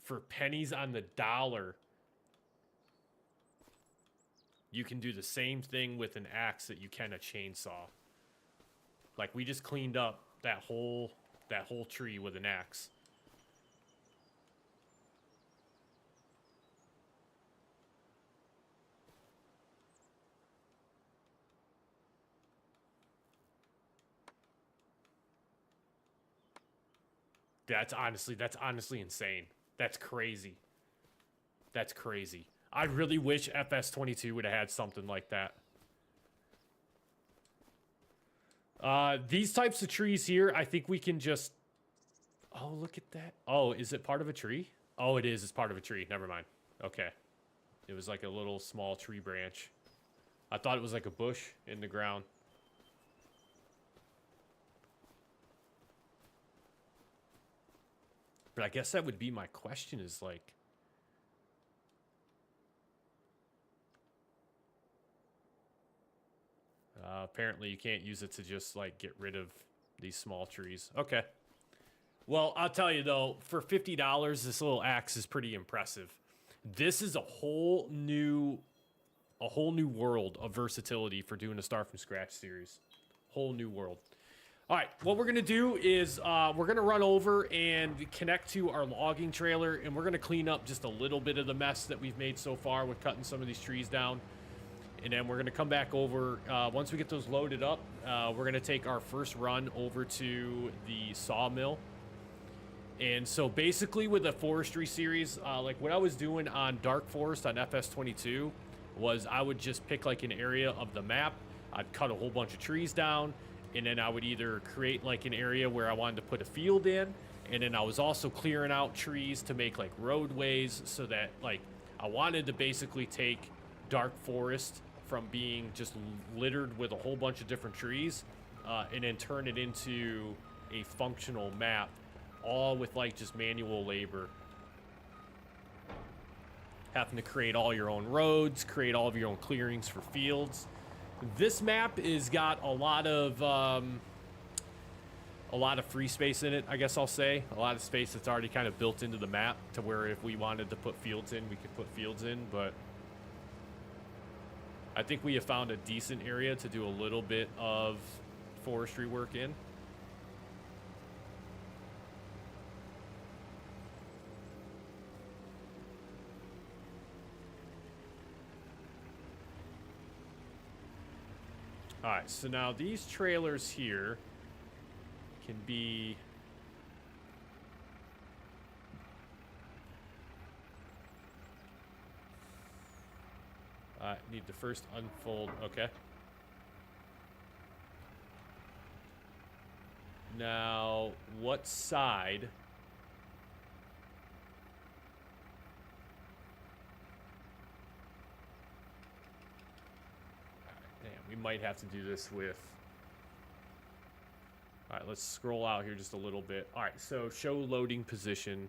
Speaker 1: For pennies on the dollar, you can do the same thing with an axe that you can a chainsaw. Like, we just cleaned up that whole tree with an axe. That's honestly insane. That's crazy. That's crazy. I really wish FS22 would have had something like that. These types of trees here, I think we can just... Oh, look at that. Oh, is it part of a tree? Oh, it is. It's part of a tree. Never mind. Okay. It was like a little small tree branch. I thought it was like a bush in the ground. But I guess that would be my question is like... apparently you can't use it to just like get rid of these small trees. Okay. Well, I'll tell you though, for $50, this little axe is pretty impressive. This is a whole new world of versatility for doing a Start from Scratch series. Whole new world. All right, what we're gonna do is we're gonna run over and connect to our logging trailer, and we're gonna clean up just a little bit of the mess that we've made so far with cutting some of these trees down. And then we're gonna come back over, once we get those loaded up, we're gonna take our first run over to the sawmill. And so basically with the forestry series, like what I was doing on Dark Forest on FS22 was I would just pick like an area of the map, I'd cut a whole bunch of trees down, and then I would either create like an area where I wanted to put a field in, and then I was also clearing out trees to make like roadways, so that like I wanted to basically take Dark Forest from being just littered with a whole bunch of different trees, and then turn it into a functional map, all with like just manual labor. Having to create all your own roads, create all of your own clearings for fields. This map is got a lot of free space in it, I guess I'll say. A lot of space that's already kind of built into the map to where if we wanted to put fields in, we could put fields in, but I think we have found a decent area to do a little bit of forestry work in. All right, so now these trailers here can be I need to first unfold. Okay. Now, what side? Damn, we might have to do this with... All right, let's scroll out here just a little bit. All right, so show loading position.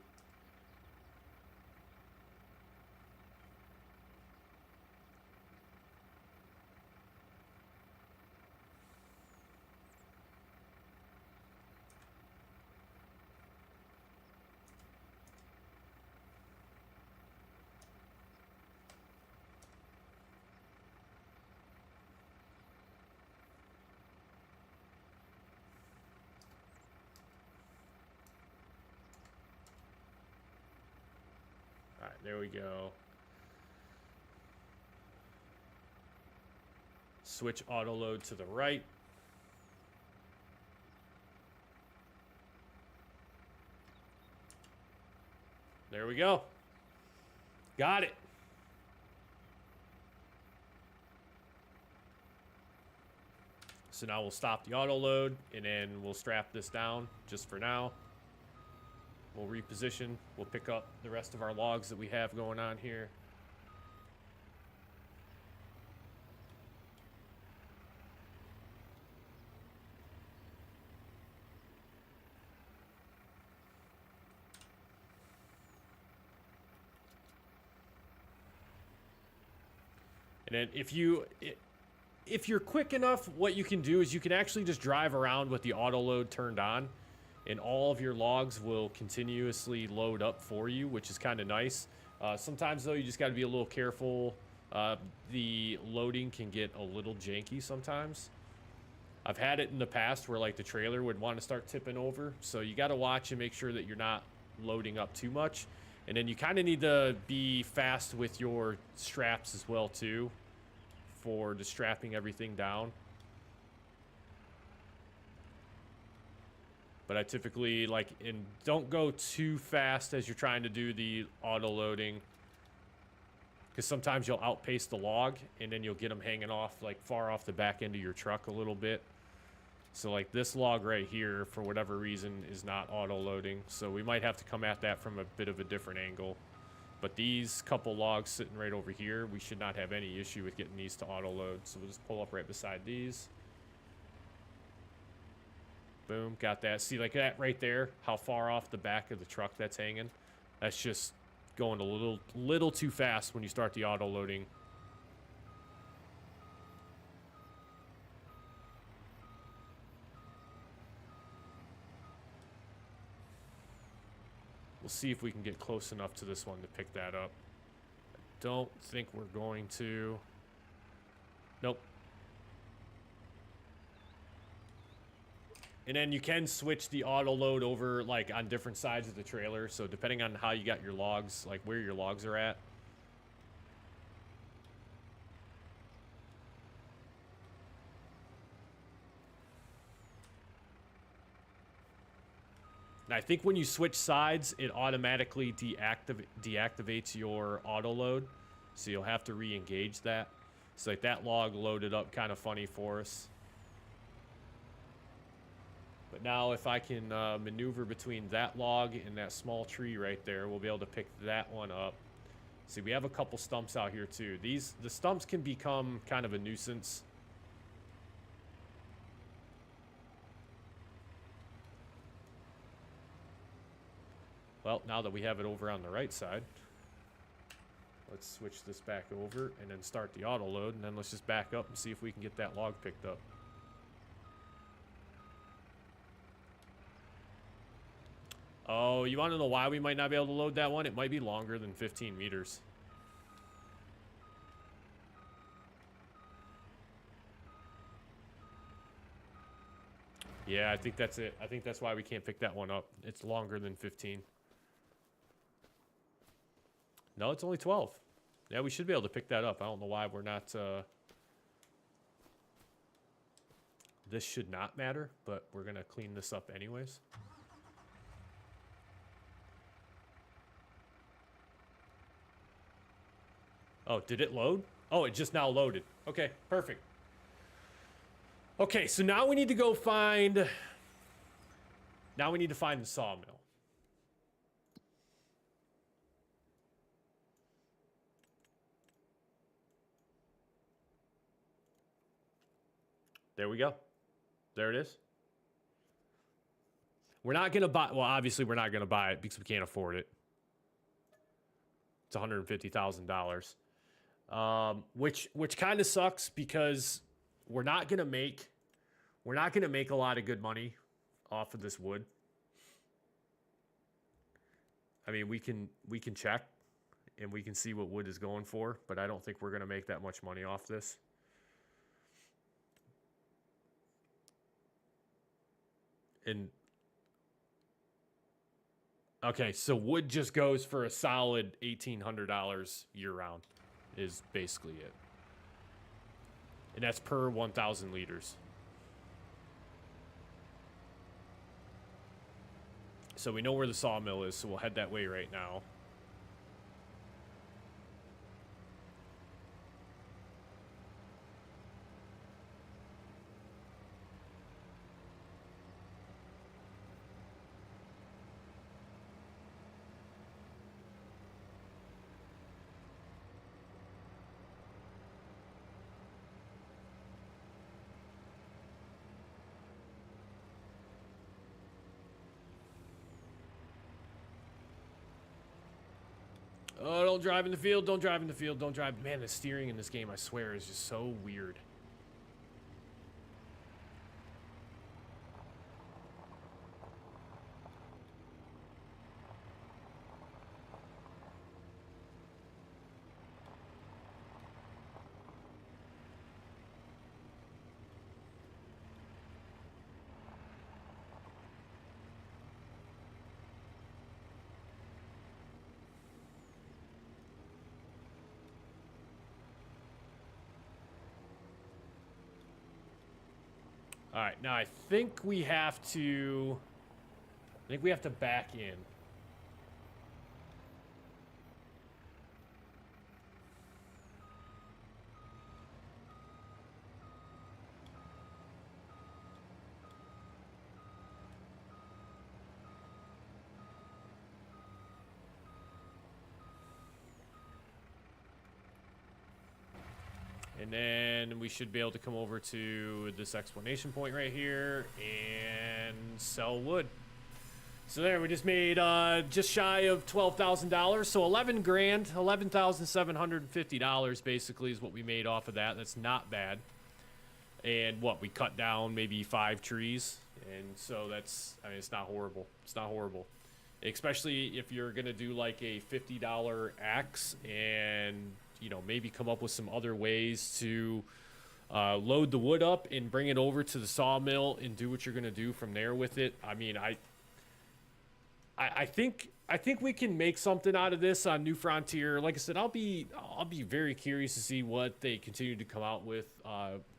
Speaker 1: All right, there we go. Switch auto load to the right. There we go. Got it. So now we'll stop the auto load and then we'll strap this down just for now. We'll reposition. We'll pick up the rest of our logs that we have going on here. And then if you're quick enough, what you can do is you can actually just drive around with the auto load turned on, and all of your logs will continuously load up for you, which is kind of nice. Sometimes, though, you just got to be a little careful. The loading can get a little janky sometimes. I've had it in the past where, like, the trailer would want to start tipping over, so you got to watch and make sure that you're not loading up too much. And then you kind of need to be fast with your straps as well, too, for just strapping everything down. But I typically don't go too fast as you're trying to do the auto loading, because sometimes you'll outpace the log and then you'll get them hanging off like far off the back end of your truck a little bit. So like this log right here, for whatever reason, is not auto loading, so we might have to come at that from a bit of a different angle. But these couple logs sitting right over here, we should not have any issue with getting these to auto load. So we'll just pull up right beside these. Boom, got that. See, like that right there, how far off the back of the truck that's hanging? That's just going a little too fast when you start the auto loading. We'll see if we can get close enough to this one to pick that up. I don't think we're going to. Nope. And then you can switch the auto load over like on different sides of the trailer. So depending on how you got your logs, like where your logs are at. And I think when you switch sides, it automatically deactivates your auto load. So you'll have to re-engage that. So like that log loaded up kind of funny for us. But now if I can maneuver between that log and that small tree right there, we'll be able to pick that one up. See, we have a couple stumps out here too. The stumps can become kind of a nuisance. Well, now that we have it over on the right side, let's switch this back over and then start the auto load, and then let's just back up and see if we can get that log picked up. Oh, you want to know why we might not be able to load that one? It might be longer than 15 meters. Yeah, I think that's it. I think that's why we can't pick that one up. It's longer than 15. No, it's only 12. Yeah, we should be able to pick that up. I don't know why we're not... This should not matter, but we're going to clean this up anyways. Oh, did it load? Oh, it just now loaded. Okay, perfect. Okay, so now we need to go find... Now we need to find the sawmill. There we go. There it is. We're not going to buy... Well, obviously we're not going to buy it because we can't afford it. It's $150,000. Which kind of sucks because we're not going to make a lot of good money off of this wood. I mean, we can check and we can see what wood is going for, but I don't think we're going to make that much money off this. And okay, so wood just goes for a solid $1,800 year round is basically it. And that's per 1,000 liters. So we know where the sawmill is, so we'll head that way right now. Oh, don't drive in the field, don't drive in the field, don't drive. Man, the steering in this game, I swear, is just so weird. All right, now I think we have to back in. And then we should be able to come over to this explanation point right here and sell wood. So there, we just made just shy of $12,000. So 11 grand, $11,750 basically is what we made off of that. That's not bad. And what, we cut down maybe 5 trees. And so that's, I mean, it's not horrible. It's not horrible. Especially if you're going to do like a $50 axe and, you know, maybe come up with some other ways to load the wood up and bring it over to the sawmill and do what you're going to do from there with it. I mean, I think we can make something out of this on New Frontier. Like I said, I'll be very curious to see what they continue to come out with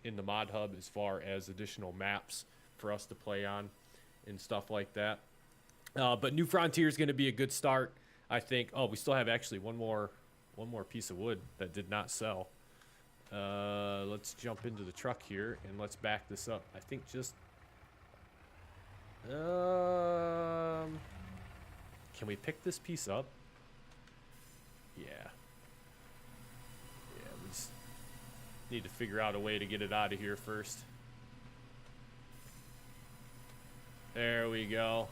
Speaker 1: in the mod hub as far as additional maps for us to play on and stuff like that. But New Frontier is going to be a good start, I think. Oh, we still have actually one more piece of wood that did not sell. Let's jump into the truck here and let's back this up. I think just can we pick this piece up? Yeah, we just need to figure out a way to get it out of here first. There we go.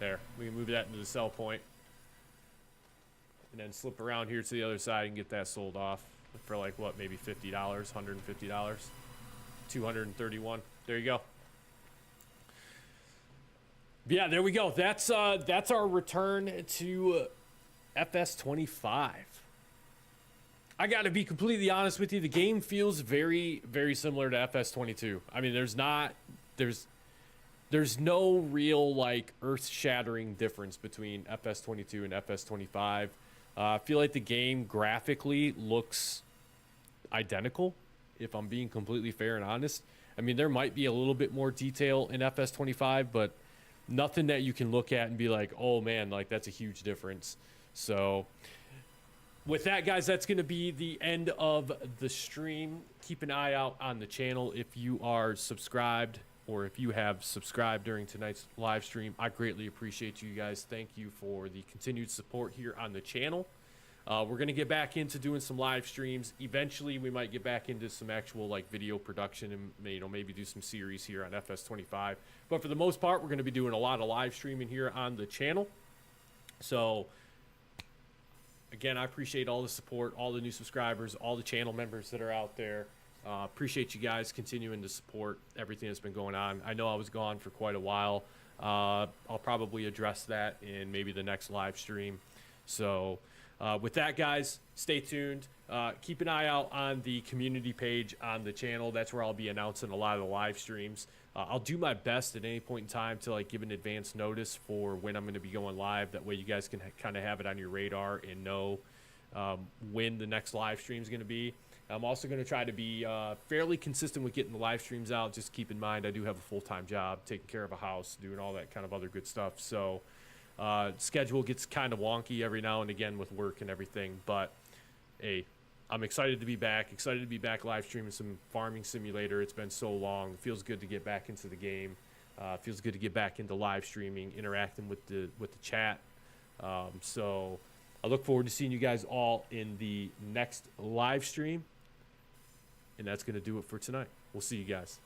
Speaker 1: There, we can move that into the sell point and then slip around here to the other side and get that sold off for like what, maybe $50, $150, $231. There you go. Yeah, there we go. That's our return to FS25. I got to be completely honest with you. The game feels very, very similar to FS22. I mean, there's no real like earth-shattering difference between FS22 and FS25. I feel like the game graphically looks identical, if I'm being completely fair and honest. I mean, there might be a little bit more detail in FS25, but nothing that you can look at and be like, oh man, like that's a huge difference. So with that, guys, that's going to be the end of the stream. Keep an eye out on the channel if you are subscribed, or if you have subscribed during tonight's live stream. I greatly appreciate you guys. Thank you for the continued support here on the channel. We're going to get back into doing some live streams. Eventually, we might get back into some actual like video production and, you know, maybe do some series here on FS25. But for the most part, we're going to be doing a lot of live streaming here on the channel. So again, I appreciate all the support, all the new subscribers, all the channel members that are out there. Appreciate you guys continuing to support everything that's been going on. I know I was gone for quite a while. I'll probably address that in maybe the next live stream. So with that, guys, stay tuned. Keep an eye out on the community page on the channel. That's where I'll be announcing a lot of the live streams. I'll do my best at any point in time to like give an advance notice for when I'm going to be going live. That way you guys can kind of have it on your radar and know when the next live stream is going to be. I'm also going to try to be fairly consistent with getting the live streams out. Just keep in mind, I do have a full-time job, taking care of a house, doing all that kind of other good stuff. So schedule gets kind of wonky every now and again with work and everything. But hey, I'm excited to be back. Excited to be back live streaming some Farming Simulator. It's been so long. It feels good to get back into the game. Feels good to get back into live streaming, interacting with the chat. So I look forward to seeing you guys all in the next live stream. And that's going to do it for tonight. We'll see you guys.